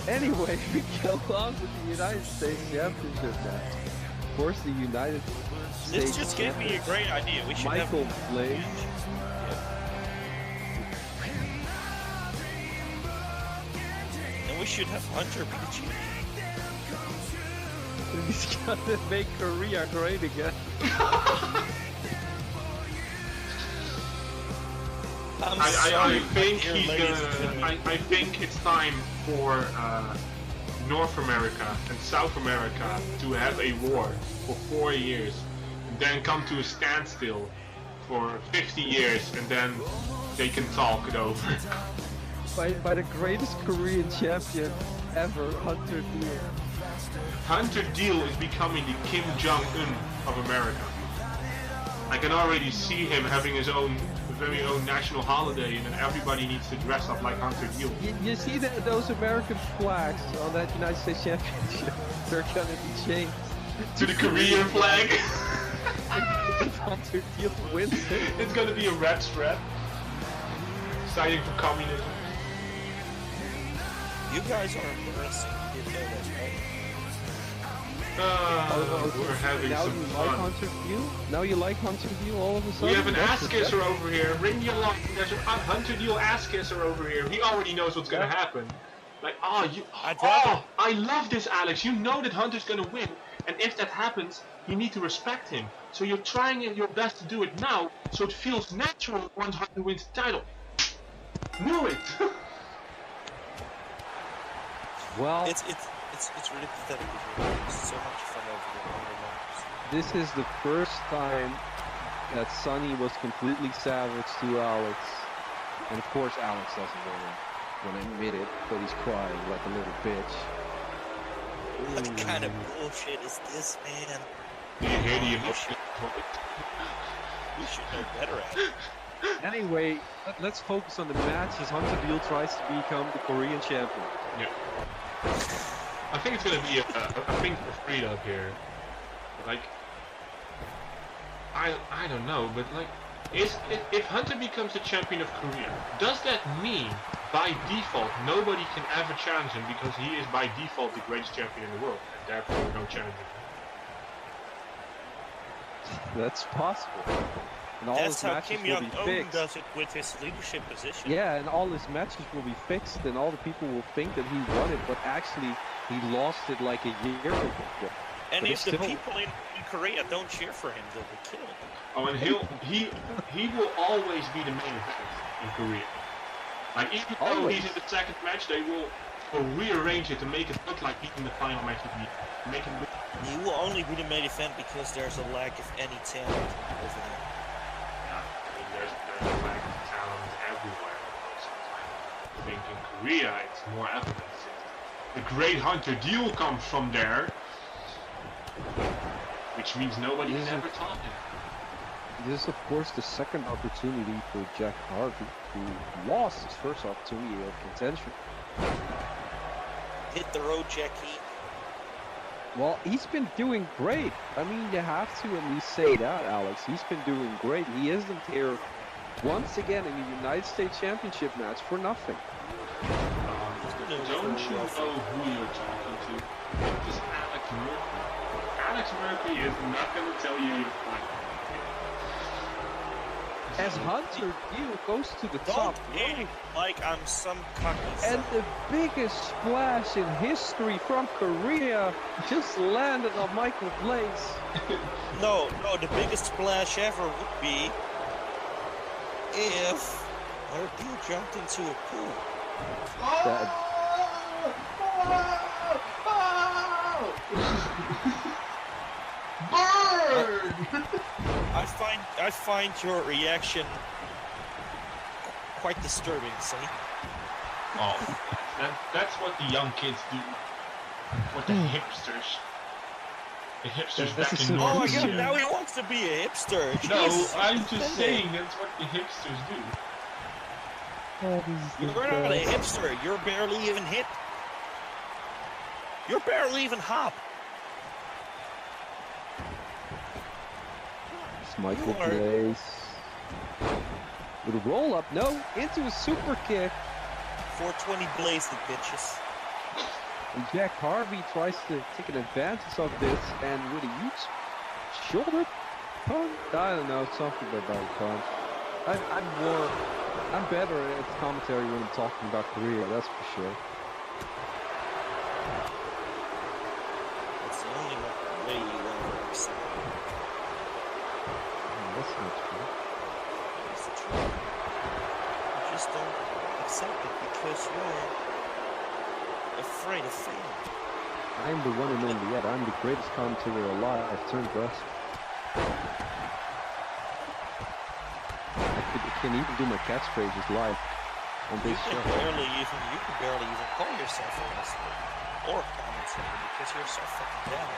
Speaker 2: Anyway, we go on with the United States Championship match. Of course, the United States
Speaker 3: This just gave me a great idea. We should have
Speaker 2: Mykal Blaize.
Speaker 3: And we should have Hunter be the champion.
Speaker 2: He's gonna make Korea great again.
Speaker 5: I think he's gonna. I think it's time for North America and South America to have a war for 4 years, and then come to a standstill for 50 years, and then they can talk it over.
Speaker 2: By the greatest Korean champion ever, Hunter Deel.
Speaker 5: Hunter Deel is becoming the Kim Jong-un of America. I can already see him having his very own national holiday, and then everybody needs to dress up like Hunter Deel.
Speaker 2: You see those American flags on that United States Championship? They're gonna be changed
Speaker 5: To the Korean flag.
Speaker 2: if Hunter Deel wins it.
Speaker 5: It's gonna be a red strap. Citing for communism.
Speaker 3: You guys are embarrassing. You didn't know that, right?
Speaker 5: We're having
Speaker 2: now
Speaker 5: some
Speaker 2: you
Speaker 5: fun.
Speaker 2: like Hunter Deel? Now you like Hunter Deel all of a sudden?
Speaker 5: We have an
Speaker 2: That's
Speaker 5: ass kisser
Speaker 2: the-
Speaker 5: over here. Ring the alarm. There's a Hunter Deel ass kisser over here. He already knows what's gonna happen. Like, I love this, Alex. You know that Hunter's gonna win, and if that happens, you need to respect him. So you're trying your best to do it now, so it feels natural once Hunter wins the title. Knew it.
Speaker 2: Well,
Speaker 3: It's really pathetic. It's so much fun over there.
Speaker 2: this is the first time that Sonny was completely savage to Alex. And of course Alex doesn't want to admit it, but he's crying like a little bitch.
Speaker 3: What kind of bullshit is this, man?
Speaker 5: You hear the emotion?
Speaker 3: We should know better at it.
Speaker 2: Anyway, let's focus on the match as Hunter Deel tries to become the Korean champion.
Speaker 5: Yeah. I think it's gonna be a thing for free up here. Like, I don't know, but like, if Hunter becomes the champion of Korea, does that mean by default nobody can ever challenge him because he is by default the greatest champion in the world, and therefore no challenge him?
Speaker 2: That's possible. And all
Speaker 3: That's
Speaker 2: his
Speaker 3: how
Speaker 2: matches
Speaker 3: Kim
Speaker 2: will be
Speaker 3: Jong-un
Speaker 2: fixed.
Speaker 3: does it with his leadership position.
Speaker 2: Yeah, and all his matches will be fixed, and all the people will think that he won it, but actually he lost it like a year ago.
Speaker 3: And
Speaker 2: But
Speaker 3: if the
Speaker 2: still-
Speaker 3: people in Korea don't cheer for him, they'll be killed.
Speaker 5: Oh, and he will always be the main event in Korea. Like, even though
Speaker 2: Always.
Speaker 5: he's in the second match, they will rearrange it to make it look like he's in the final match of the year. Make him look.
Speaker 3: He will only be the main event because there's a lack of any talent over there.
Speaker 5: I mean, there's a lack of talent everywhere. I think in Korea it's more evident. The great Hunter Deel comes from there, which means nobody can ever top him.
Speaker 2: This is, of course, the second opportunity for Jack Harvey, who lost his first opportunity of contention.
Speaker 3: Hit the road, Jackie.
Speaker 2: Well, he's been doing great. I mean, you have to at least say that, Alex. He's been doing great. He isn't here once again in the United States Championship match for nothing.
Speaker 1: Don't you know who you're talking to? This is Alex Mercury. Alex Mercury is not going to tell you you're fine.
Speaker 2: As Hunter Deel goes to the top
Speaker 3: Don't act like I'm some cocky
Speaker 2: and
Speaker 3: son.
Speaker 2: the biggest splash in history from Korea just landed on Mykal Blaize.
Speaker 3: No, the biggest splash ever would be if Deel jumped into a pool.
Speaker 2: That-
Speaker 5: Burn!
Speaker 3: I find your reaction quite disturbing, Sonny.
Speaker 5: Oh, that's what the young kids do. What the hipsters. The hipsters
Speaker 2: This
Speaker 5: back
Speaker 2: is
Speaker 5: in
Speaker 2: so-
Speaker 3: Oh my
Speaker 5: North
Speaker 3: god,
Speaker 5: Korea.
Speaker 3: now he wants to be a hipster.
Speaker 5: No,
Speaker 3: Jesus.
Speaker 5: I'm just saying that's what the hipsters do.
Speaker 3: You're not a hipster. You're barely even hit. You're barely even hop.
Speaker 2: It's Mykal
Speaker 3: You are-
Speaker 2: Blaize. With a roll up, no, into a super kick.
Speaker 3: 420 Blaize, the bitches.
Speaker 2: And Jack Harvey tries to take an advantage of this and with a huge shoulder punch. I don't know, something about a punch. I'm better at commentary when I'm talking about Korea, that's for sure.
Speaker 3: That's the only way you ever accept it.
Speaker 2: That's not true.
Speaker 3: It's the truth. You just don't accept it because you're afraid of failing.
Speaker 2: I'm the one and only yet. I'm the greatest commentator alive. I've turned wrestler. I can even do my catchphrases live on
Speaker 3: You
Speaker 2: this
Speaker 3: can
Speaker 2: show.
Speaker 3: barely even call yourself a wrestler or a commentator because you're so fucking bad.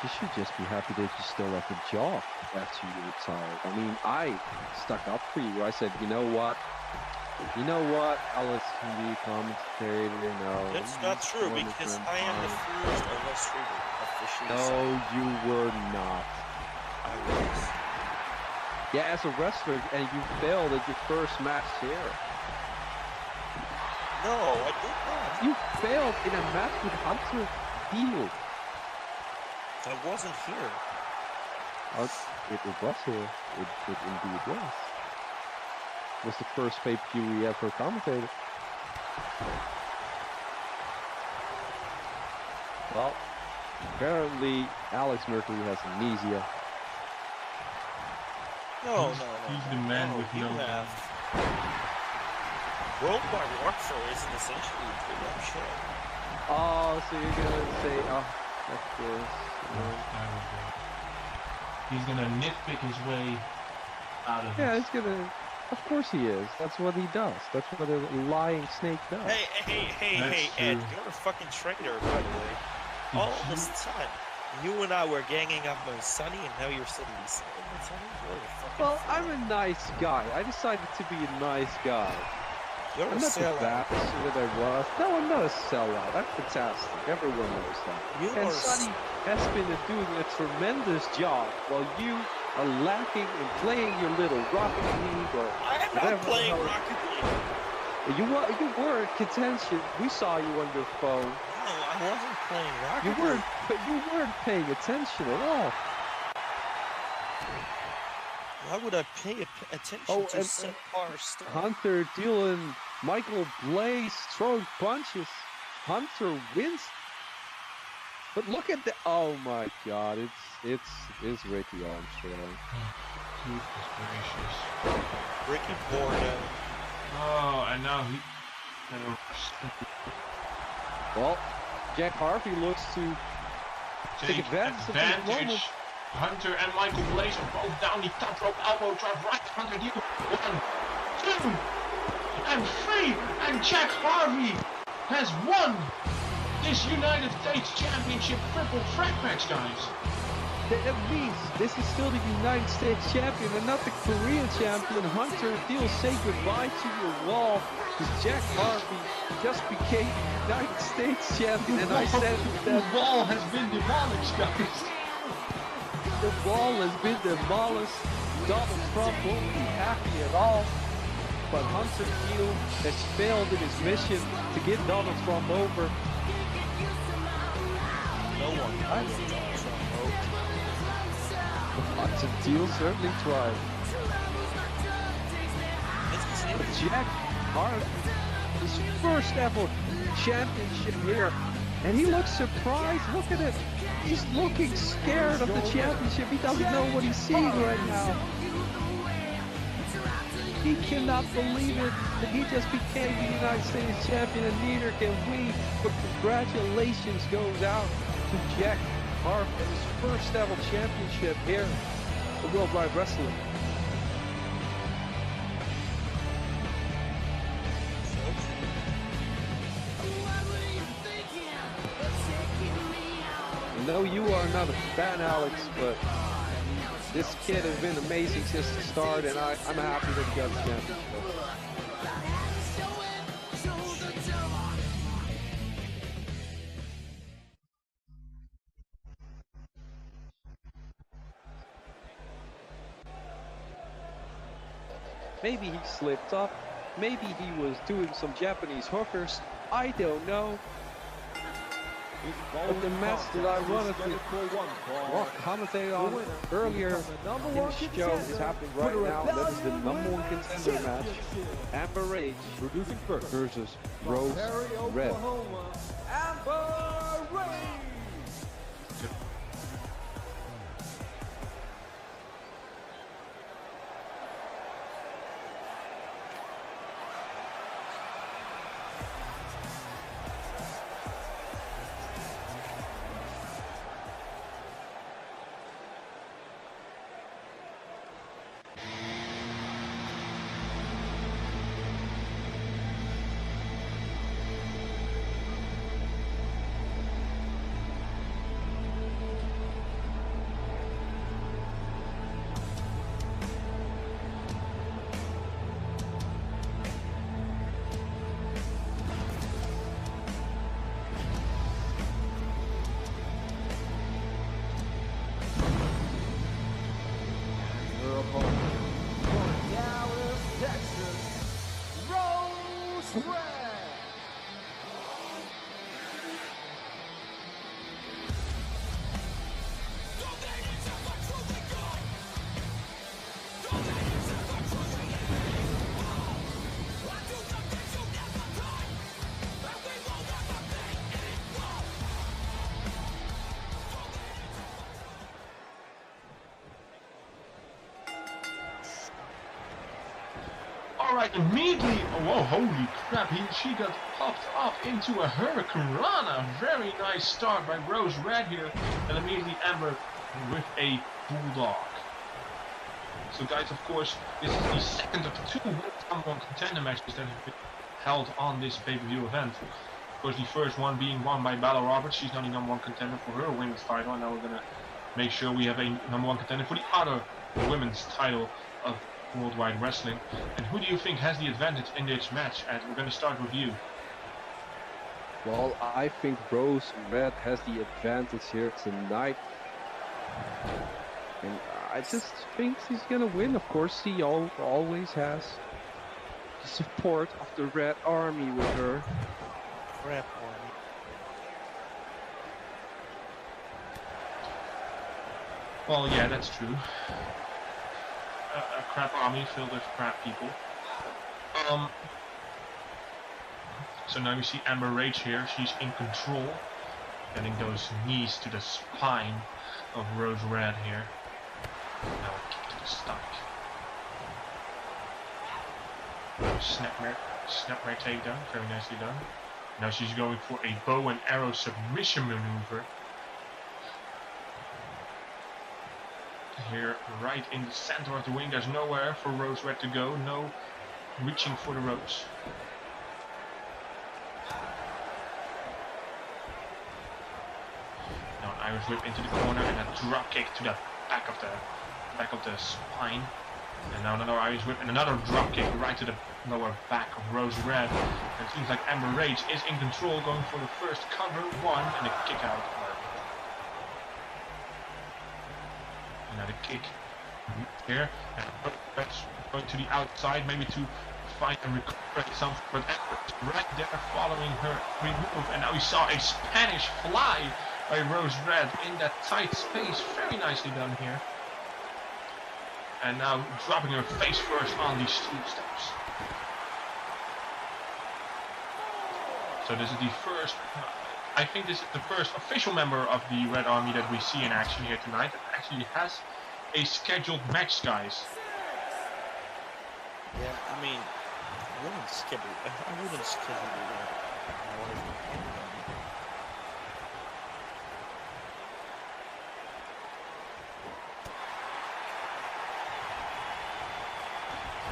Speaker 2: You should just be happy that you still have a job after you retired. I mean, I stuck up for you. I said, you know what, I'll listen to the commentator, you know.
Speaker 3: That's not true because I am the first illustrator officially.
Speaker 2: No, you were not.
Speaker 3: I was.
Speaker 2: Yeah, as a wrestler, and you failed at your first match here.
Speaker 3: No, I did not.
Speaker 2: You failed in a match with Hunter Deel.
Speaker 3: I wasn't here.
Speaker 2: It was here. It indeed was. It was the first pay-per-view we ever commentated. Well, apparently Alex Mercury has amnesia.
Speaker 3: No.
Speaker 5: He's the man with
Speaker 3: you
Speaker 5: no
Speaker 3: have. Worldwide Warfare is essentially a pretty show.
Speaker 2: Oh, so you're gonna say, oh, that's this.
Speaker 5: He's gonna nitpick his way out of
Speaker 2: Yeah,
Speaker 5: this.
Speaker 2: it's gonna. Of course he is. That's what he does. That's what a lying snake does.
Speaker 3: Hey,
Speaker 5: That's
Speaker 3: Ed,
Speaker 5: true.
Speaker 3: you're a fucking traitor, by the way. All this time, you and I were ganging up on Sonny, and now you're suddenly saying on Sonny? You're a fucking
Speaker 2: Well,
Speaker 3: fraud.
Speaker 2: I'm a nice guy. I decided to be a nice guy.
Speaker 3: You're
Speaker 2: I'm
Speaker 3: a
Speaker 2: not the
Speaker 3: sellout.
Speaker 2: bastard that I was. No, I'm not a sellout. I'm fantastic. Everyone knows that.
Speaker 3: You
Speaker 2: And
Speaker 3: are
Speaker 2: Sonny has been doing a tremendous job while you are lacking in playing your little Rocket League or
Speaker 3: I am
Speaker 2: whatever
Speaker 3: not
Speaker 2: the
Speaker 3: playing
Speaker 2: hell-
Speaker 3: Rocket League.
Speaker 2: You were in contention. We saw you on your phone.
Speaker 3: No, I wasn't playing Rocket
Speaker 2: You
Speaker 3: League.
Speaker 2: weren't, but you weren't paying attention at all.
Speaker 3: Why would I pay attention
Speaker 2: Oh,
Speaker 3: to
Speaker 2: and-
Speaker 3: subpar stuff?
Speaker 2: Hunter Deel and Mykal Blaize throwing punches. Hunter wins. But look at the, oh my God, it's Ricky Armstrong.
Speaker 5: Goodness gracious.
Speaker 3: Ricky Borden.
Speaker 5: Oh, and now he...
Speaker 2: Well, Jack Harvey looks to take advantage of this moment.
Speaker 5: Hunter and Mykal Blaize are both down the top rope, elbow drop right. Hunter Deel. 1, 2, and 3, and Jack Harvey has won this United States Championship triple threat match, guys.
Speaker 2: At least this is still the United States champion and not the Korean champion. Hunter Deel, say goodbye to your wall, because Jack Harvey just became the United States champion. And I said
Speaker 5: The
Speaker 2: that
Speaker 5: wall has been demolished, guys.
Speaker 2: the wall has been demolished. Donald Trump won't be happy at all. But Hunter Chiel has failed in his mission to get Donald Trump over.
Speaker 3: No one can get Donald Trump over.
Speaker 2: Hunter Chiel certainly tried. But Jack Harvey, his first ever championship here. And he looks surprised. Look at it. He's looking scared of the championship. He doesn't know what he's seeing right now. He cannot believe it that he just became the United States champion, and neither can we. But congratulations goes out to Jack Harper, his first ever championship here in Worldwide Wrestling. I know you are not a fan, Alex, but this kid has been amazing since the start, and I'm happy that he got the championship. Maybe he slipped up. Maybe he was doing some Japanese hookers. I don't know. But the match that I wanted to commentate on earlier in the show is happening right now. That is the #1 contender match. Amber Rage versus Rose Red.
Speaker 4: Amber Rage.
Speaker 5: Alright, immediately, whoa, holy crap, she got popped up into a Hurricane Rana. Very nice start by Rose Red here, and immediately Amber with a Bulldog. So guys, of course, this is the second of two #1 contender matches that have been held on this pay-per-view event. Of course, the first one being won by Bella Roberts. She's not the #1 contender for her women's title, and now we're gonna make sure we have a #1 contender for the other women's title of Worldwide Wrestling. And who do you think has the advantage in this match? And we're going to start with you.
Speaker 2: Well, I think Rose Red has the advantage here tonight. And I just think she's going to win. Of course, she always has the support of the Red Army with her.
Speaker 3: Red Army.
Speaker 5: Well, yeah, that's true. A crap army filled with crap people. So now you see Amber Rage here. She's in control, getting those knees to the spine of Rose Red here. Now a kick to the stomach. Snapmare takedown, very nicely done. Now she's going for a bow and arrow submission maneuver. Here, right in the center of the ring, there's nowhere for Rose Red to go, no reaching for the ropes. Now an Irish whip into the corner and a drop kick to the back of the spine. And now another Irish whip and another drop kick right to the lower back of Rose Red. And it seems like Amber Rage is in control, going for the first cover, one, and a kick out. Another kick here, and Red's going to the outside, maybe to find and recuperate something, but Edward's right there following her remove, and now we saw a Spanish fly by Rose Red in that tight space. Very nicely done here. And now dropping her face first on these steel steps. So this is the first, I think this is the first official member of the Red Army that we see in action here tonight that actually has a scheduled match, guys.
Speaker 3: Yeah, I mean, I wouldn't schedule that.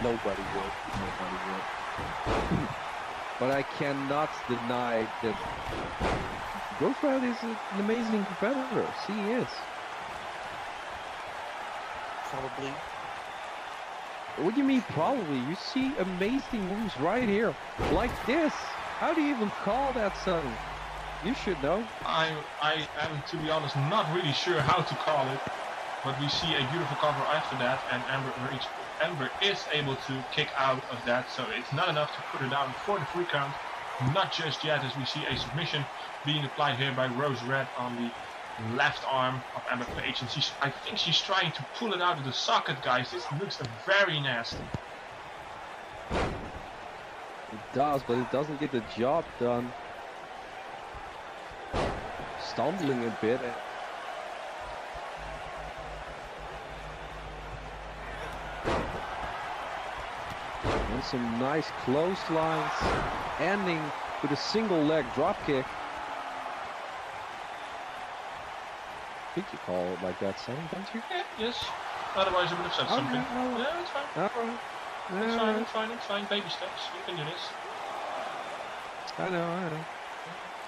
Speaker 2: Nobody would. But I cannot deny that Rose Red is an amazing competitor. She is.
Speaker 3: Probably.
Speaker 2: What do you mean probably? You see amazing moves right here. Like this. How do you even call that something? You should know.
Speaker 5: I am, to be honest, not really sure how to call it. But we see a beautiful cover after that, and Amber is able to kick out of that, so it's not enough to put her down for the 3 count. Not just yet, as we see a submission being applied here by Rose Red on the left arm of Amber Page, and I think she's trying to pull it out of the socket, guys. This looks very nasty.
Speaker 2: It does, but it doesn't get the job done. Stumbling a bit. And some nice clotheslines, ending with a single leg drop kick. I think you call it like that, Sonny, don't you?
Speaker 5: Yeah, yes. Otherwise I would have said something. Yeah, it's fine. It's fine. Baby steps. You can do this.
Speaker 2: I know.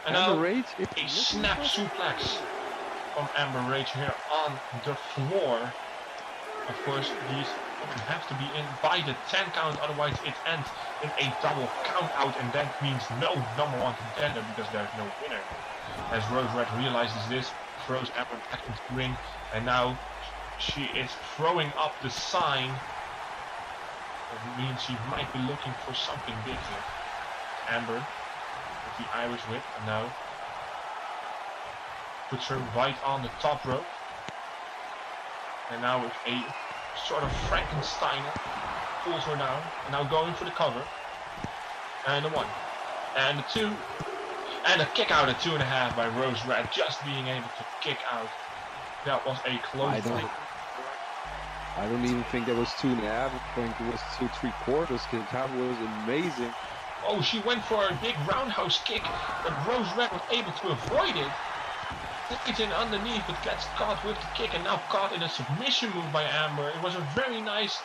Speaker 5: And now
Speaker 2: Amber Rage,
Speaker 5: a snap suplex from Amber Rage here on the floor. Of course, these have to be in by the 10 count, otherwise it ends in a double count out, and that means no #1 contender because there's no winner. As Rose Red realizes this, throws Amber back into the ring, and now she is throwing up the sign. That means she might be looking for something big here. Amber with the Irish whip, and now puts her right on the top rope. And now with a sort of Frankenstein pulls her down. And now going for the cover. And the 1. And the 2. And a kick out at 2.5 by Rose Red, just being able to kick out. That was a close fight.
Speaker 2: I don't even think that was 2.5. I think it was 2 3/4 kick. That was amazing.
Speaker 5: Oh, she went for a big roundhouse kick, but Rose Red was able to avoid it. It's in underneath, but gets caught with the kick, and now caught in a submission move by Amber. It was a very nice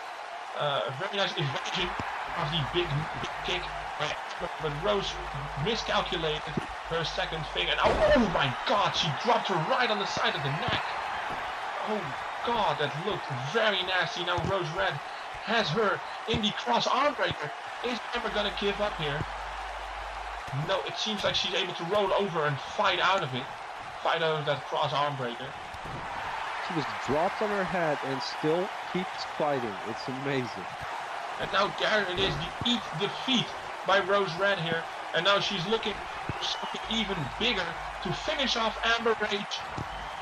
Speaker 5: evasion of the big kick, but Rose miscalculated her second thing, and oh my God, she dropped her right on the side of the neck. Oh God, that looked very nasty. Now Rose Red has her in the cross arm breaker. Is Amber gonna give up here? No, it seems like she's able to roll over and fight out of it. Fight out of that cross arm breaker.
Speaker 2: She was dropped on her head and still keeps fighting. It's amazing.
Speaker 5: And now there it is, the eat defeat by Rose Red here. And now she's looking for something even bigger to finish off Amber Rage.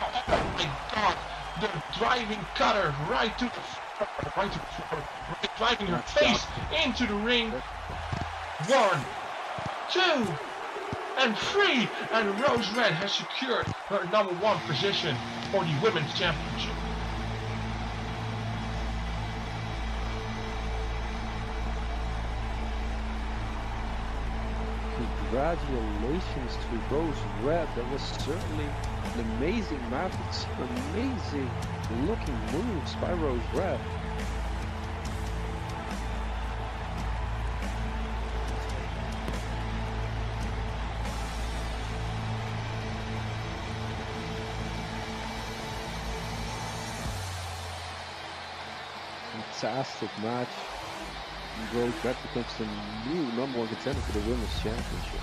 Speaker 5: Oh my God, the driving cutter right to the driving her face into the ring. 1, 2, and 3, and Rose Red has secured her #1 position for the Women's Championship.
Speaker 2: Congratulations to Rose Red. That was certainly an amazing match with some amazing looking moves by Rose Red. Fantastic match. Rose Red becomes the new #1 contender for the Women's Championship.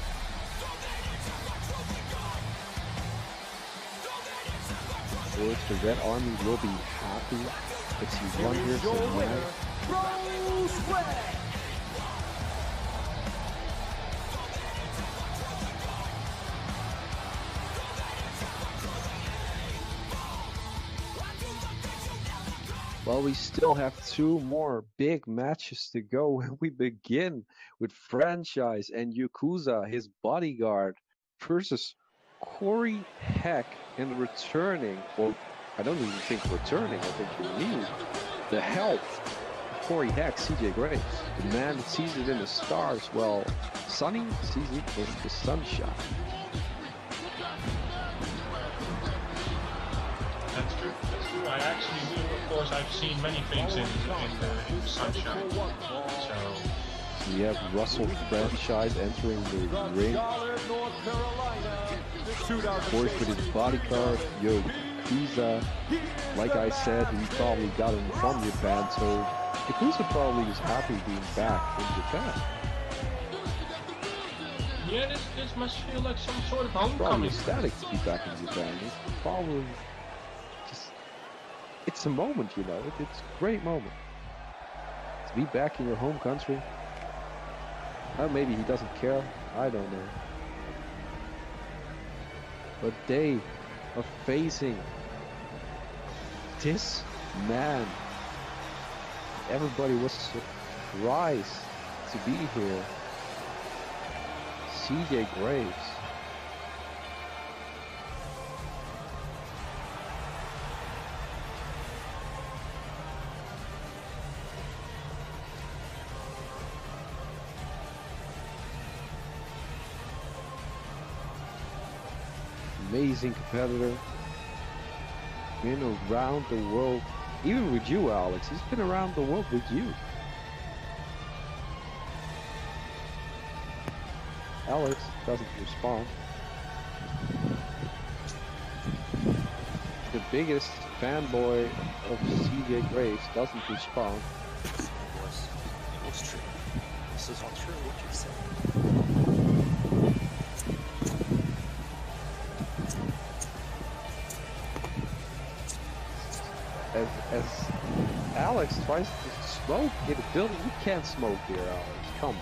Speaker 2: Of course, the Red Army will be happy Let's see, one
Speaker 4: Here
Speaker 2: here,
Speaker 4: is your
Speaker 2: so
Speaker 4: winner,
Speaker 2: nice.
Speaker 4: Rose Red.
Speaker 2: Well, we still have 2 more big matches to go, and we begin with Franchise and Yokuza, his bodyguard, versus Corey Heck and returning, or I don't even think returning, I think you're new, the health of Corey Heck, CJ Graves, the man that sees it in the stars, well, Sonny sees it in the sunshine.
Speaker 5: That's true. That's true. I actually do. Of course, I've seen many things in the sunshine. So
Speaker 2: We have Russell Franchise entering the ring. Of course, with his bodyguard, Yokuza. Like I said, he probably got him from Japan, so Yokuza probably is happy being back in Japan.
Speaker 5: yeah, this must feel like some sort of
Speaker 2: Probably
Speaker 5: homecoming.
Speaker 2: ecstatic to be back in Japan. It's probably just, it's a moment, you know. It's a great moment to be back in your home country. Maybe he doesn't care. I don't know. But they are facing this man. Everybody was surprised to be here. CJ Graves. Amazing competitor. Been around the world. Even with you, Alex. He's been around the world with you. Alex doesn't respond. The biggest fanboy of CJ Graves doesn't respond.
Speaker 3: It was true. This is all true, what you said.
Speaker 2: As Alex tries to smoke in the building, you can't smoke here, Alex. Come on.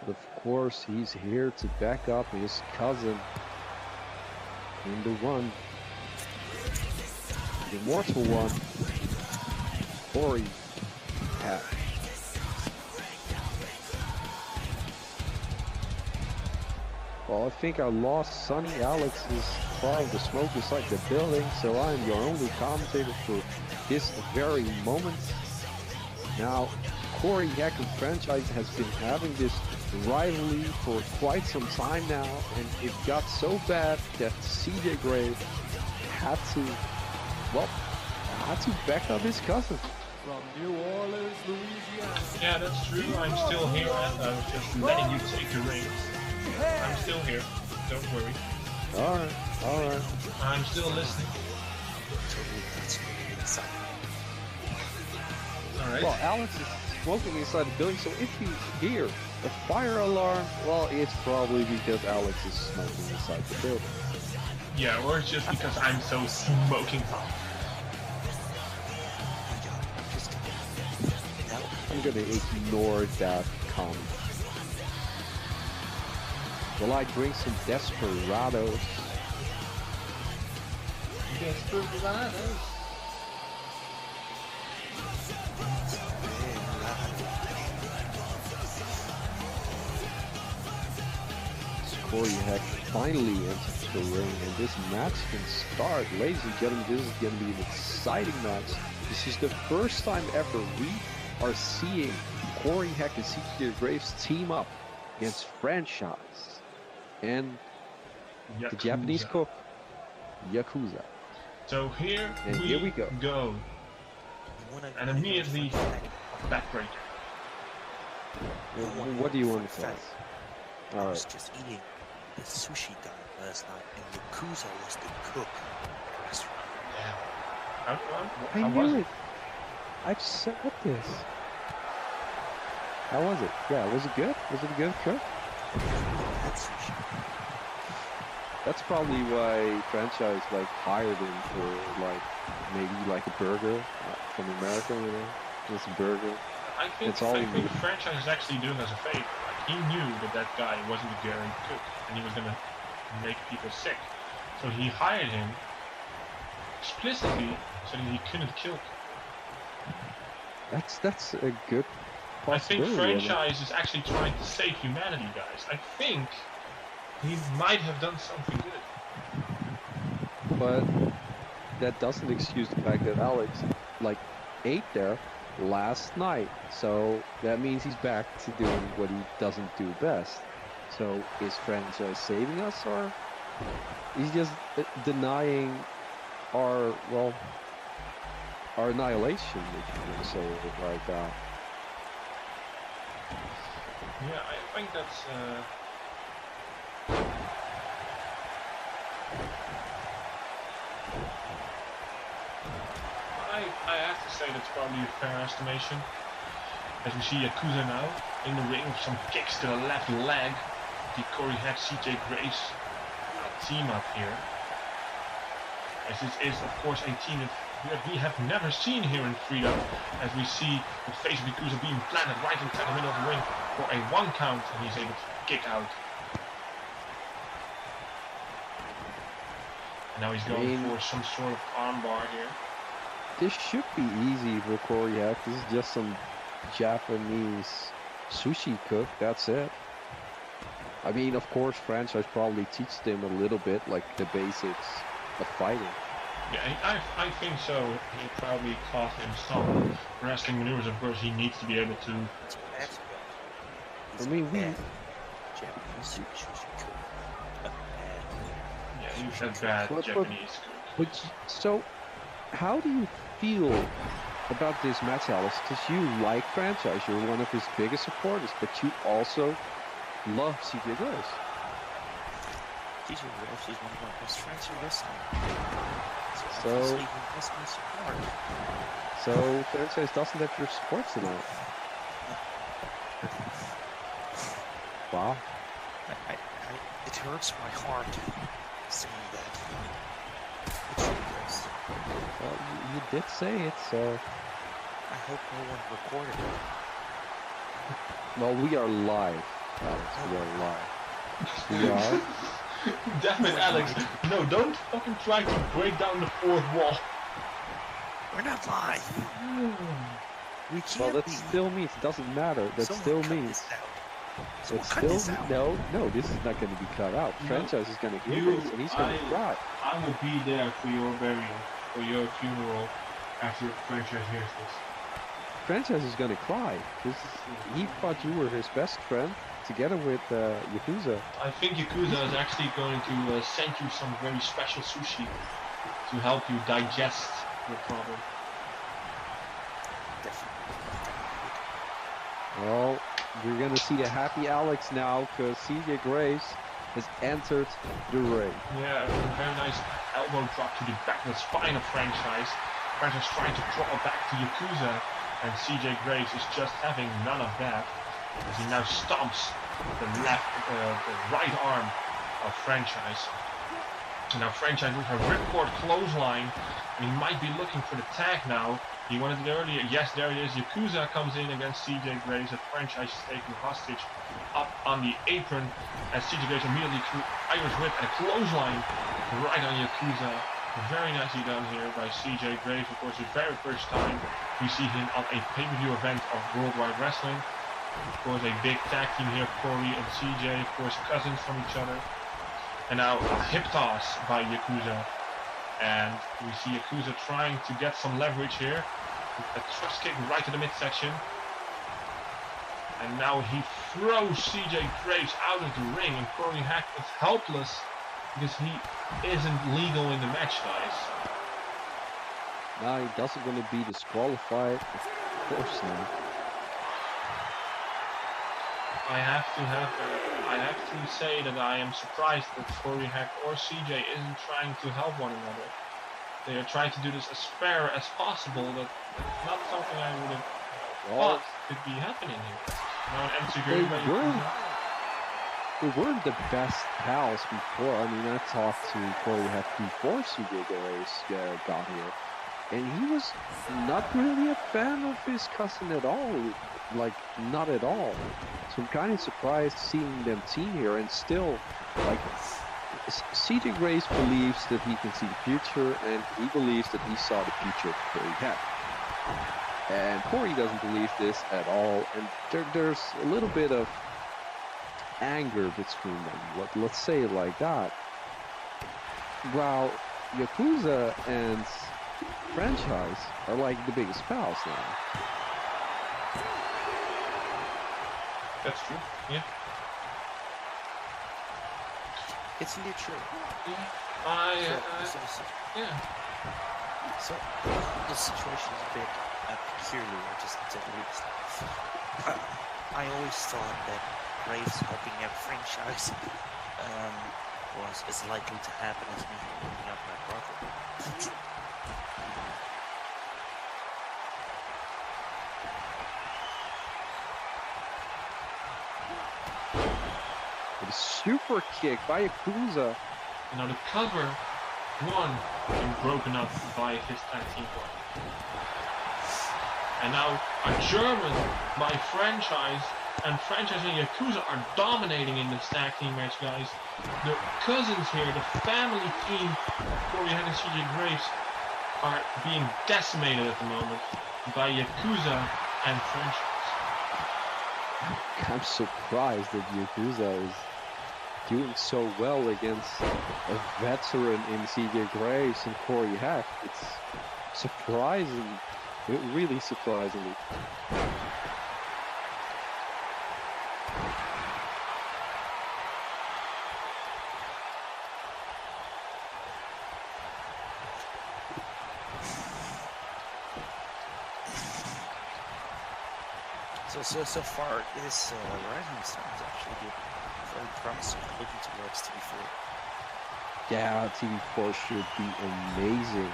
Speaker 2: But of course, he's here to back up his cousin in the one, the immortal one, Corey Heck. Well, I think I lost Sonny. Alex is part of the smoke inside the building, so I am your only commentator for this very moment. Now, Corey Heck and Franchise has been having this rivalry for quite some time now, and it got so bad that CJ Graves had to back up his cousin.
Speaker 4: From New Orleans, Louisiana.
Speaker 5: Yeah, that's true. I'm still here, and I was just letting you take the reins. I'm still here. Don't worry.
Speaker 2: Alright.
Speaker 5: I'm still listening. Alright.
Speaker 2: Well, Alex is smoking inside the building, so if you hear a fire alarm, well, it's probably because Alex is smoking inside the building.
Speaker 5: Yeah, or it's just because I'm so smoking hot.
Speaker 2: I'm gonna ignore that comment. Will I bring some desperados?
Speaker 5: Desperados.
Speaker 2: Corey Heck finally enters the ring, and this match can start. Ladies and gentlemen, this is going to be an exciting match. This is the first time ever we are seeing Corey Heck and CJ Graves team up against Franchise and
Speaker 5: Yokuza.
Speaker 2: the Japanese cook, Yokuza.
Speaker 5: So here
Speaker 2: we go.
Speaker 5: And immediately, backbreaker.
Speaker 2: What do you want to tell us?
Speaker 3: I was just eating the sushi diet last night, and Yokuza was the cook at the restaurant.
Speaker 5: Yeah.
Speaker 2: I knew it. I've said this. How was it? Yeah, was it good? Was it a good trip?
Speaker 3: That's sushi.
Speaker 2: That's probably why franchise like hired him for like maybe like a burger from America, you know, just a burger.
Speaker 5: I think
Speaker 2: It's all
Speaker 5: the franchise is actually doing us a favor. Like, he knew that guy wasn't a good cook and he was gonna make people sick, so he hired him explicitly so that he couldn't kill people.
Speaker 2: That's a good
Speaker 5: I think
Speaker 2: possibility.
Speaker 5: franchise is actually trying to save humanity, guys. I think he might have done something good.
Speaker 2: But that doesn't excuse the fact that Alex like ate there last night. So that means he's back to doing what he doesn't do best. So is franchise saving us, or he's just denying our annihilation, if you want to say it like that?
Speaker 5: Yeah, I think that's I have to say that's probably a fair estimation. As we see Yokuza now in the ring with some kicks to the left leg. The Corey Hack CJ Grace team up here. As this is of course a team that we have never seen here in Freedom, as we see the face of Yokuza being planted right inside the middle of the ring for a 1 count, and he's able to kick out. And now he's going for some sort of armbar here.
Speaker 2: This should be easy for Corey Hack. This is just some Japanese sushi cook, that's it. I mean, of course, franchise probably teaches them a little bit, like the basics of fighting.
Speaker 5: Yeah, I think so. He probably taught him some wrestling maneuvers. Of course, he needs to be able to.
Speaker 2: I mean,
Speaker 3: Japanese sushi cook.
Speaker 5: Yeah, he said bad Japanese cook.
Speaker 2: But so, how do you feel about this match, Alice? Because you like franchise, you're one of his biggest supporters, but you also love CJ Grace.
Speaker 3: CJ Grace is one of my best friends in wrestling.
Speaker 2: So franchise doesn't have your support tonight. Wow.
Speaker 3: It hurts my heart saying that. It's Grace.
Speaker 2: Well, you did say it, so.
Speaker 3: I hope no one recorded it.
Speaker 2: Well, we are live, Alex. We are live. We are.
Speaker 5: Damn it, Alex. No, don't fucking try to break down the 4th wall.
Speaker 3: We're not live. We can't
Speaker 2: Well, that still means, it doesn't matter. That still means. It's still, no, this is not going to be cut out. No, franchise is going to hear this, and he's going to cry.
Speaker 5: I will be there for your burial, for your funeral, after franchise hears this.
Speaker 2: Franchise is going to cry. He thought you were his best friend, together with Yokuza.
Speaker 5: I think Yokuza is actually going to send you some very special sushi to help you digest your problem.
Speaker 2: Well, we're going to see a happy Alex now, because CJ Grace has entered the ring.
Speaker 5: Yeah, a very nice elbow drop to the back of the spine of franchise. Franchise trying to crawl back to Yokuza, and CJ Grace is just having none of that, as he now stomps the right arm of franchise. And now franchise with her ripcord clothesline, and he might be looking for the tag now. He wanted it earlier. Yes, there it is. Yokuza comes in against CJ Grace. The franchise is taken hostage up on the apron, as CJ Grace immediately threw Irish whip and a clothesline right on Yokuza. Very nicely done here by CJ Grace. Of course, the very first time we see him on a pay-per-view event of Worldwide Wrestling. Of course, a big tag team here, Corey and CJ, of course, cousins from each other. And now a hip toss by Yokuza. And we see Yokuza trying to get some leverage here. A thrust kick right to the midsection. And now he throws CJ Grace out of the ring, and Corey Hack is helpless because he isn't legal in the match, guys.
Speaker 2: Now he doesn't want to be disqualified. Of course not.
Speaker 5: I have to say that I am surprised that Corey Hack or CJ isn't trying to help one another. They are trying to do this as fair as possible, but not something I would have thought could be happening here. Now an empty
Speaker 2: They
Speaker 5: grave by
Speaker 2: weren't,
Speaker 5: Yokuza.
Speaker 2: they weren't the best pals before. I mean, I talked to Corey Heck before CJ got here, and he was not really a fan of his cousin at all. Like, not at all. So I'm kind of surprised seeing them team here, and still, like, CJ Grace believes that he can see the future, and he believes that he saw the future of Corey Heck. And Corey doesn't believe this at all, and there's a little bit of anger between them. Let's say it like that. While Yokuza and Franchise are like the biggest pals now.
Speaker 5: That's true. Yeah.
Speaker 3: It's indeed true.
Speaker 5: Yeah. Yeah.
Speaker 3: So, the situation is a bit peculiar, just to say the least. I always thought that Graves helping out Franchise was as likely to happen as me helping out my brother.
Speaker 2: A super kick by Yokuza.
Speaker 5: Now the cover one being broken up by his tag team partner. And now a German by Franchise, and Franchise and Yokuza are dominating in this tag team match, guys. The cousins here, the family team of Corey Heck and CJ Graves, are being decimated at the moment by Yokuza and Franchise.
Speaker 2: I'm surprised that Yokuza is doing so well against a veteran in CJ Graves and Corey Heck. It's surprising, really surprisingly.
Speaker 3: So far, this right-hand side is actually good. Very promising, looking towards TV4.
Speaker 2: Yeah, TV4 should be amazing.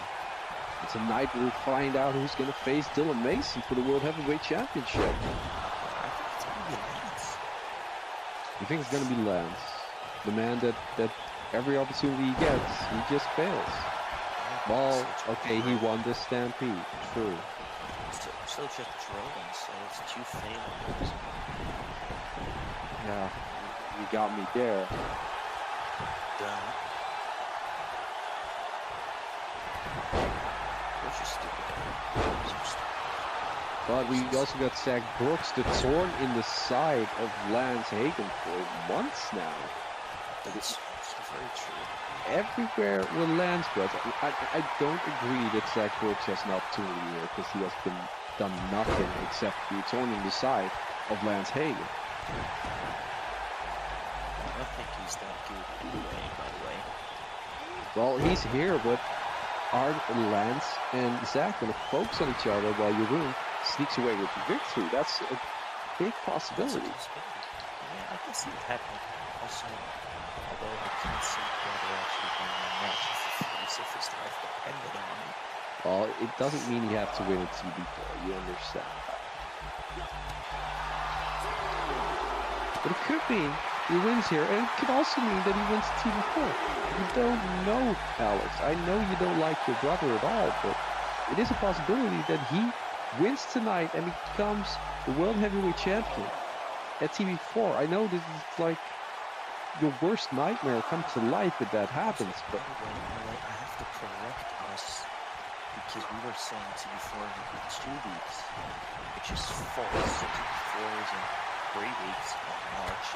Speaker 2: It's a night we'll find out who's going to face Dylan Mason for the World Heavyweight Championship.
Speaker 3: I think it's going to be Lance.
Speaker 2: You think it's going to be Lance? The man that every opportunity he gets, he just fails. Well, okay, he won this Stampede, true.
Speaker 3: Still just Jeroen, so it's 2 failures.
Speaker 2: Yeah, you got me there.
Speaker 3: Done. Which is stupid.
Speaker 2: But we also got Zach Brooks, the thorn in the side of Lance Hagan for months now.
Speaker 3: That's very true.
Speaker 2: Everywhere where Lance goes, I don't agree that Zach Brooks has an opportunity here because he has done nothing except be thorn in the side of Lance Hagan.
Speaker 3: I don't think he's that good anyway, by the way.
Speaker 2: Well, he's here, but are Lance and Zach going to focus on each other while Jeroen sneaks away with the victory? That's a big possibility.
Speaker 3: Yeah, I can see it happening. Also, although I can't see whether actually being a match if his life depended on it.
Speaker 2: Well, it doesn't mean you have to win a TV4, you understand that. But it could mean he wins here, and it could also mean that he wins TV4. You don't know, Alex. I know you don't like your brother at all, but it is a possibility that he wins tonight and becomes the World Heavyweight Champion at TV4. I know this is like your worst nightmare come to life if that happens, but...
Speaker 3: Anyway, I have to correct us, because we were saying TV4 in 2 weeks, which is false. So TV4 is in 3 weeks on March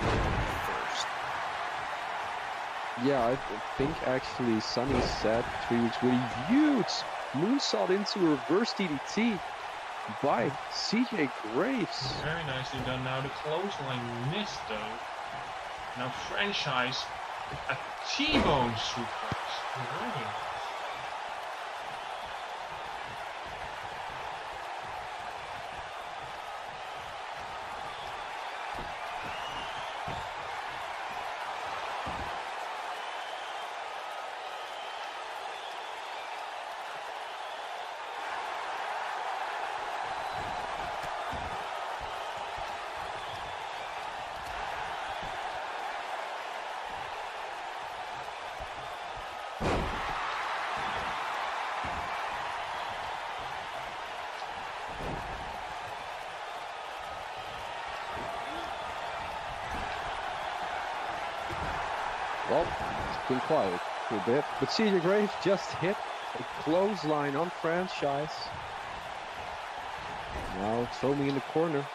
Speaker 3: 1st.
Speaker 2: Yeah, I think actually Sonny said 3 weeks with a huge moonsault into a reverse DDT by CJ Graves.
Speaker 5: Very nicely done. Now the clothesline missed though. Now Franchise a T-bone suplex. Very nice.
Speaker 2: Well, it's been quiet for a bit, but CJ Graves just hit a clothesline on Franchise. Now throw me in the corner.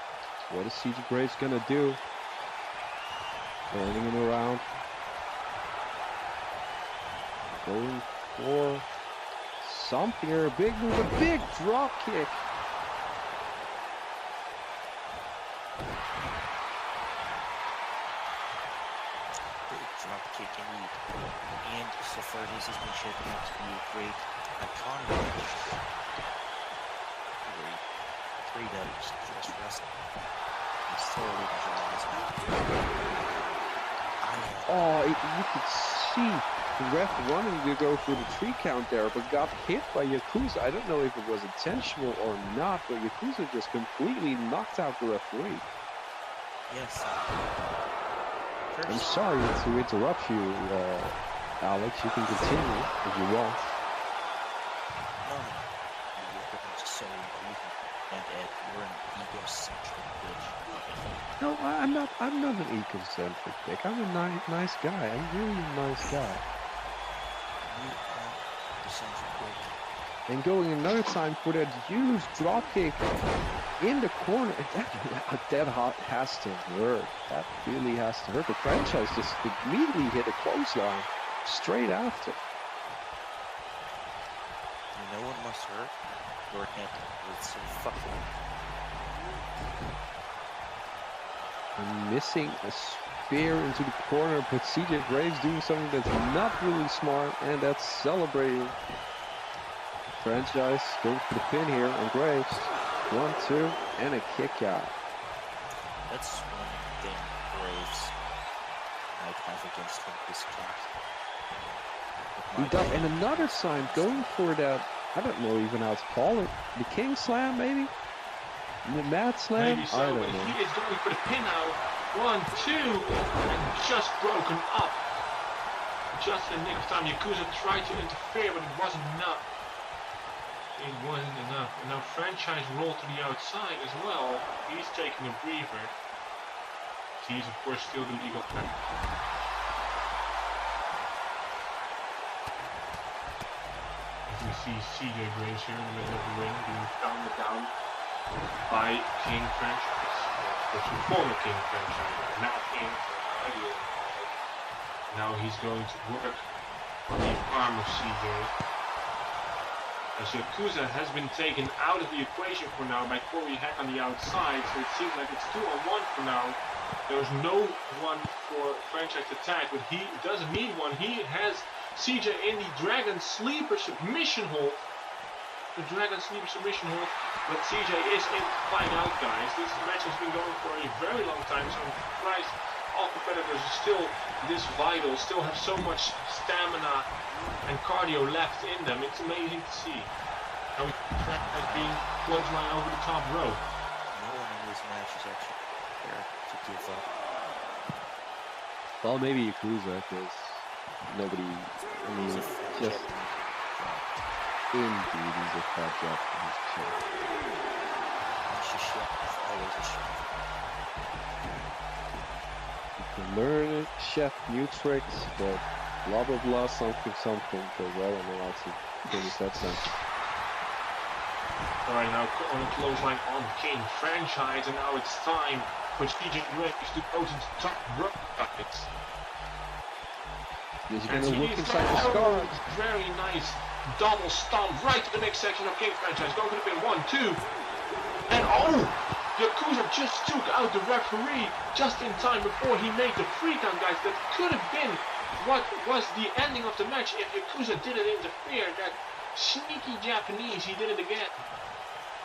Speaker 2: What is CJ Graves gonna do? Turning him around. Going for something here. A big move, a big drop kick.
Speaker 3: Kick indeed. And so far this has been shaping up to be a great iconic match. Three W's just wrestling. He's thoroughly enjoying this match.
Speaker 2: Oh, you could see the ref wanting to go for the 3 count there, but got hit by Yokuza. I don't know if it was intentional or not, but Yokuza just completely knocked out the referee.
Speaker 3: Yes.
Speaker 2: I'm sorry to interrupt you, Alex. You can continue if you want.
Speaker 3: No. You're so important. And Ed, you're an egocentric bitch.
Speaker 2: No, I'm not an egocentric dick. I'm a nice guy. I'm really a nice guy.
Speaker 3: You are egocentric bitch.
Speaker 2: And going another time for that huge drop kick in the corner. That has to hurt. That really has to hurt. The Franchise just immediately hit a clothesline straight after.
Speaker 3: You know what must hurt? Your head. It's so fucking.
Speaker 2: And missing a spear into the corner, but CJ Graves doing something that's not really smart, and that's celebrating. Franchise going for the pin here on Graves. 1, 2, and a kick out.
Speaker 3: That's one thing Graves might have against him this
Speaker 2: He does, and another sign going for that, I don't know even how to call it, the King Slam maybe? The Mad Slam?
Speaker 5: Maybe so,
Speaker 2: I don't
Speaker 5: but
Speaker 2: know.
Speaker 5: he is going for the pin out. 1, 2, and just broken up. Just in the nick of time, Yokuza tried to interfere, but it wasn't enough. It wasn't enough. And now Franchise rolled to the outside as well. He's taking a breather. He's of course still the legal pack. You see CJ Graves here in the middle of the ring being pounded down by King Franchise. Of course, the former King Franchise. Now King. Now he's going to work on the arm of CJ. As Yokuza has been taken out of the equation for now by Corey Hack on the outside, so it seems like it's 2-on-1 for now. There's no one for Franchise to tag, but he doesn't need one. He has CJ in the Dragon Sleeper Submission Hold. The Dragon Sleeper Submission Hold, but CJ is in to find out, guys. This match has been going for a very long time, so I'm surprised all competitors are still this vital, still have so much stamina and cardio left in them. It's amazing to see. How track has been clothesline over the top rope.
Speaker 3: No one in this match is actually there to give up.
Speaker 2: Well, maybe Yokuza, because nobody, I mean, just indeed he's a fat job for his chair.
Speaker 3: It's a shot, it's always a shot.
Speaker 2: You can learn it, chef new tricks, but blah blah blah something, but well, I know how to finish that sentence.
Speaker 5: Alright, now on a clothesline on King Franchise, and now it's time for CJ Graves to go to the top rope.
Speaker 2: He's gonna look inside the scar.
Speaker 5: Very nice double stomp right to the midsection of King Franchise. Going for the pin, 1, 2, and oh! Yokuza just took out the referee just in time before he made the 3 count, guys. That could have been what was the ending of the match if Yokuza didn't interfere. That sneaky Japanese, he did it again.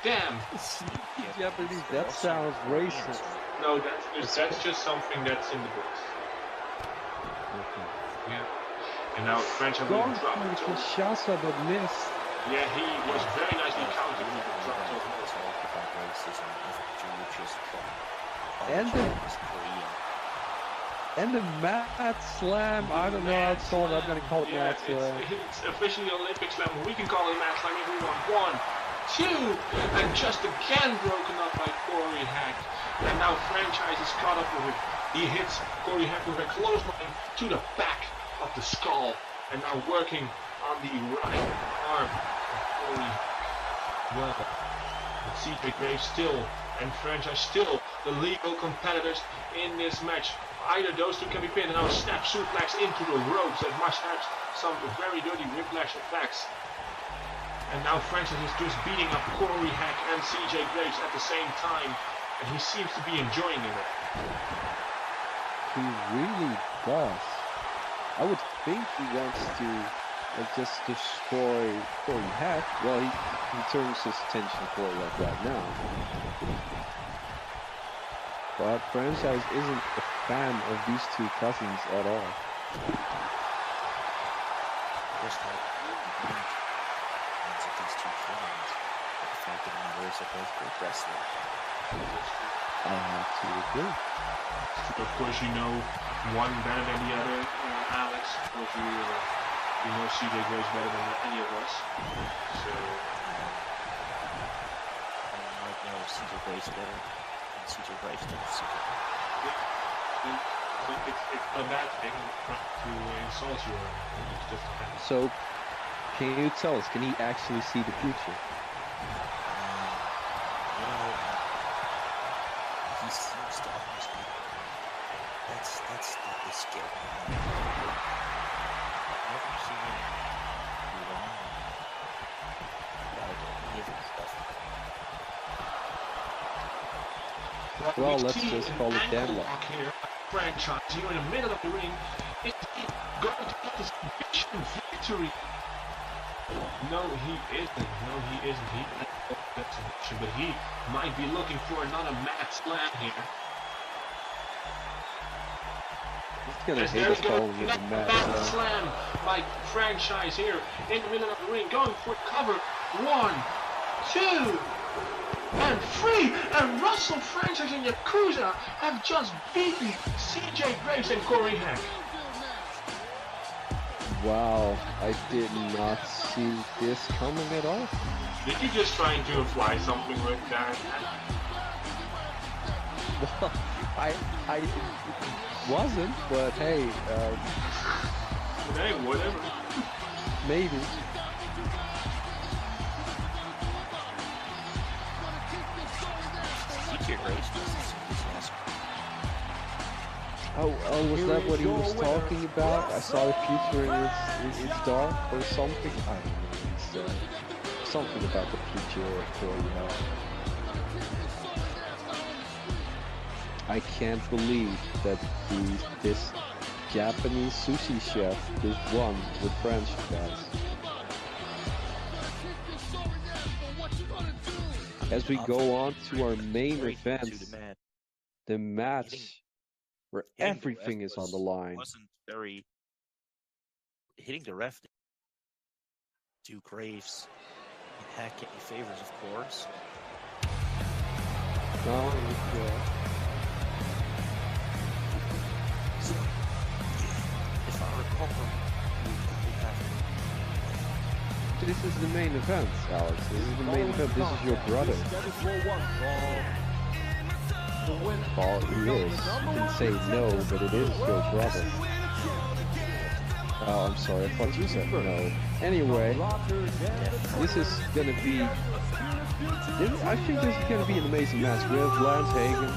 Speaker 5: Damn.
Speaker 2: Sneaky Japanese, that sounds racist.
Speaker 5: No, that's just something that's in the books.
Speaker 2: Okay.
Speaker 5: Yeah. And now Franchise will drop it.
Speaker 2: Kinshasa but missed.
Speaker 5: Yeah, he was very nicely counted.
Speaker 2: And the Mad Slam, I don't know how it's called, I'm gonna call it Mad Slam.
Speaker 5: It's officially Olympic Slam, we can call it Mad Slam if we want. 1, 2, and just again broken up by Corey Hack. And now Franchise is caught up with it. He hits Corey Hack with a clothesline to the back of the skull, and now working on the right arm of Corey Hack. Well, but CJ Graves still, and Franchise still, the legal competitors in this match. Either those two can be pinned, and now snap suplex into the ropes that must have some very dirty whiplash effects. And now Francis is just beating up Corey Hack and CJ Graves at the same time, and he seems to be enjoying it.
Speaker 2: He really does. I would think he wants to just destroy Corey Hack. Well, he turns his attention to Corey like right now. But Franchise isn't a fan of these two cousins at all.
Speaker 3: These two friends, the fact that matters are both great wrestlers.
Speaker 2: I have to agree.
Speaker 5: Of course, you know one better than the other, Alex. Of course, you know CJ Graves better than any of us. So
Speaker 3: I might know CJ Graves better than CJ Graves does.
Speaker 5: yeah. It's a bad thing to insult you. It's just a bad.
Speaker 2: So, can you tell us, can he actually see the future?
Speaker 3: He seems to always be. That's the scary thing. I've never seen him be wrong about any of his stuff.
Speaker 2: Well, let's just call it deadlock.
Speaker 5: Here, Franchise, here in the middle of the ring, is he going to get this submission victory? No, he isn't. No, he isn't. He that submission, but he might be looking for another mad slam here.
Speaker 2: He's gonna hate us calling it a
Speaker 5: mad slam by Franchise here in the middle of the ring, going for cover. 1, 2. And 3, and Russell Franchise and Yokuza have just beaten CJ Graves and Corey Hack.
Speaker 2: Wow, I did not see this coming at all.
Speaker 5: Did you just try to imply something with that?
Speaker 2: Well, I wasn't, but hey,
Speaker 5: hey, whatever.
Speaker 2: Maybe. Oh, was that what he was talking about? I saw the future and it's dark or something? I don't know. It's something about the future for I can't believe that this Japanese sushi chef just won with French guys. As we go on to our main event, the match where everything is on the line.
Speaker 3: Wasn't very hitting the ref. Do Graves and Hack get any favors, of course.
Speaker 2: No,
Speaker 3: if I recall,
Speaker 2: this is the main event, Alex. This is the main event. This is your brother. Paul, he is. You can say no, but it is your brother. Oh, I'm sorry. I thought you said no. Anyway, this is gonna be. I think this is gonna be an amazing match. We have Lance Hagan,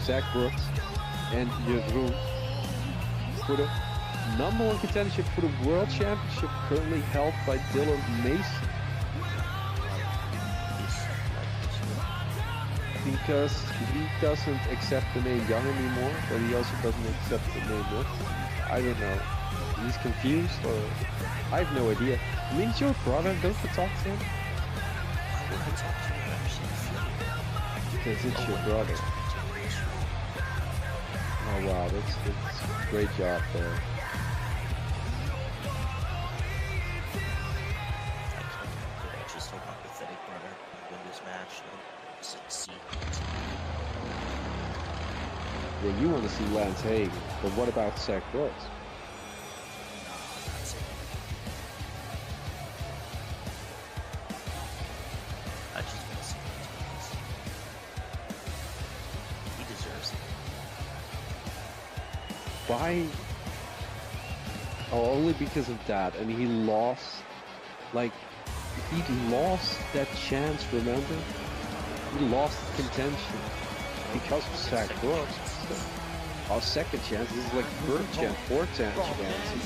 Speaker 2: Zach Brooks, and Jeroen for the #1 contendership for the World Championship, currently held by Dylan Mason. Because he doesn't accept the name Young anymore, but he also doesn't accept the name Wood. I don't know. He's confused, or I have no idea. I mean, it's your brother, don't you talk to him? Because it's your brother. Oh wow, that's a great job there.
Speaker 3: I just hope my pathetic brother win this match and succeed.
Speaker 2: Yeah, you want to see Lance Hagan, but what about Zach Brooks? why? Oh, only because of that, and he lost. Like, he lost that chance. Remember, he lost contention because of Zach Brooks. Our second chance, this is like third chance, fourth chance.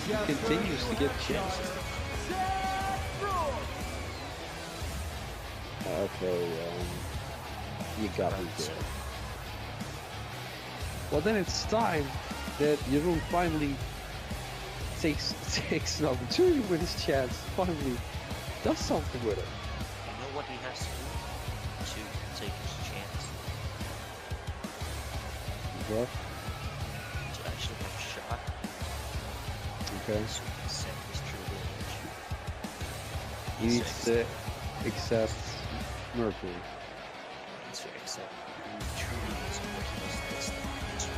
Speaker 2: He continues to get chances. Okay, you got me there. Well, then it's time that Jeroen finally takes an opportunity with his chance. Finally, does something with it.
Speaker 3: You know what he has to do to take his chance?
Speaker 2: What?
Speaker 3: To actually have a shot.
Speaker 2: Okay.
Speaker 3: So he can send his true lineage.
Speaker 2: He needs to accept Mercury.
Speaker 3: He needs to accept who truly is what he was destined to be.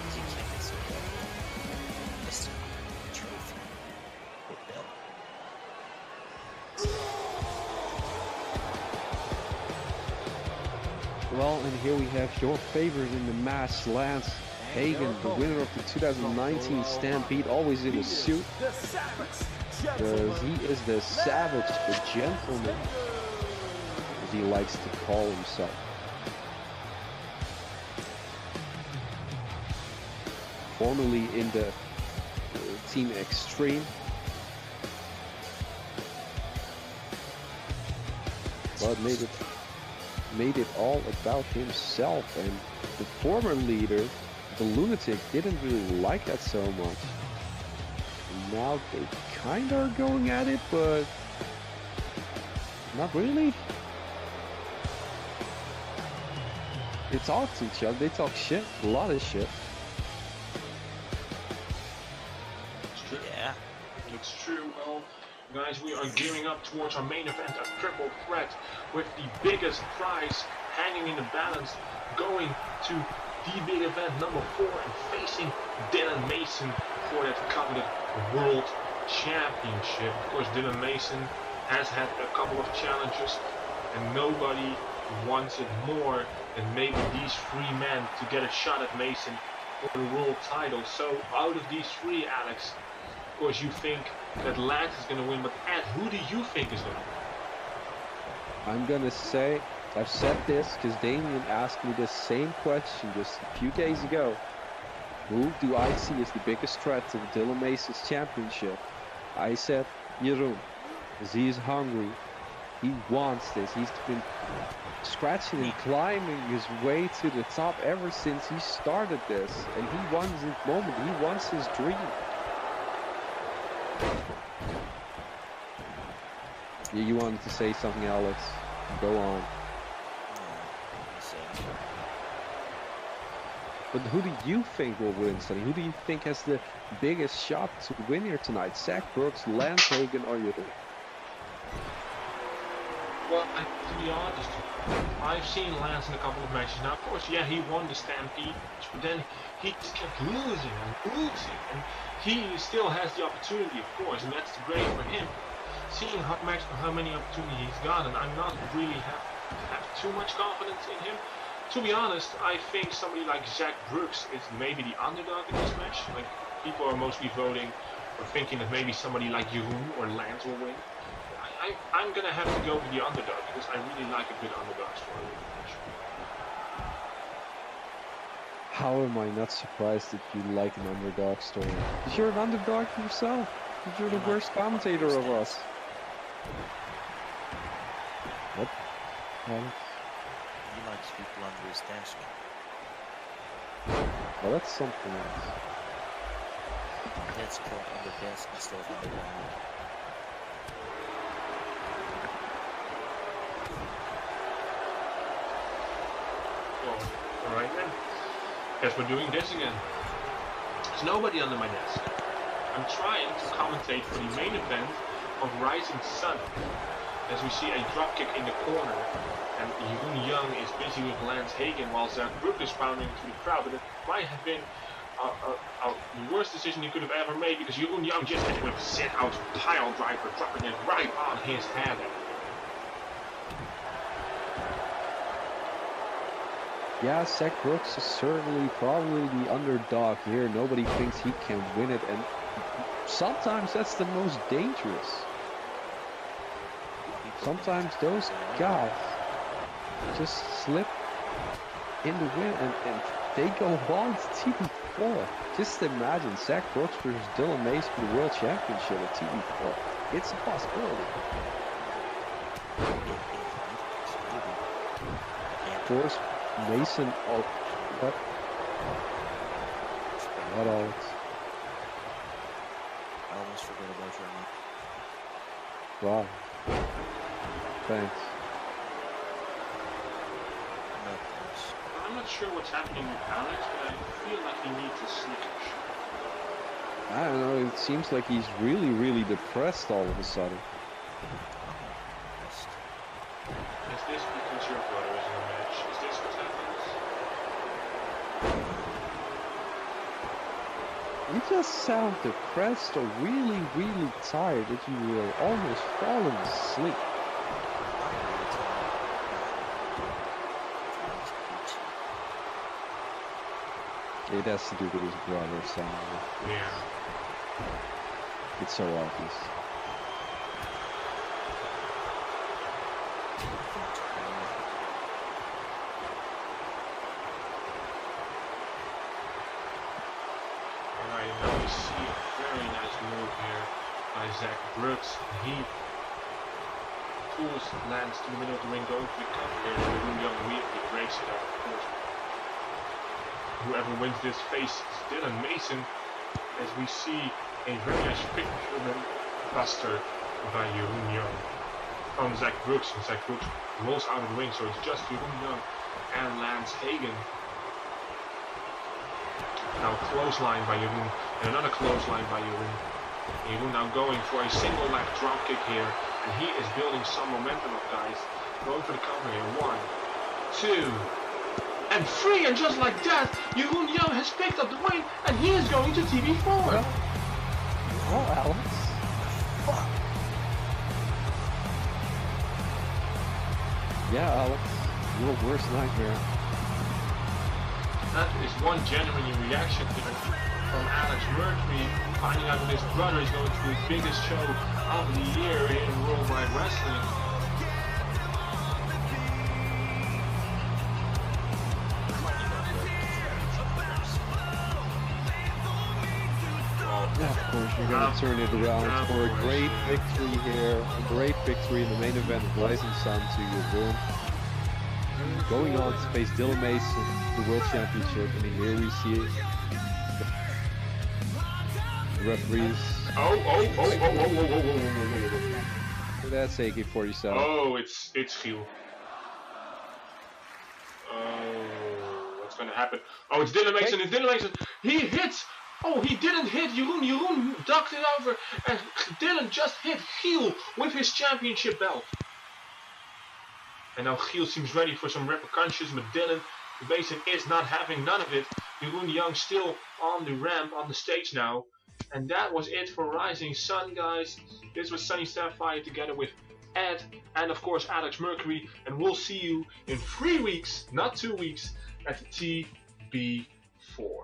Speaker 3: He can't accept that. That's the trophy with Deel.
Speaker 2: Well, and here we have your favorite in the match, Lance Hagan, the winner of the 2019 Stampede, always in a suit. Because he is the savage, the gentleman, as he likes to call himself. Formerly in the Team Extreme. But made it all about himself, and the former leader, the Lunatic, didn't really like that so much. And now they kind of are going at it, but not really. They talk to each other, they talk shit, a lot of shit.
Speaker 3: Yeah.
Speaker 5: It's true. Well, guys, we are gearing up towards our main event, a triple threat, with the biggest prize hanging in the balance, going to the big event number 4 and facing Dylan Mason for that coveted World Championship. Of course, Dylan Mason has had a couple of challenges, and nobody wants it more than maybe these 3 men to get a shot at Mason for the world title. So, out of these 3, Alex, of course, you think that Lance is going to win, but Ed, who do you think is going to win?
Speaker 2: I'm gonna say, I've said this because Damien asked me the same question just a few days ago. Who do I see as the biggest threat to Dylan Mason's championship? I said Jeroen, because he is hungry. He wants this. He's been scratching and climbing his way to the top ever since he started this. And he wants his moment. He wants his dream. Yeah, you wanted to say something, Alex. Go on. But who do you think will win, Sonny? Who do you think has the biggest shot to win here tonight? Zach Brooks, Lance Hagan, or you?
Speaker 5: Well, to be honest, I've seen Lance in a couple of matches. Now, of course, yeah, he won the Stampede, but then he just kept losing and losing. And he still has the opportunity, of course, and that's great for him. Seeing how many opportunities he's gotten, I'm not really have too much confidence in him. To be honest, I think somebody like Zach Brooks is maybe the underdog in this match. Like, people are mostly voting or thinking that maybe somebody like Jeroen or Lance will win. I'm gonna have to go with the underdog because I really like a good underdog story in the match.
Speaker 2: How am I not surprised that you like an underdog story? Because you're an underdog yourself. Because you're the worst commentator of us. What? Alex?
Speaker 3: You like to be blunt with his dance.
Speaker 2: Well, that's something else.
Speaker 3: That's called underdance instead of underground.
Speaker 5: Well, alright then. Guess we're doing this again. There's nobody under my desk. I'm trying to commentate for the main event of Rising Sun. As we see a dropkick in the corner, and Jeroen Young is busy with Lance Hagan while Zach Brooks is pounding through the crowd. But it might have been the worst decision he could have ever made, because Jeroen Young just ended up set out pile driver, dropping it right on his head.
Speaker 2: Yeah, Zach Brooks is certainly probably the underdog here. Nobody thinks he can win it, and sometimes that's the most dangerous. Sometimes those guys just slip in the win, and they go on to TV4. Just imagine Zach Brooks versus Dylan Mace for the World Championship at TV4. It's a possibility. Of course, Mason. Oh, what? What else?
Speaker 3: I almost forgot about Jeroen.
Speaker 2: Wow. Thanks.
Speaker 3: No, thanks.
Speaker 1: I'm not sure what's happening with Alex, but I feel like he needs a Snickers.
Speaker 2: I don't know. It seems like he's really, really depressed all of a sudden.
Speaker 1: Is this because your brother is in a match? Is this what happens?
Speaker 2: You just sound depressed or really, really tired that you will almost fallen asleep. It has to do with his brother, somehow.
Speaker 1: Yeah.
Speaker 2: It's so obvious.
Speaker 1: Alright, now we see a very nice move here by Zach Brooks. He pulls Lance to the middle of the ring, going for the cover here, and Jeroen immediately breaks it up, of course. Whoever wins this faces Dylan Mason, as we see a very nice picture buster by Jeroen on Zach Brooks, and Zach Brooks rolls out of the ring, so it's just Jeroen and Lance Hagan. Now clothesline by Jeroen, and another clothesline by Jeroen. Jeroen now going for a single leg drop kick here, and he is building some momentum up, guys. Going for the cover here, 1, 2, and 3, and just like that, Jeroen has picked up the win, and he is going to TV4.
Speaker 2: Oh, Alex.
Speaker 3: Fuck.
Speaker 2: Yeah, Alex. Your worst nightmare.
Speaker 1: That is one genuine reaction given from Alex Mercury, finding out that his brother is going to the biggest show of the year in Worldwide Wrestling.
Speaker 2: Yeah, of course, you're going to turn it around for a great victory here. A great victory in the main event of Blaize and Son to Jeroen. Going on to face Dylan Mason, the World Championship, and here we see it. The referees.
Speaker 1: Oh.
Speaker 2: That's AK-47.
Speaker 1: Oh, it's Chiel. Oh, what's going to happen? Oh, it's Dylan Mason. It's Dylan Mason. He hits. Oh, he didn't hit Jeroen. Jeroen ducked it over, and Dylan just hit Chiel with his championship belt. And now Chiel seems ready for some repercussions, but Dylan Mason is not having none of it. Jeroen still on the ramp, on the stage now. And that was it for Rising Sun, guys. This was Sunny Sapphire together with Ed and of course Alex Mercury. And we'll see you in 3 weeks, not 2 weeks, at the TB4.